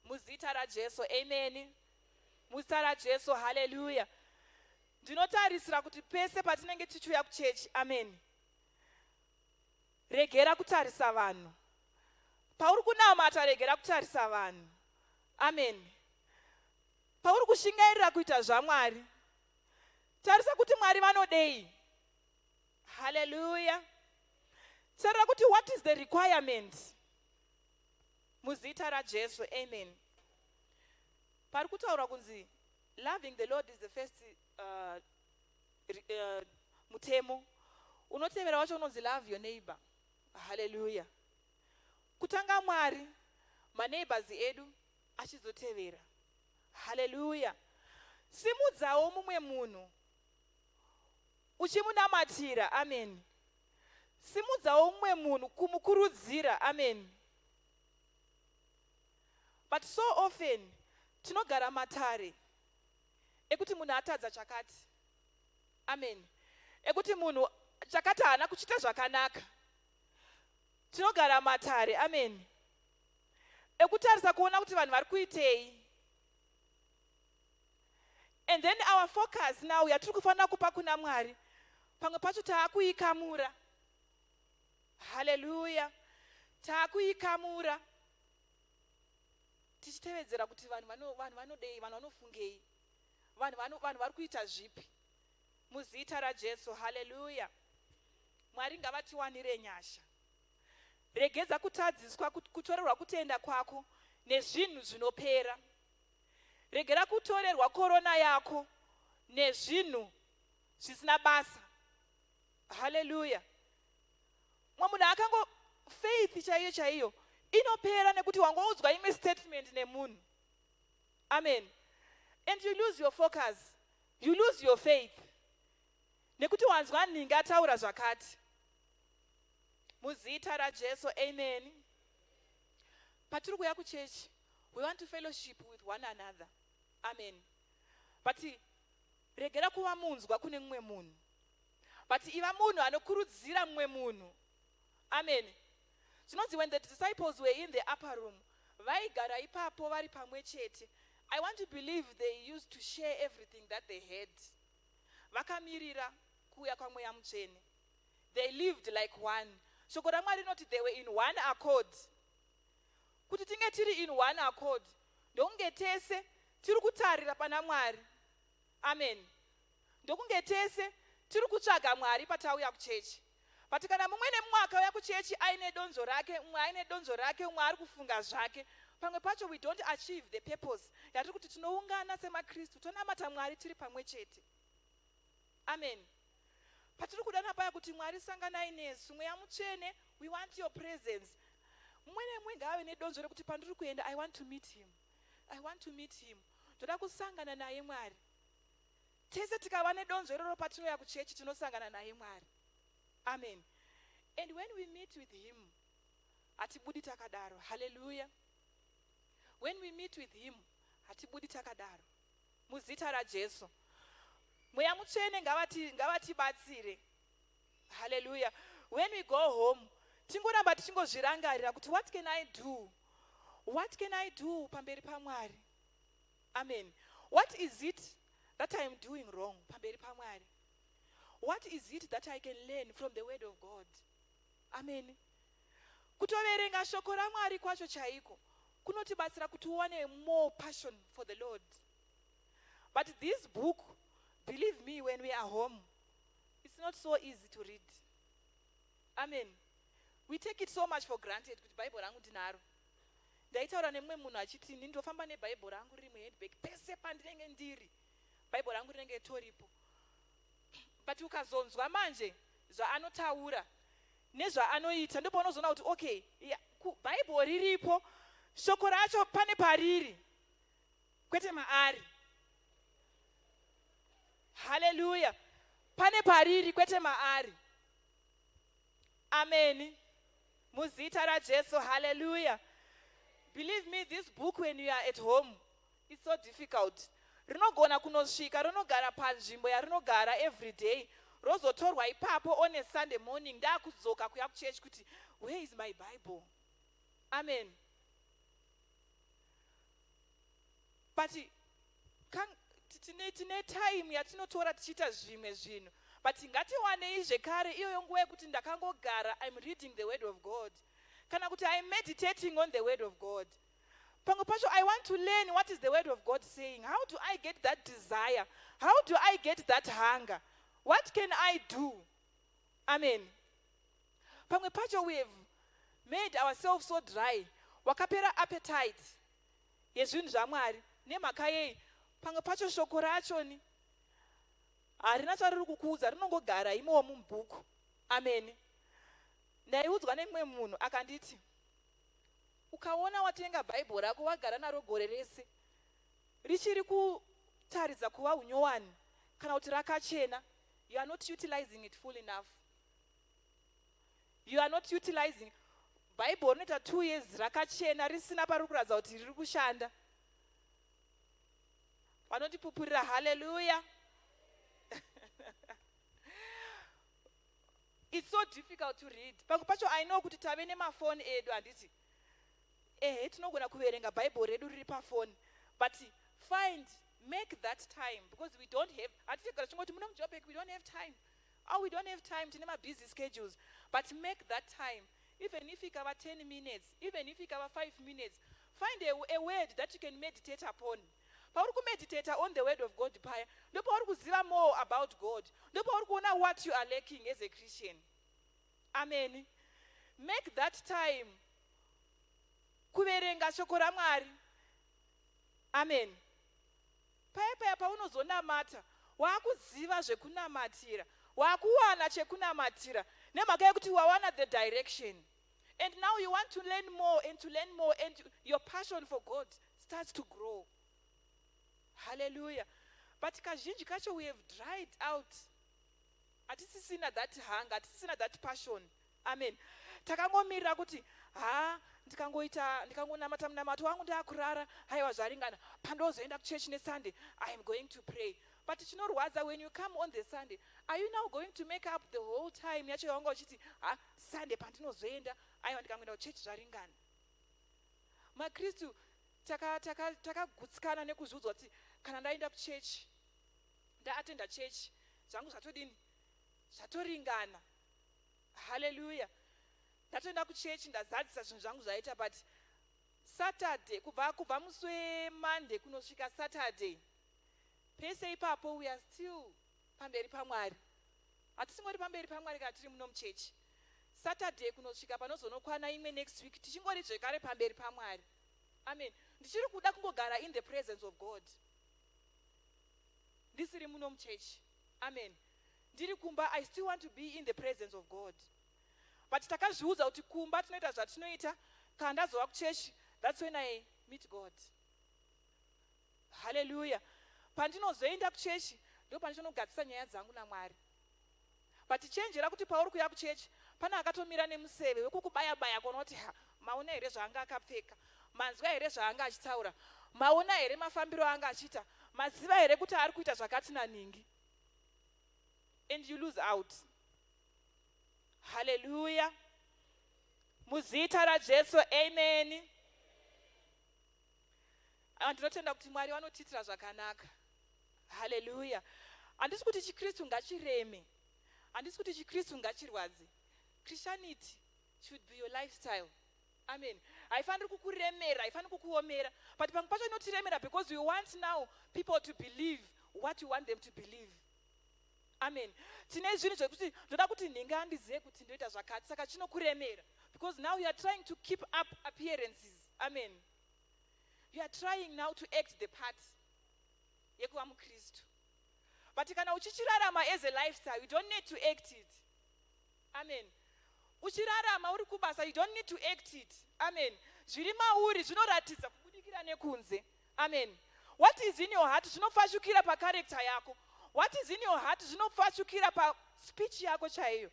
Muzita ra Jesu. Amen. Muzita ra Jesu. Hallelujah. Ndinotarisira kuti pese patinenge tichiuya kuchechi. Amen. Regera kutarisa vanhu. Pauri kunamata regera kutarisa vanhu. Amen. Pauri kushingairira kuita zvaMwari, tarisa kuti Mwari vanodei. Hallelujah. Tarisa kuti what is the requirement. Muzita ra Jesu. Amen. Pari kutaura kunzi loving the Lord is the first mutemo. Unotevera wacho unonzi love your neighbor. Hallelujah. Kutanga Mwari, maneighbors edu achizotevera. Hallelujah. Simudzawo mumwe munhu uchimunamatira. Amen. Simudzawo mumwe munhu kumukurudzira. Amen. But so often tinogara matare ekuti munhu atadza chakati. Amen. Ekuti munhu chakati haana kuchita zvakanaka. Tinogara matare. Amen. Ekutarisa kuona kuti vanhu vari kuitei. And then our focus now yatiri kufanira kupa kuna Mwari, pamwe pacho taakuikamura. Hallelujah. Taakuikamura tichitevedzera kuti vanhu vanodei, vanhu vanofungei, vanhu vari kuita zvipi. Muzita ra Jesu. Hallelujah. Mwari ngavatiwanire nyasha. Regedza kutadziswa kutorerwa kutenda kwako nezvinhu zvinopera. Regera kutorerwa korona yako nezvinhu zvisina basa. Hallelujah. Mwamunhu akango faith chaiyo inopera nekuti wangoudzwa imwe statement nemunhu. Amen. And you lose your focus. You lose your faith. Nekuti wanzwa ninga ataura zvakati. Muzita ra Jesu. Amen. Patiri kuya kuchechi, we want to fellowship with one another. Amen. But regera kuva munzwa kune mumwe munhu. But iva munhu anokurudzira mumwe munhu. Amen. Zvinonzi when the disciples were in the upper room, vaigara ipapo vari pamwe chete. I want to believe they used to share everything that they had. Vakamirira kuuya kwaMweya Mutsvene. they lived like one. Shoko raMwari rinoti they were in one accord. Kuti tinge tiri in one accord, ndokunge tese tiri kutarira pana Mwari. Amen. Ndokunge tese tiri kutsvaga Mwari patauya kuchechi. But kana mumwe nemumwe akauya kuchechi aine donzo rake, mumwe aine donzo rake, mumwe ari kufunga zvake, pamwe pacho we don't achieve the purpose yatiri kuti tinoungana semaKristu tonamata Mwari tiri pamwe chete. Amen. Patiri kudana paya kuti Mwari sanganai nesu, Mweya Mutsvene, we want your presence. Mumwe nemumwe ngaave nedonzo rekuti pandiri kuenda, I want to meet him. I want to meet him. Toda kusangana naye Mwari. Tese tikava nedonzo iroro patinouya kuchechi tinosangana naye Mwari. Amen. And when we meet with him, hatibudi takadaro. Hallelujah. When we meet with him, hatibudi takadaro. Muzita raJesu. Mweya Mutsvene ngavatibatsire. Hallelujah. When we go home, tingoramba tichingozvirangarira kuti what can I do? What can I do pamberi paMwari? Amen. What is it that I am doing wrong pamberi paMwari? What is it that I can learn from the word of God? Amen. Kutoverenga shoko raMwari kwacho chaiko kunotibatsira kuti uwane more passion for the Lord. But this book, believe me, when we are home, it's not so easy to read. Amen. We take it so much for granted kuti Bible rangu ndinaro. Ndaitaura nemumwe munhu achiti ndindofamba neBible rangu riri muheadbag pese pandinenge ndiri. Bible rangu rinenge toripo. But ukazonzwa manje zvaanotaura nezvaanoita ndipo unozoona kuti okay, Bible riripo, shoko racho pane pariri, kwete maari. Hallelujah. Pane pariri kwete maari. Amen. Muzita raJesu. Hallelujah. Believe me, this book when you are at home, it's so difficult. Rinogona kunosvika, rinogara panzvimbo yarinogara every day. Rozotorwa ipapo on a Sunday morning, ndakuzoka kuya kuchechi kuti, where is my Bible? Amen. But tine time yatinotora tichita zvimwe zvinhu. But ngatiwanei zvekare iyo nguva yekuti ndakangogara, I'm reading the word of God. Kana kuti I'm meditating on the word of God. Pamwe pacho I want to learn what is the word of God saying. How do I get that desire? How do I get that hunger? What can I do? Amen. Pamwe pacho we have made ourselves so dry. Wakapera appetite yezvinhu zvaMwari nemhaka yei. Pamwe pacho shoko racho ni harina chariri kukuudza, rinongogara imomo mubhuku. Amen. Ndaiudzwa nemumwe munhu akanditi, ukaona watenga Bible rako wagara naro gore rese, richiri kutaridza kuva unyowani kana kuti rakachena, you are not utilizing it full enough. You are not utilizing. Bible rinoita 2 years rakachena risina pari kuratidza kuti riri kushanda. Vanotipupurira. Hallelujah. It's so difficult to read. Pamwe pacho I know kuti tave nemafoni edu handiti. Tinogona kuverenga Bible redu riri pafoni. But make that time, because we don't have, we don't have time. We don't have time to name busy schedules. But make that time. Even if you cover 10 minutes, even if you cover 5 minutes, find a word that you can meditate upon. Pauri meditate on the word of God. Ndipo uri kuziva more about God. Ndipo uri kuona what you are lacking as a Christian. Amen. Make that time. Kuverenga shoko raMwari. Amen. Paya paunozonamata, wakuziva zvekunamatira, wakuwana chekunamatira, nemhaka yekuti wawana the direction. And now you want to learn more and to learn more, and your passion for God starts to grow. Hallelujah. But kazhinji kacho we have dried out. Hatisisina that hunger, hatisisina that passion. Amen. Takangomirira kuti, ndikangonamata munamato wangu ndakurara, haiwa zvaringana, pandozoenda kuchechi neSunday, I am going to pray. But chinorwadza, when you come on the Sunday, are you now going to make up the whole time yacho yawanga uchiti, Sunday pandinozoenda, aiwa ndikangoenda kuchechi zvaringana. MaKristu takagutsikana nekuzviudzwa kuti kana ndaenda kuchechi, ndaatenda chechi, zvangu zvatodini, zvatoringana. haleluya. Ndatoenda kuchechi ndazadzisa zvinhu zvangu zvaita, but Saturday kubva musi weMonday kunosvika Saturday, pese ipapo we are still pamberi paMwari. Hatisingori pamberi paMwari kana tiri muno muchechi. Saturday kunosvika panozonokwana imwe next week tichingori zvekare pamberi paMwari. Amen. Ndichiri kuda kungogara in the presence of God ndisiri muno muchechi. Amen. Ndiri kumba, I still want to be in the presence of God. But takazviudza kuti kumba tinoita zvatinoita, kana ndazova kuchechi, that's when I meet God. Hallelujah. Pandinozoenda kuchechi ndo pandinogadzisa nyaya dzangu naMwari. But chenjera kuti pauri kuya kuchechi pana akatomira nemuseve wekukubaya-baya kuona kuti maona here zvaanga akapfeka, manzwa here zvaanga achitaura, maona here mafambiro anga achiita, maziva here kuti ari kuita zvakati naningi. And you lose out. Hallelujah. Muzita raJesu, amen. Ndinotenda kuti Mwari vanotiitira zvakanaka. Hallelujah. Handisi kuti chiKristu ngachireme, handisi kuti chiKristu ngachirwadze. Christianity should be your lifestyle. Amen. Haifaniri kukuremera, haifaniri kukuomera, but pamwe pacho inotiremera because we want now people to believe what you want them to believe. Amen. Tine zvinhu zvekuti ndoda kuti nhinge andizive kuti ndoita zvakati, saka chinokuremera because now you are trying to keep up appearances. Amen. You are trying now to act the part yekuva muKristu. But kana uchichirarama as a lifestyle, you don't need to act it. Amen. Uchirarama uri kubasa, you don't need to act it. Amen. Zviri mauri zvinoratidza kubudikira nekunze. Amen. What is in your heart zvinofashukira pacharacter yako. What is in your heart zvinofashukira paspeech yako chaiyo.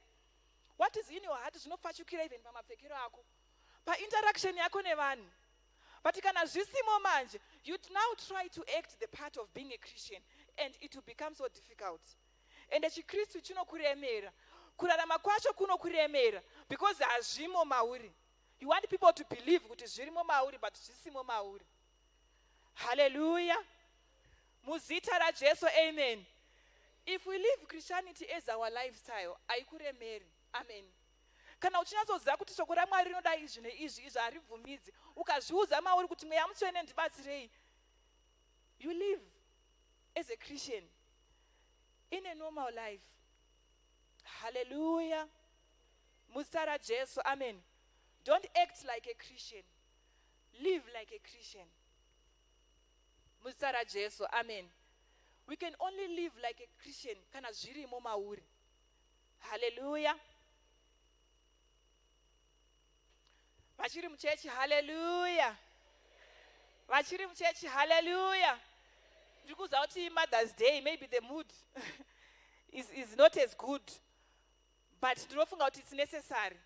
What is in your heart zvinofashukira even pamapfekero ako, painteraction yako nevanhu. But kana zvisimo manje, you now try to act the part of being a Christian and it will become so difficult. And chiKristu chinokuremera, kurarama kwacho kunokuremera because hazvimo mauri. You want people to believe kuti zvirimo mauri but zvisimo mauri. Hallelujah. Muzita raJesu, amen. If we live Christianity as our lifestyle, haikuremeri. Amen. Kana uchinatsoziva kuti shoko raMwari rinoda izvi neizvi, izvi haribvumidzi, ukazviudza mauri kuti mweya mutsvene ndibatsirei, you live as a Christian in a normal life. Hallelujah. Muzita raJesu, amen. Don't act like a Christian. Live like a Christian. Muzita raJesu, amen. We can only live like a Christian kana zvirimo mauri. Hallelujah. Vachiri muchechi, hallelujah. Vachiri muchechi, hallelujah. Ndikuziva kuti Mother's Day, maybe the mood is not as good, but ndinofunga kuti it's necessary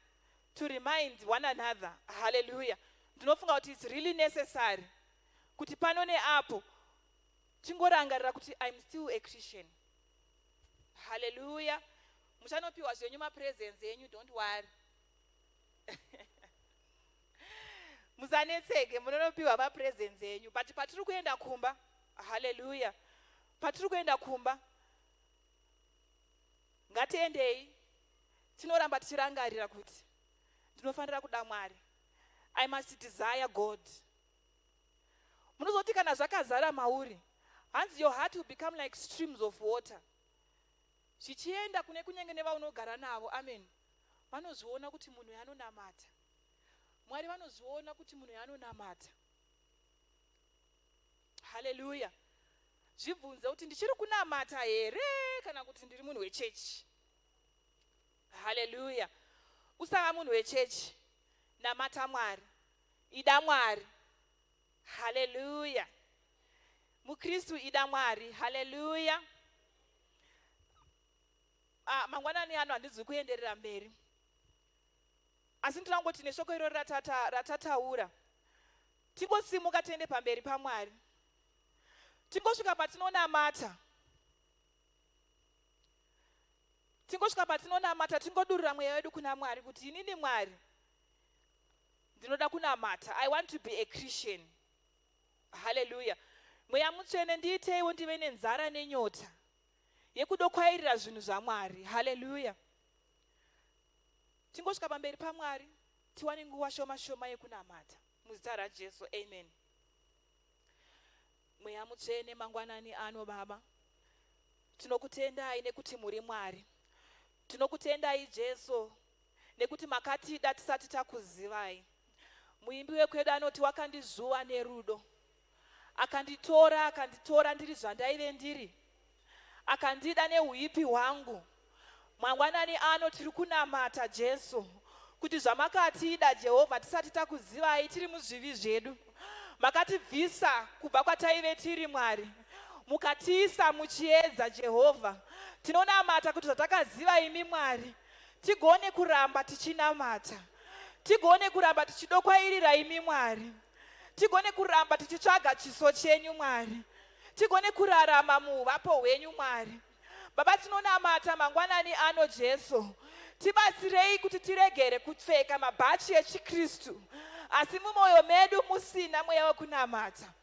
to remind one another. Hallelujah. Ndinofunga kuti it's really necessary kuti pano neapo tingorangarira kuti I'm still a Christian. Hallelujah. Muchanopiwa zvenyu mapresence yenyu, don't worry. Musanetseke, munonopiwa mapresence yenyu, but patiri kuenda kumba, hallelujah. Patiri kuenda kumba, ngatiendei tinoramba tichirangarira kuti ndinofanira kuda Mwari. I must desire God. Munozoti kana zvakazara mauri, hanzi your heart will become like streams of water. Zvichienda kune kunyenge nevaunogara navo, amen. Vanozviona kuti munhu yanonamata. Mwari vanozviona kuti munhu yanonamata. Hallelujah. Zvibvunze kuti ndichiri kunamata here kana kuti ndiri munhu wechechi. Hallelujah. Usava munhu wechechi, namata Mwari, ida Mwari. Hallelujah. MuKristu ida Mwari. Hallelujah. Mangwanani ano handizi kuenderera mberi, asi ndinongoti neshoko iro ratataura, tingosimuka tiende pamberi paMwari, tingosvika patinonamata, tingodurura mweya wedu kuna Mwari kuti inini Mwari ndinoda kunamata. I want to be a Christian. Hallelujah. Mweya mutsvene ndiiteiwo ndive nenzara nenyota yekudokwairira zvinhu zvaMwari. Hallelujah. tingosvika pamberi paMwari tiwane nguva shoma shoma yekunamata muzita raJesu. Amen. Mweya mutsvene, mangwanani ano Baba, tinokutendai nekuti muri Mwari. Tinokutendai Jesu nekuti makatida tisati takuzivai. Muimbi wekwedu anoti wakandizuva nerudo, akanditora ndiri zvandaive ndiri, akandida neuipi hwangu. Mangwanani ano tiri kunamata Jesu kuti zvamakatida Jehovha tisati takuzivai tiri muzvivi zvedu, makatibvisa kubva kwataive tiri Mwari mukatiisa muchiedza Jehovha. Tinonamata kuti zvatakaziva imi Mwari tigone kuramba tichinamata, tigone kuramba tichidokwairira imi Mwari, tigone kuramba tichitsvaga chiso chenyu Mwari, tigone kurarama muuvapo hwenyu Mwari. Baba, tinonamata mangwanani ano Jesu, tibatsirei kuti tiregere kupfeka mabhachi echiKristu asi mumwoyo medu musina mweya wekunamata.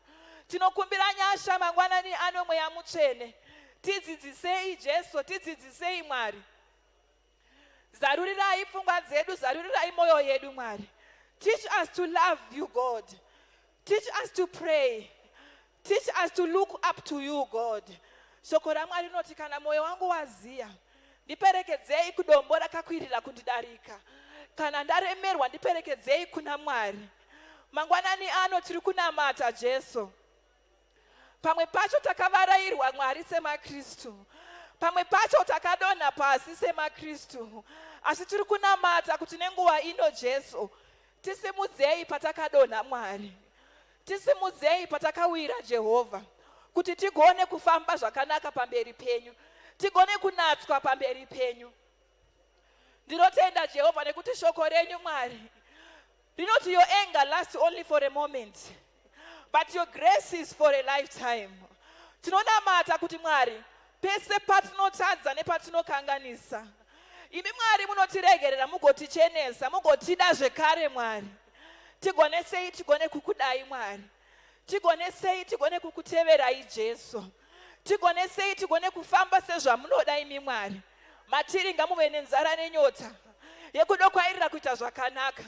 Tinokumbira nyasha mangwanani ano Mweya Mutsvene, tidzidzisei Jesu, tidzidzisei Mwari. Zarurirai pfungwa dzedu, zarurirai moyo yedu Mwari. Teach us to love you, God. Teach us to pray. Teach us to look up to you, God. Shoko raMwari rinoti kana moyo wangu waziya, ndiperekedzei kudombo rakakwirira kundidarika. Kana ndaremerwa ndiperekedzei kuna Mwari. Mangwanani ano tiri kunamata Jesu. Pamwe pacho takavarairwa Mwari semaKristu, pamwe pacho takadonha pasi semaKristu, asi tiri kunamata kuti nenguva ino Jesu tisimudzei patakadonha Mwari, tisimudzei patakawira Jehovha, kuti tigone kufamba zvakanaka pamberi penyu, tigone kunatswa pamberi penyu. Ndinotenda Jehovha nekuti shoko renyu Mwari rinoti your anger lasts only for a moment, but your grace is for a lifetime. Tinonamata kuti Mwari pese patinotadza nepatinokanganisa, imi Mwari munotiregerera mugotichenesa, mugotida zvekare Mwari. Tigonesei tigone kukudai Mwari, tigonesei tigone kukuteverai Jesu, tigonesei tigone kufamba sezvamunoda imi Mwari. Matiri ngamuve nenzara nenyota yekudokwairira kuita zvakanaka,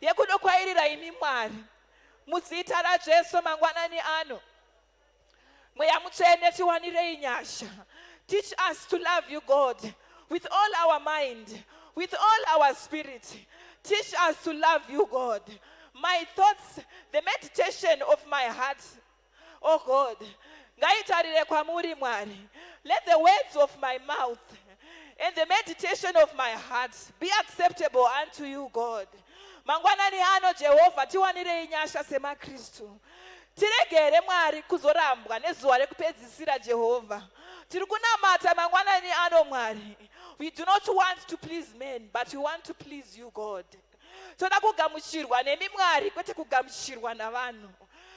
yekudokwairira imi Mwari muzita raJesu mangwanani ano. Mweya Mutsvene, tiwanirei nyasha. Teach us to love you, God, with all our mind, with all our spirit. Teach us to love you, God. My thoughts, the meditation of my heart, oh God, ngaitarire kwamuri Mwari. Let the words of my mouth and the meditation of my heart be acceptable unto you, God. Mangwanani ano Jehovha, tiwanirei nyasha semaKristu. Tiregere Mwari kuzorambwa nezuva rekupedzisira Jehovha. Tiri kunamata mangwanani ano Mwari. We do not want to please men, but we want to please you, God. Toda kugamuchirwa nemi Mwari, kwete kugamuchirwa navanhu.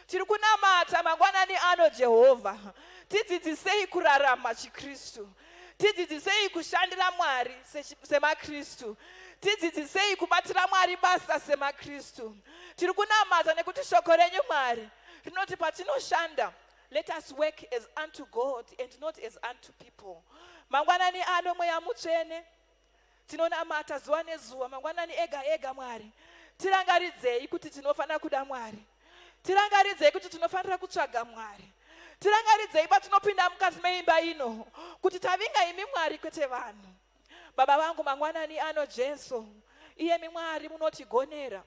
Tiri kunamata mangwanani ano Jehovha. Tidzidzisei kurarama chiKristu. Tidzidzisei kushandira Mwari semaKristu. Tidzidzisei kubatira Mwari basa semaKristu. Tiri kunamata nekuti shoko renyu Mwari rinoti patinoshanda, let us work as unto God and not as unto people. Mangwanani ano Mweya Mutsvene, tinonamata zuva nezuva, mangwanani ega ega Mwari. Tirangaridzei kuti tinofanira kuda Mwari, tirangaridzei kuti tinofanira kutsvaga Mwari, tirangaridzei patinopinda mukati meimba ino kuti tavinga imi Mwari kwete vanhu. Baba vangu mangwanani ano Jesu, iyemi Mwari munotigonera,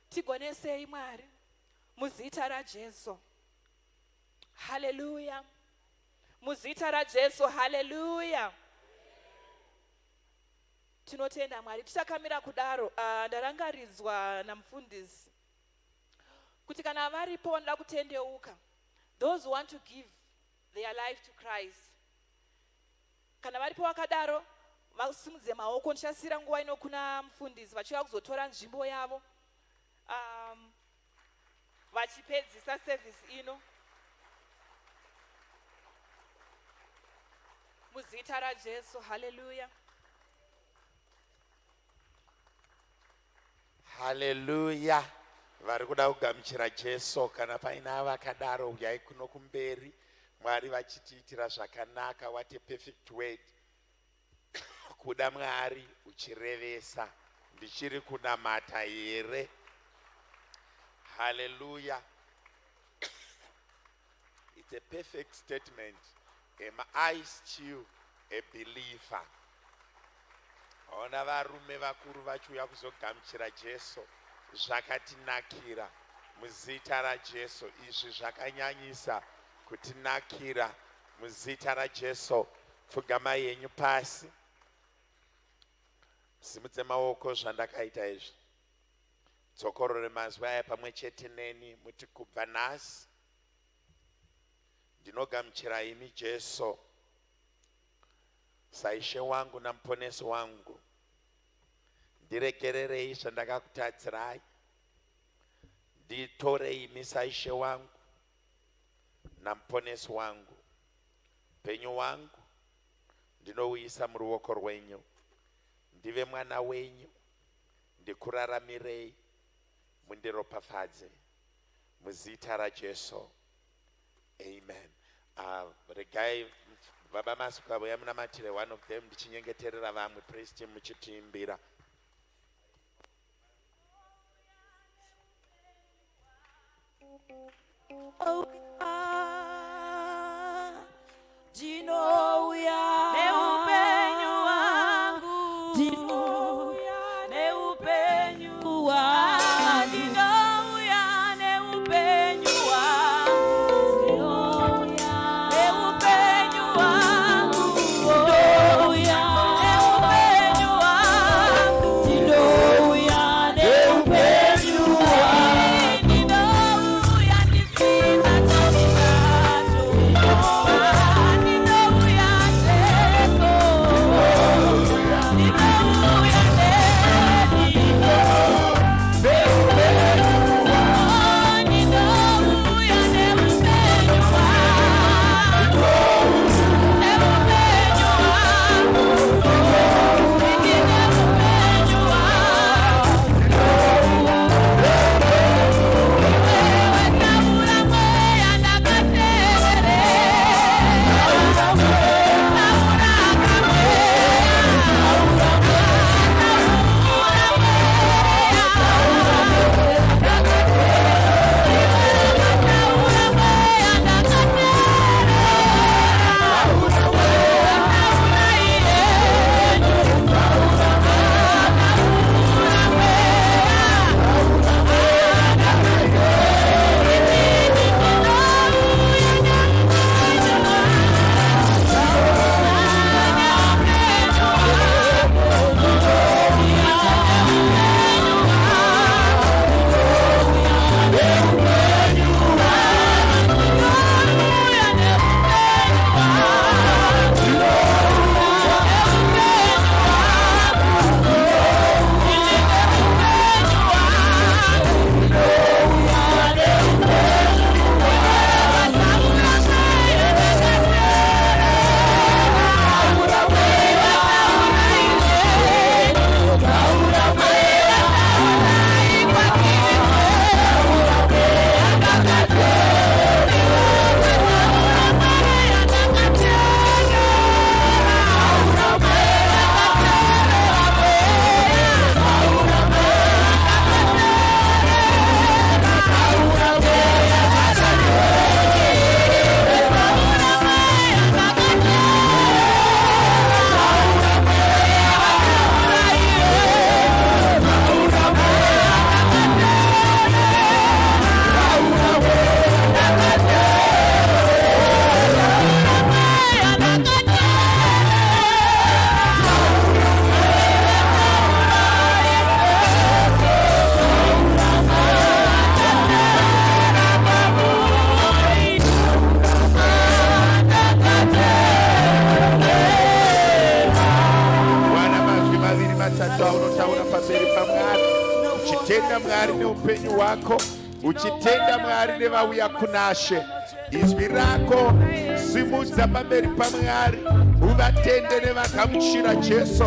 tigonesei Mwari muzita raJesu. Hallelujah. Muzita raJesu. Hallelujah. Tinotenda Mwari. Tichakamira kudaro, ndarangaridzwa namufundisi kuti kana varipo vanoda kutendeuka, those who want to give their life to Christ, kana varipo vakadaro vasimudze maoko. Ndichasiyira nguva ino kuna mufundisi vachiuya kuzotora nzvimbo yavo vachipedzisa service ino muzita raJesu. Hallelujah. Hallelujah. Vari kuda kugamuchira Jesu, kana paina vakadaro uyai kuno kumberi. Mwari vachitiitira zvakanaka. What a perfect word. Kuda Mwari uchirevesa ndichiri kunamata here. Hallelujah. It's a perfect statement. Am I still a believer? Ona varume vakuru vachiuya kuzogamuchira Jesu zvakatinakira muzita raJesu. Izvi zvakanyanyisa kutinakira muzita raJesu. Pfugamai yenyu pasi, simudze maoko zvandakaita izvi. Dzokorore mazwi aya pamwe chete neni muti kubva nhasi ndinogamuchira imi Jesu saishe wangu namuponesi wangu. Ndiregererei zvandakakutadzirai. Nditorei imi saishe wangu namuponesi wangu. Upenyu wangu ndinouisa muruoko rwenyu. Ndive mwana wenyu, ndikuraramirei, mundiropafadze muzita raJesu. Amen. Regai baba masuka boya munamatire one of them ndichinyengeterera vamwe praise team muchitimbira. Ndinouya neupenyu wangu, ndinouya neupenyu wangu, ndinouya neupenyu wangu, ndinouya neupenyu wangu, ndinouya neupenyu wangu, ndinouya neupenyu wangu, ndinouya ndisina chasinacho, ndinouya Jesu, ndinouya uchitenda Mwari neupenyu wako, uchitenda Mwari nevauya kunashe. Izwi rako simudza pamberi paMwari, uvatende nevakamuchira Jesu,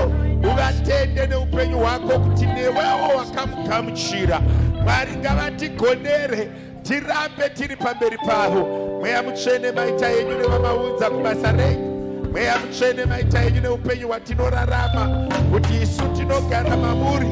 uvatende neupenyu hwako kuti newewo wakamugamuchira. Mwari ngavatigonere tirambe tiri pamberi pavo. Mweya Mutsvene maita yenyu nevamaudza kubasa renyu, mweya mutsvene maita enyu neupenyu hwatinorarama, kuti isu tinogara mamuri,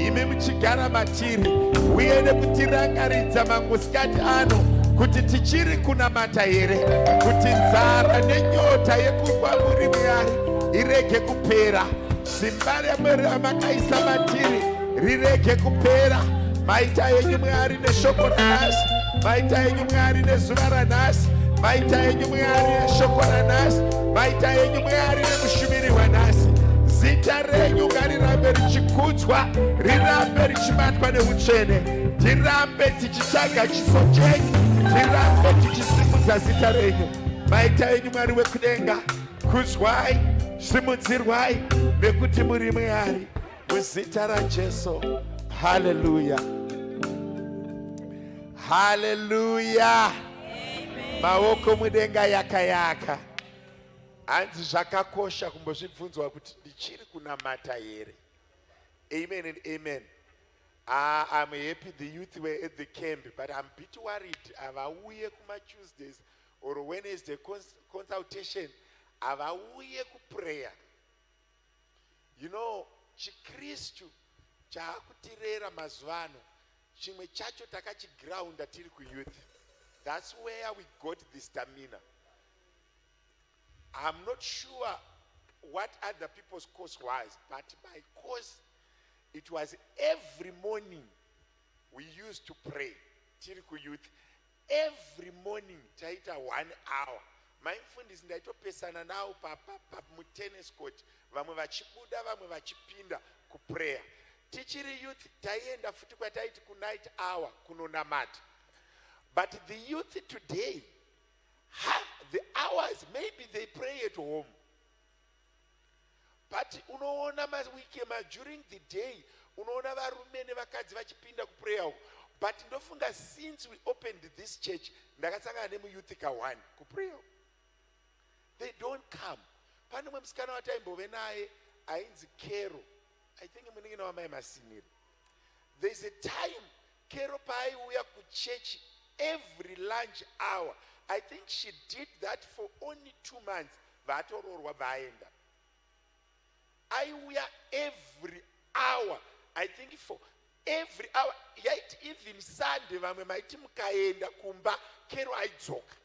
imi muchigara matiri, uye nekutirangaridza mangusikati ano kuti tichiri kunamata here, kuti nzara nenyota yekuva muri Mwari irege kupera, simba ramakaisa matiri rirege kupera. Maita enyu Mwari neshoko ranhasi, maita enyu Mwari nezuva ranhasi, maita enyu Mwari neshoko ranhasi, maita enyu Mwari nemushumiri wanhasi. Zita renyu ngarirambe richikudzwa, rirambe richibatwa neutsvene, tirambe tichitsvaga chiso chenyu, tirambe tichisimudza zita renyu. Maita enyu Mwari wekudenga, kudzwai, simudzirwai, nekuti muri Mwari, muzita raJesu. Hallelujah. Hallelujah. Maoko mudenga yakayaka. Hanzi zvakakosha kumbozvibvunzwa kuti ndichiri kunamata here. Amen and amen. I'm happy the youth were at the camp, but I'm a bit worried. Avauye kuma Tuesdays or Wednesday consultation. Avauye ku prayer. You know, chiKristu chaakutirera mazuvano, chimwe chacho takachigrounda tiri kuyouth. That's where we got the stamina. I'm not sure what other people's course was, but my course, it was every morning we used to pray. Tiri kuyouth. Every morning taita 1 hour. Mindfulness ndaitopesana nawo mu tennis court, vamwe vachibuda vamwe vachipinda ku prayer. Tichiri youth taienda futi kwataiti ku night hour kunonamata. But the youth today, the hours maybe they pray at home. But unoona weekend during the day, unoona varume nevakadzi vachipinda ku prayer. But ndofunga since we opened this church, ndakasangana nemuyouth ka1 ku prayer. They don't come. Pane mwe musikana wataimbove naye ainzi Kero. I think muningina wamai masimiri. There's a time Kero paaiuya ku church every lunch hour. I think she did that for only 2 months. Vatororwa vaenda. Aiuya every hour. I think for every hour. Yet even Sunday vamwe maiti mukaenda kumba Kero aidzoka.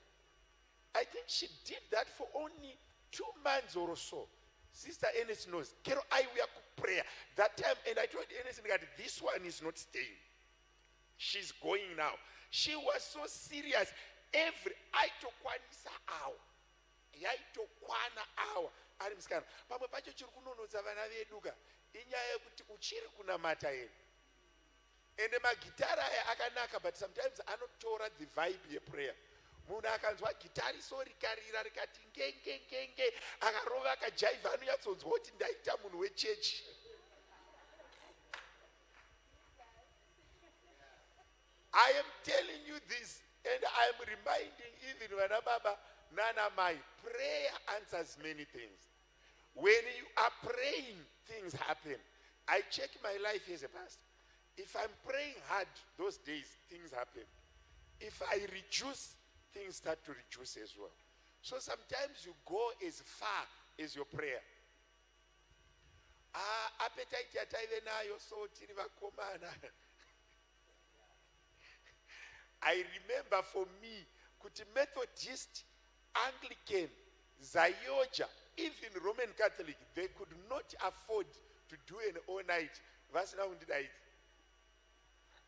I think she did that for only 2 months or so. Sister Ernest knows. Kero aiuya ku prayer that time, and I told Ernest that this one is not staying. She's going now. She was so serious. Every aitokwanisa hour, yaitokwana hour ari musikana. Pamwe pacho chiri kunonodza vana veduka inyaya yekuti uchiri kunamata here. Ende magitara aya akanaka, but sometimes anotora the vibe yeprayer. Munhu akanzwa gitari so rikarira rikati ngenge akarova akajaiva anonyatsonzwa kuti ndaita munhu wechechi. I am telling you this, and I am reminding even Vana Baba, Nana Mai, prayer answers many things. When you are praying, things happen. I check my life as a pastor. If I'm praying hard those days, things happen. If I reduce, things start to reduce as well. So sometimes you go as far as your prayer. Appetite yataive nayo so tiri vakomana. I remember for me, kuti Methodist, Anglican, Zayoja, even Roman Catholic, they could not afford to do an all-night. Vasina undidai.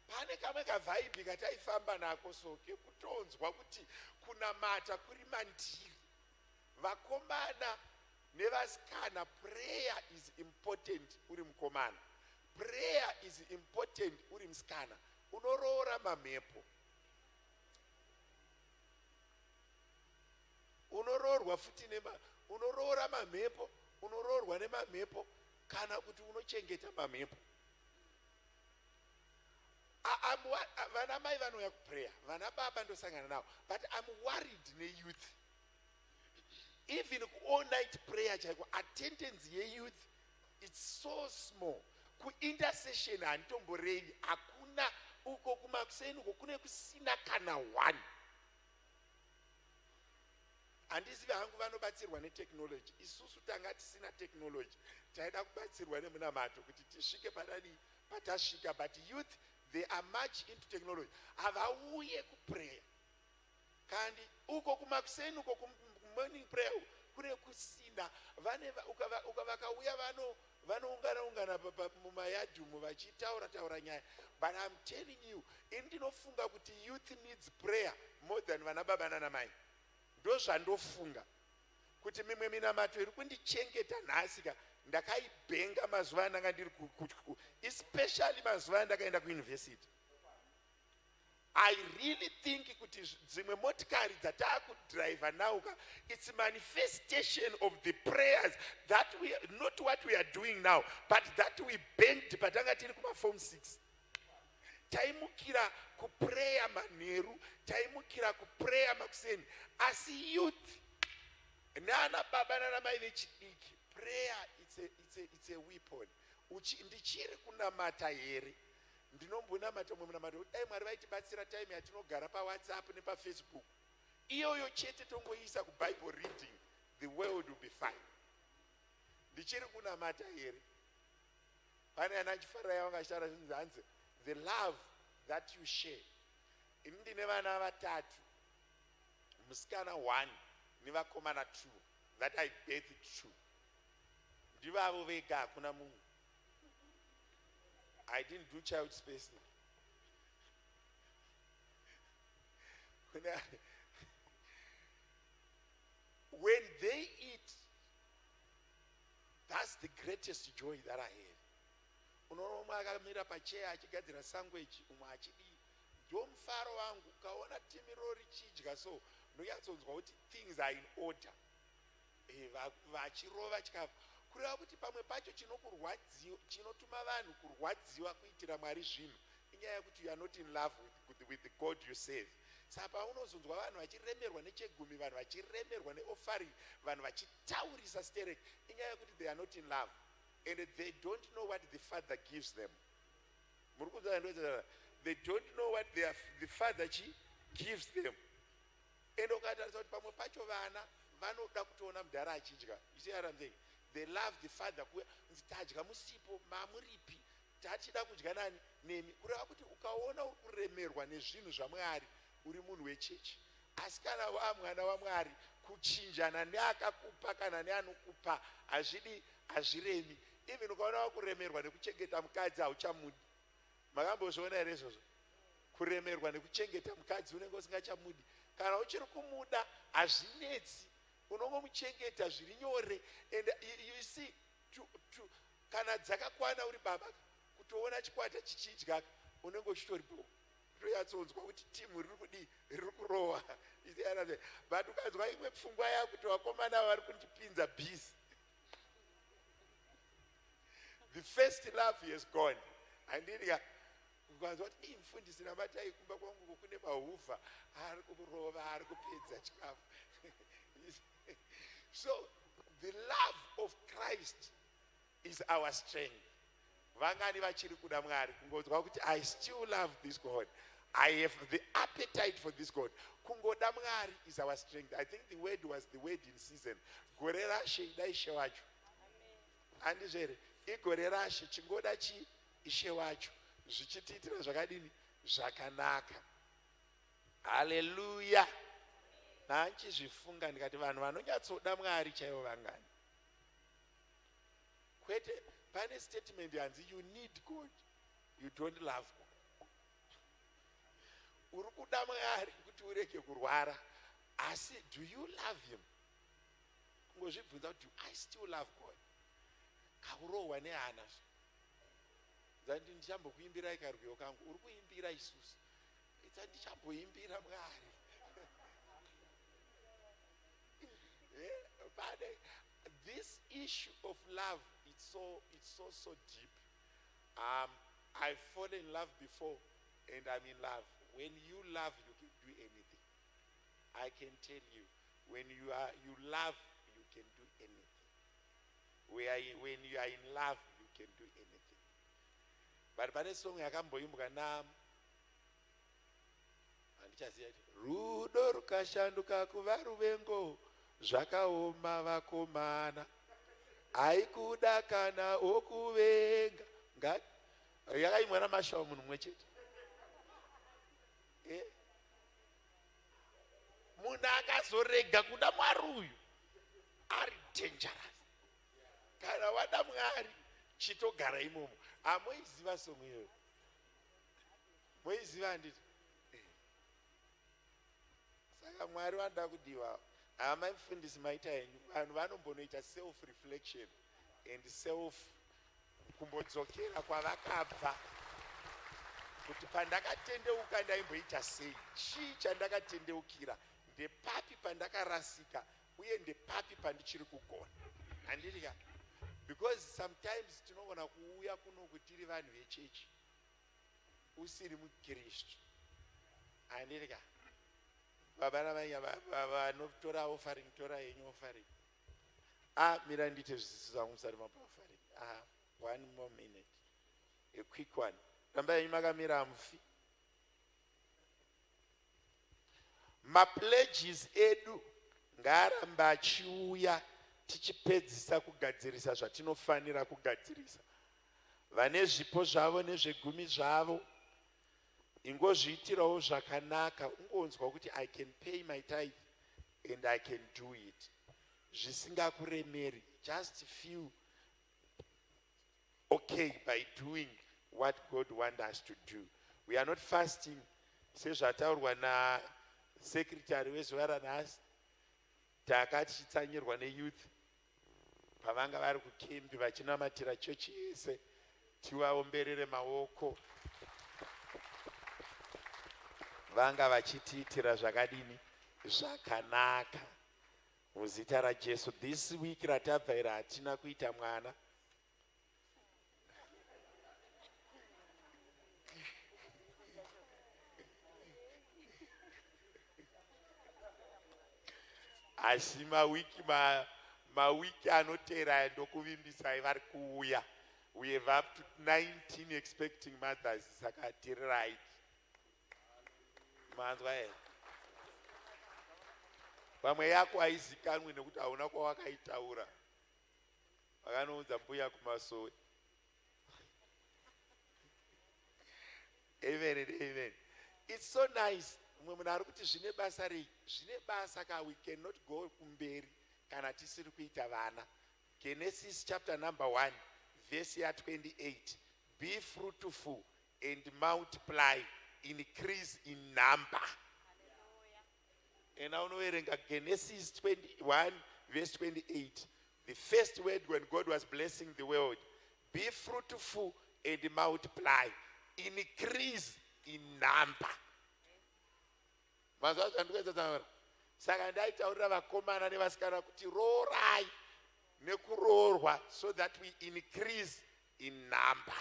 Pane kamwe kavaibi kataifamba nako so kekutonzwa kuti kunamata kuri mandiri. Vakomana nevasikana, prayer is important uri mukomana. Prayer is important uri musikana. Unoroora mamepo. Unoroorwa futi unoroora mamepo, unoroorwa nemamepo kana kuti unochengeta mamepo. Vana mai vanouya kuprayer, vana baba ndosangana navo, but I'm worried neyouth. Even all night prayer chaiko, attendance yeyouth, it's so small. Ku-intercession handitomborevi, hakuna uko kumakuseni uko kune kusina kana 1. handizivi hangu vanobatsirwa neteknoloji. Isusu tanga tisina teknoloji, taida kubatsirwa nemunamato kuti tisvike patasvika. But youth, they are much into technology. Havauye kuprayer. Kandi uko kumakuseni uko morning prayer kune kusina. Ukavakauya vanoungana mumayadhumu vachitaura nyaya. But I'm telling you, ndinofunga kuti youth needs prayer more than vana baba nana mai. Ndozvandofunga kuti mimwe minamato iri kundichengeta nhasi ka ndakaibhenga mazuva andanga ndiri especially mazuva andakaenda kuuniversity. I really think kuti dzimwe motikari dzataakudriva now ka it's a manifestation of the prayers that we, not what we are doing now, but that we banged patanga tiri kuma-form 6. Taimukira kupreya manheru, taimukira kupreya makuseni. Asi youth nana baba nana mai vechidiki, prayer it's a weapon. Ndichiri kunamata here, ndinombonamata mumwe munamato kuti dai Mwari vaitibatsira time yatinogara paWhatsApp nepafacebook iyoyo chete tongoisa kuBible reading, the world will be fine. Ndichiri kunamata here. Pane ana chifarira vanga chitaura zvinhu zvanzi the love that you share. Ndine vana vatatu, musikana 1 nevakomana 2 that I birthed 2. Ndivavo vega, hakuna munhu. I didn't do child spacing. When they eat, that's the greatest joy that I have. Unoona umwe akamira pacheya achigadzira sandwich, umwe achidii. Ndo mufaro wangu, ukaona timiro richidya so ndonyatsonzwa kuti things are in order. Vachirova chikafu. Kureva kuti pamwe pacho chinotuma vanhu kurwadziwa kuitira Mwari zvinhu inyaya yekuti you are not in love with the God you serve. Saka paunozonzwa vanhu vachiremerwa nechegumi, vanhu vachiremerwa neoffering, vanhu vachitaurisa stereki, inyaya yekuti they are not in love and they don't know what the Father gives them. They don't know what the Father gives them. And ukatarisa kuti pamwe pacho vana vanoda kutoona mudhara achidya. You see what I'm saying? They love the Father. Tadya musipo mamuripi tachida kudya nani nemi. Kureva kuti ukaona uri kuremerwa nezvinhu zvaMwari uri munhu wechechi. Asi kana mwana waMwari kuchinjana neakakupa kana neanokupa hazviremi. Even ukaona wakuremerwa nekuchengeta mukadzi hauchamudi. Makambozviona here izvozvo? Kuremerwa nekuchengeta mukadzi unenge usingachamudi. Kana uchiri kumuda hazvinetsi, unongomuchengeta zviri nyore. And you see, kana dzakakwana uri baba, kutoona chikwata chichidya unenge uchitoripo kutoyatsonzwa kuti timu riri kurowa. But ukanzwa imwe pfungwa yako kuti vakomana vari kundipinza bhizi, the first love has gone. Andidya ukanzwa kuti mufundisi namatai kumba kwangu kune mahuvha ari kurova ari kupedza chikafu. So the love of Christ is our strength. Vangani vachiri kuda Mwari kungodzwa kuti I still love this God, I have the appetite for this God. Kungoda Mwari is our strength. I think the word was the word in season. Gore rashe ida ishe wacho. Andizvere igore rashe chingoda ishe wacho zvichitiitira zvakadini zvakanaka. Hallelujah. Nanchizvifunga ndikati vanhu vanonyatsoda Mwari chaivo vangani. Kwete pane statement yanzi you need God, you don't love God. Uri kuda Mwari kuti ureke kurwara, asi do you love him? Kungozvibvunza kuti I still love God. Kaurohwa nehana. Zandi ndichambokuimbira ikarwiyo kangu, uri kuimbira isusu. Ndichamboimbira Mwari. But this issue of love, it's so deep. I've fallen in love before, and I'm in love. When you love, you can do anything. I can tell you, when you love, you can do anything. When you are in love, you can do anything. But pane song yakamboimbwa andichaziva kuti rudo rukashanduka kuva ruvengo zvakaoma vakomana, aikuda kana okuvenga. Yakaimwa namashawa munhu mumwe chete. Munhu akazorega kuda Mwari uyu ari dangerous. Kana wada Mwari chitogara imomo. Amoiziva songo iyoyo? Moiziva handiti? Saka Mwari wanoda kudiwa. Amafundisi maita henyu, vanhu vanombonoita self reflection and self kumbodzokera kwavakabva, kuti pandakatendeuka ndaimboita sei, chii chandakatendeukira, ndepapi pandakarasika, uye ndepapi pandichiri kugona. Handiti ka? Because sometimes tinogona kuuya kuno kutiri vanhu vechechi usiri muKristu. Handiti ka? Baba namanya vanotora offering, tora yenyu offering. Mira ndite zviziso zvangu musati mapa offering. 1 more minute. A quick one. Ramba yenyu makamira hamufi. Mapledges edu ngaaramba achiuya tichipedzisa kugadzirisa zvatinofanira kugadzirisa. Vane zvipo zvavo nezvegumi zvavo ingozviitirawo zvakanaka, ungonzwa kuti I can pay my tithe and I can do it. Zvisingakuremeri, just feel okay by doing what God wants us to do. We are not fasting sezvataurwa nasekretary wezuva ranhasi, takati chitsanyirwa neyouth pavanga vari kukembi vachinamatira chechi yese, tivaomberere maoko. Vanga vachitiitira zvakadini zvakanaka muzita raJesu. This week ratabvaira hatina kuita mwana. Asi mawiki anotera ndokuvimbisai vari kuuya. We have up to 19 expecting mothers. Saka tiri right. Manzwa here. Pamwe yako haizikanwi nekuti hauna kwawakaitaura. Vakanoudza mbuya kumasowe. Amen and amen. It's so nice. Mumwe munhu ari kuti zvine basa rei? Zvine basa ka we cannot go kumberi kana tisiri kuita vana. Genesis chapter number 1 verse 28. Be fruitful and multiply, increase in number. And now we read Genesis 21 verse 28. The first word when God was blessing the world, be fruitful and multiply, increase in number. Saka ndaitaurira vakomana nevasikana kuti rorai nekuroorwa so that we increase in number.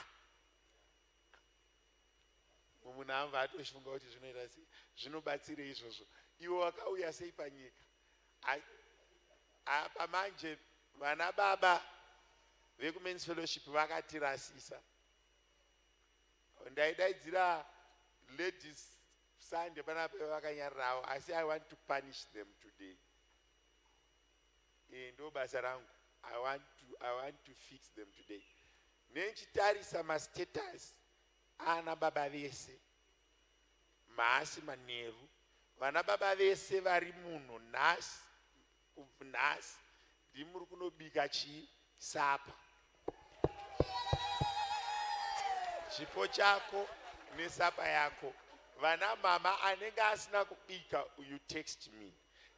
Munhu amva atoshifunga kuti zvinoita sei, zvinobatsira izvozvo. Iwo wakauya sei panyika? Apa manje vana baba vekumen's fellowship vakatirasisa. Ndaidaidzira ladies Sunday panapa vakanyarirawo, asi I want to punish them today. Ndo basa rangu. I want to fix them today. Nenchitarisa ma-status ana baba vese, maasi manheru, vana baba vese vari muno nhasi ndimuri kunobika chii? Sapa. Chipo chako nesapa yako. Vana mama anenge asina kubika, you text me.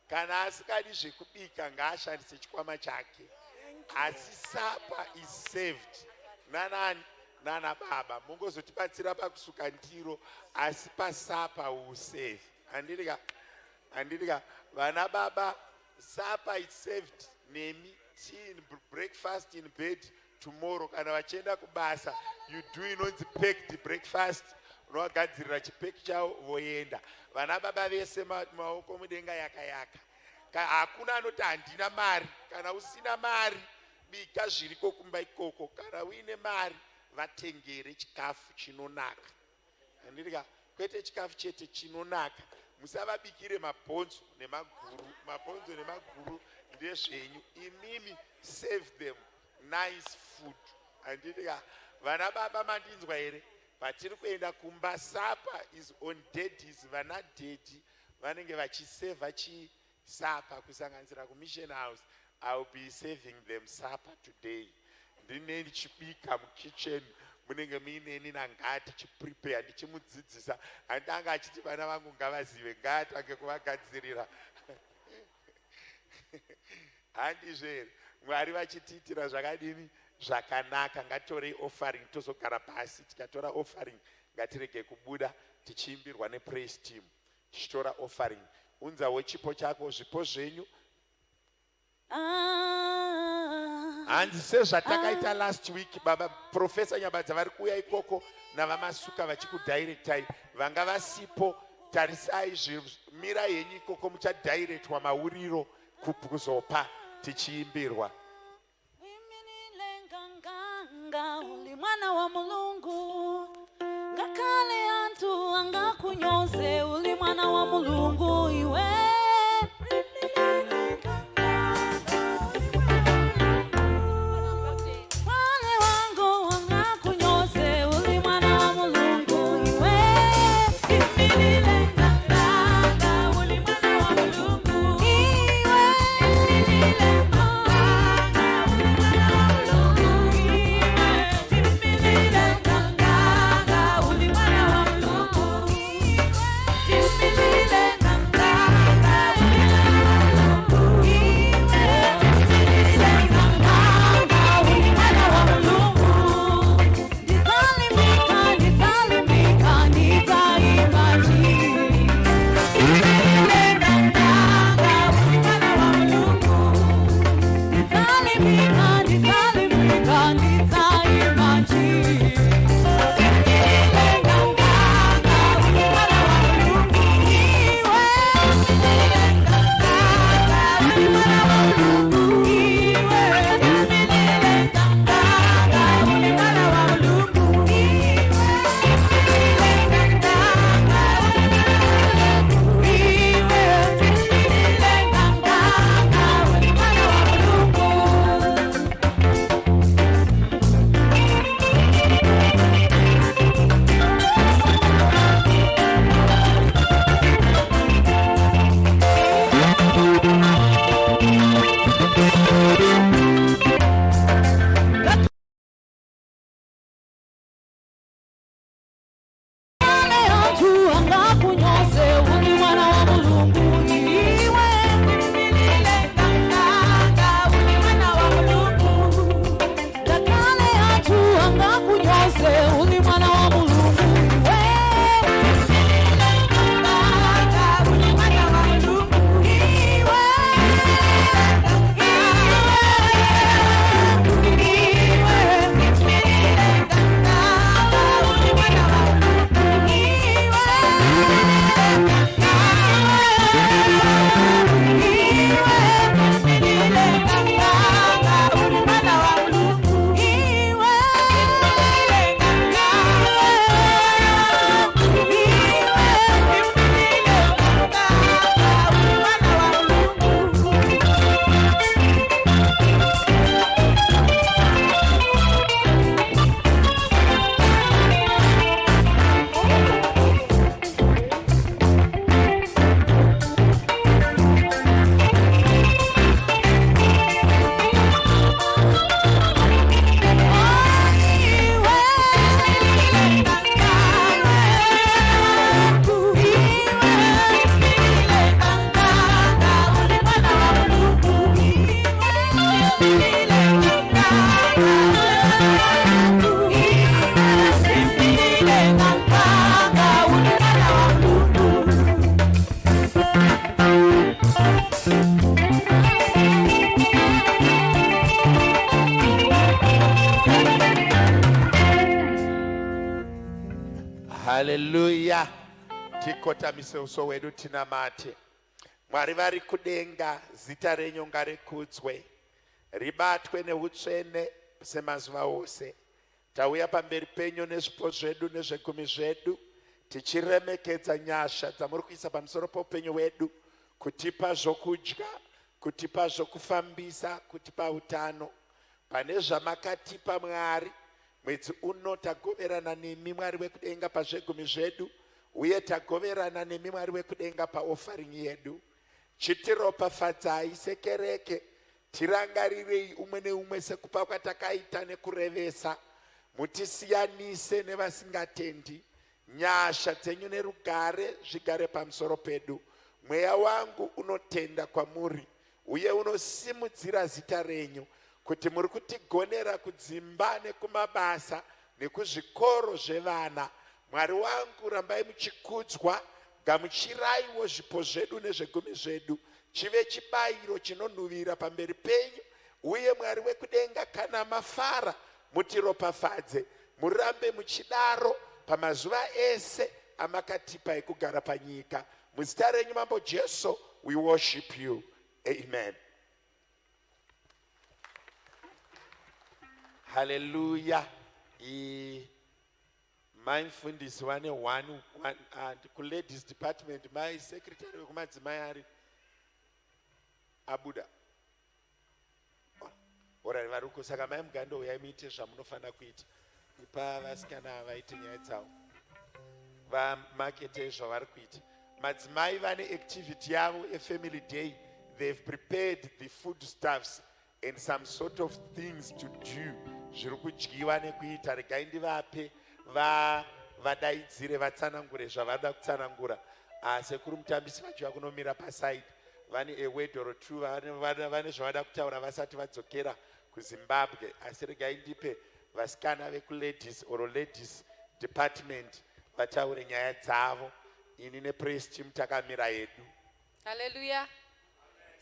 Kana asikadi zvekubika ngaashandise chikwama chake. Asi sapa is saved. Nana baba mungozotibatsira pakusuka ndiro, asi pasapa will save. Andika vana baba, sapa is saved. Nemi tea in breakfast in bed tomorrow. Kana vachienda kubasa, you do inonzi packed breakfast. Unogadzirira chipeki chavo voenda. Vana baba vese maoko mudenga yakayaka. Hakuna anoti handina mari. Kana usina mari, bika zviriko kumba ikoko. Kana uine mari, vatengere chikafu chinonaka. Andika kwete chikafu chete chinonaka. musavabikire mabhonzo nemaguru ndezvenyu. Imimi save them nice food. Anditi vana baba mandinzwa here, patiri kuenda kumba sapa is on daddies. Vana daddy vanenge vachiseva chisapa kusanganisira kumission house. I will be saving them supper today. Ndine ndichibika mukitchen munenge muineni nangati chiprepare ndichimudzidzisa. Andanga achiti vana vangu ngavazive ngatange kuvagadzirira. Handizve here Mwari vachitiitira zvakadini zvakanaka. Ngatitorei offering tozogara pasi. Tikatora offering ngatirege kubuda tichiimbirwa nepraise team tichitora offering. Unzawo chipo chako, zvipo zvenyu. Hanzi sezvatakaita last week, baba Professor Nyabadza vari kuuya ikoko navamasuka vachikudirectai. Vanga vasipo, tarisai mira yenyu ikoko muchadirectwa mauriro kuzopa tichiimbirwa. Uli mwana wa Mulungu, ngakale antu angakunyoze. Uli mwana wa Mulungu iwe. Wale wangu angakunyoze. Uli mwana wa Mulungu iwe. Kimbilile nganga, uli mwana wa Mulungu iwe. Kimbilile nganga, uli mwana wa Mulungu iwe. Kimbilile nganga, uli mwana wa Mulungu iwe. Kimbilile Hallelujah. Tikotamise uso wedu tinamate. Mwari vari kudenga, zita renyu ngarikudzwe, ribatwe neutsvene semazuva ose. Tauya pamberi penyu nezvipo zvedu nezvegumi zvedu, tichiremekedza nyasha dzamuri kuisa pamusoro poupenyu hwedu, kutipa zvokudya, kutipa zvokufambisa, kutipa utano. Pane zvamakatipa Mwari, mwedzi uno tagoverana nemi Mwari wekudenga pazvegumi zvedu, uye tagoverana nemi Mwari wekudenga paofaring yedu. Chitiropafadzai sekereke, tirangarirei umwe neumwe sekupa kwatakaita nekurevesa. Mutisiyanise nevasingatendi. Nyasha dzenyu nerugare zvigare pamusoro pedu. Mweya wangu unotenda kwamuri, uye unosimudzira zita renyu, kuti muri kutigonera kudzimba nekumabasa nekuzvikoro zvevana. Mwari wangu, rambai muchikudzwa, gamuchiraiwo zvipo zvedu nezvegumi zvedu, chive chibayiro chinonhuhwira pamberi penyu. Uye Mwari wekudenga, kana mafara mutiropafadze, murambe muchidaro pamazuva ese amakatipa ekugara panyika. Muzita renyu Mambo Jesu, we worship you. Amen. Hallelujah. My mfundisi wane one ku ladies department, my secretary wekumadzimai ari abuda. Ora varuko saka mai mugando uya muite zvamunofanira kuita. Ipa vasikana vaite nyaya dzavo. Vamakete zvavari kuita. Madzimai vane activity yavo a family day. They've prepared the foodstuffs and some sort of things to do. Zviri kudyiwa nekuita. Regai ndivape vadaidzire vatsanangure zvavada kutsanangura. Sekuru mutambisi vachiva kunomira paside. Vane a word or two. Vane zvavada kutaura vasati vadzokera kuZimbabwe. Asi regai ndipe vasikana vekuladies or ladies department vataure nyaya dzavo. Ini nepraise team takamira yedu. Hallelujah.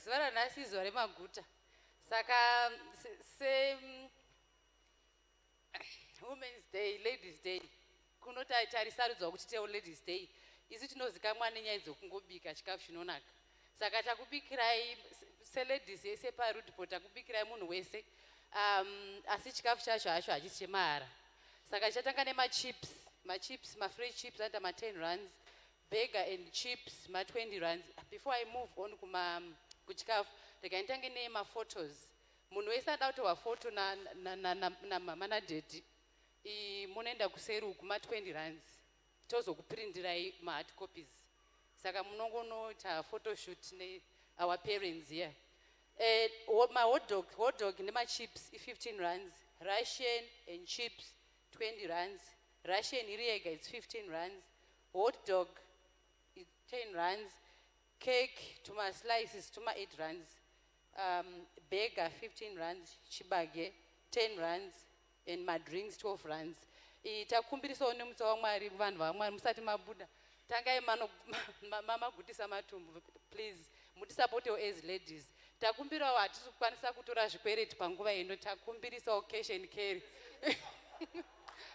Zuva ranhasi izuva remaguta. Saka Women's Day, Ladies Day. Kunotarisaridzwa kuti teo Ladies Day. Isu tinozikamwa nenyaya dzokungobika chikafu chinonaka. Saka takubikirai seladies yese paRoodepoort, takubikirai munhu wese. Asi chikafu chacho hacho hachisi chemahara. Saka chatanga nemachips, ma-free chips under ma-10 rands. Burger and chips, ma-20 rands. Before I move on kuchikafu, regai nema-photos. Munhu wese ada kutora photo na mama nadhedhi. Munoenda kuseruku ma-20 rands. Tozokuprintirai ma-hard copies. Saka munongonoita photoshoot our parents here. My hot dog nema-chips 15 rands. Russian and chips 20 rands. Russian iriega is 15 rands. Hot dog 10 rands. Cake to my slices to my 8 rands. Burger 15 rands. Chibage 10 rands. And my drinks 12 rands. Takumbirisawo nemutsa waMwari vanhu vaMwari musati mabuda. Tangai mamagutisa matumbu, please. Mutisapotewo as ladies. Takumbirawo hatisi kukwanisa kutora zvikwereti panguva ino. Takumbirisawo cash and carry.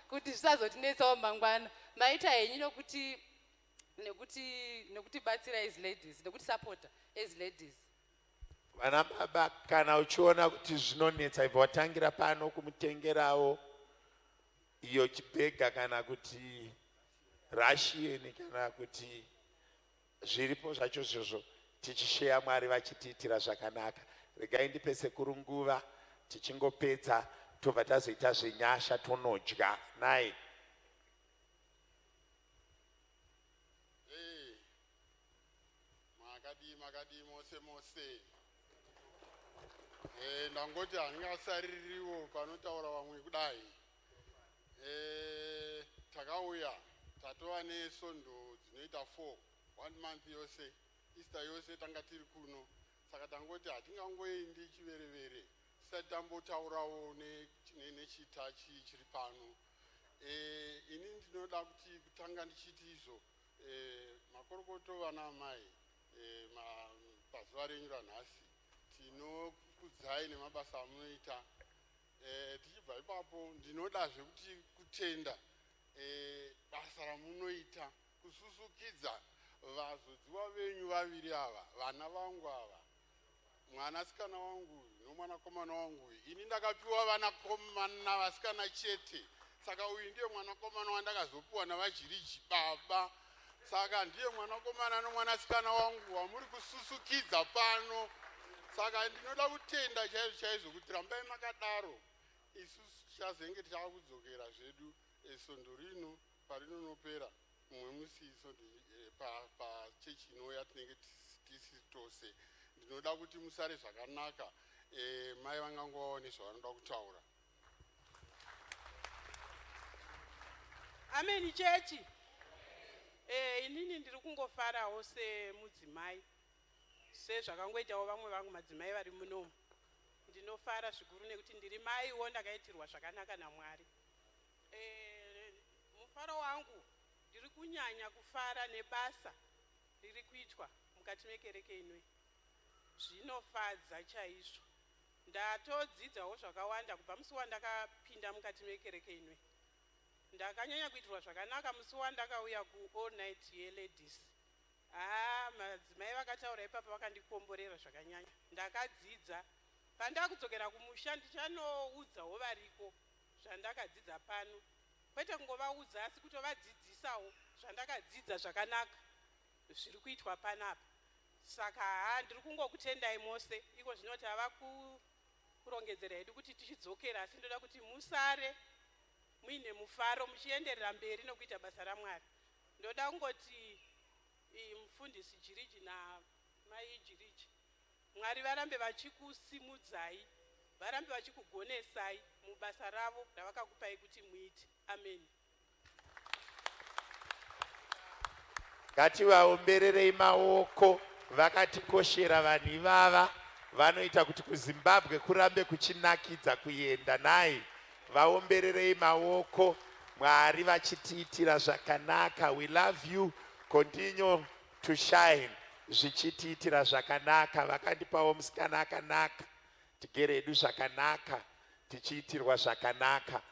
Kuti zvisazotinetsawo mangwana. Maita henyu nekuti batsira as ladies, nekuti supporta as ladies. Vana baba, kana uchiona kuti zvinonetsa, ibva watangira pano kumutengerawo iyo chibhega kana kuti Russian kana kuti zviripo zvacho zvozvo, tichisheya Mwari vachitiitira zvakanaka. Regai ndipe sekuru nguva tichingopedza tobva tazoita zvenyasha tonodya naye. Makadi mose. Ndangoti hangasaririwo panotaura vamwe kudai. Takauya tatova nesondo dzinoita 4 1 month yose, Easter yose tanga tiri kuno. Saka tangoti hatingangoendi chiverevere tisati tambotaurawo nechitachi chiri pano. Ini ndinoda kuti kutanga ndichiti izvo makorokoto vana amai pazuva renyu ranhasi tinokudzai nemabasa amunoita. Tichibva ipapo ndinodazve kuti kutenda basa ramunoita, kususukidza vazodziwa venyu vaviri ava, vana vangu ava, mwanasikana wangu nomwanakomana wangu. Ini ndakapiwa vanakomana vasikana chete, saka uyu ndiye mwanakomana wandakazopiwa navajiriji baba. Saka ndiye mwanakomana nomwanasikana wangu wamuri kususukidza pano. Saka ndinoda kutenda chaizvo chaizvo kuti rambai makadaro isusu tichazenge tichakudzokera zvedu sondo rino parinonopera mumwe musi pachechi inouya tinenge tisi tose. Ndinoda kuti musare zvakanaka, mai vangange vaone zvavanoda kutaura. Ameni chechi. Inini ndiri kungofarawo semudzimai sezvakangoitawo vamwe vangu madzimai vari munomu. Ndinofara zvikuru nekuti ndiri maiwo ndakaitirwa zvakanaka naMwari. Mufaro wangu ndiri kunyanya kufara nebasa riri kuitwa mukati mekereke inoi. Zvinofadza chaizvo. Ndatodzidzawo zvakawanda kubva musi wandakapinda mukati mekereke inoi. Ndakanyanya kuitirwa zvakanaka musi wandakauya ku all night yeladies. Madzimai vakataura ipapo vakandikomborera zvakanyanya. Ndakadzidza. Pandakudzokera kumusha ndichanoudzawo variko zvandakadzidza pano. Kwete kungovaudza asi kutovadzidzisawo zvandakadzidza zvakanaka zviri kuitwa panapa. Saka ndiri kungokutendai mose. Iko zvino tava kurongedzera hedu kuti tichidzokera, asi ndoda kuti musare muine mufaro muchienderera mberi nokuita basa raMwari. Ndoda kungoti mufundisi Jiriji namai Jiriji, Mwari varambe vachikusimudzai, varambe vachikugonesai mubasa ravo ravakakupai kuti muite. Amen. Ngativaombererei maoko vakatikoshera vanhu ivava vanoita kuti kuZimbabwe kurambe kuchinakidza kuenda naye. Vaombererei maoko, Mwari vachitiitira zvakanaka. We love you. Continue to shine. Zvichitiitira zvakanaka. Vakandipawo musikana akanaka. Tigere hedu zvakanaka. Tichiitirwa zvakanaka.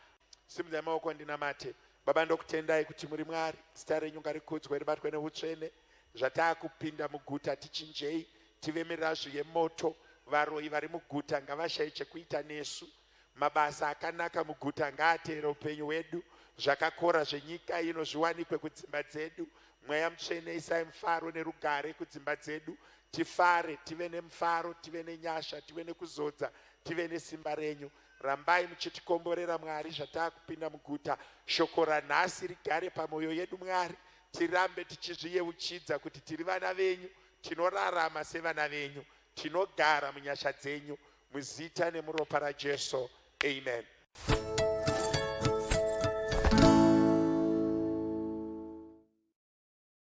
Simudzai maoko ndinamate. Baba, ndokutendai kuti muri Mwari. Zita renyu ngarikudzwe ribatwe neutsvene. Zvatakupinda muguta tichinjei. Tive mirazvo yemoto. Varoi vari muguta ngavashaye chekuita nesu. Mabasa akanaka muguta ngaateere upenyu hwedu. Zvakakora zvenyika ino zviwanikwe kudzimba dzedu. Mweya mutsvene isai mufaro nerugare kudzimba dzedu. Tifare, tive nemufaro, tive nenyasha, tive nekuzodza, tive nesimba renyu. Rambai muchitikomborera Mwari zvatakupinda muguta. Shoko ranhasi rigare pamwoyo yedu Mwari. Tirambe tichizviyeuchidza kuti tiri vana venyu, tinorarama sevana venyu, tinogara munyasha dzenyu, muzita nemuropa raJesu. Amen.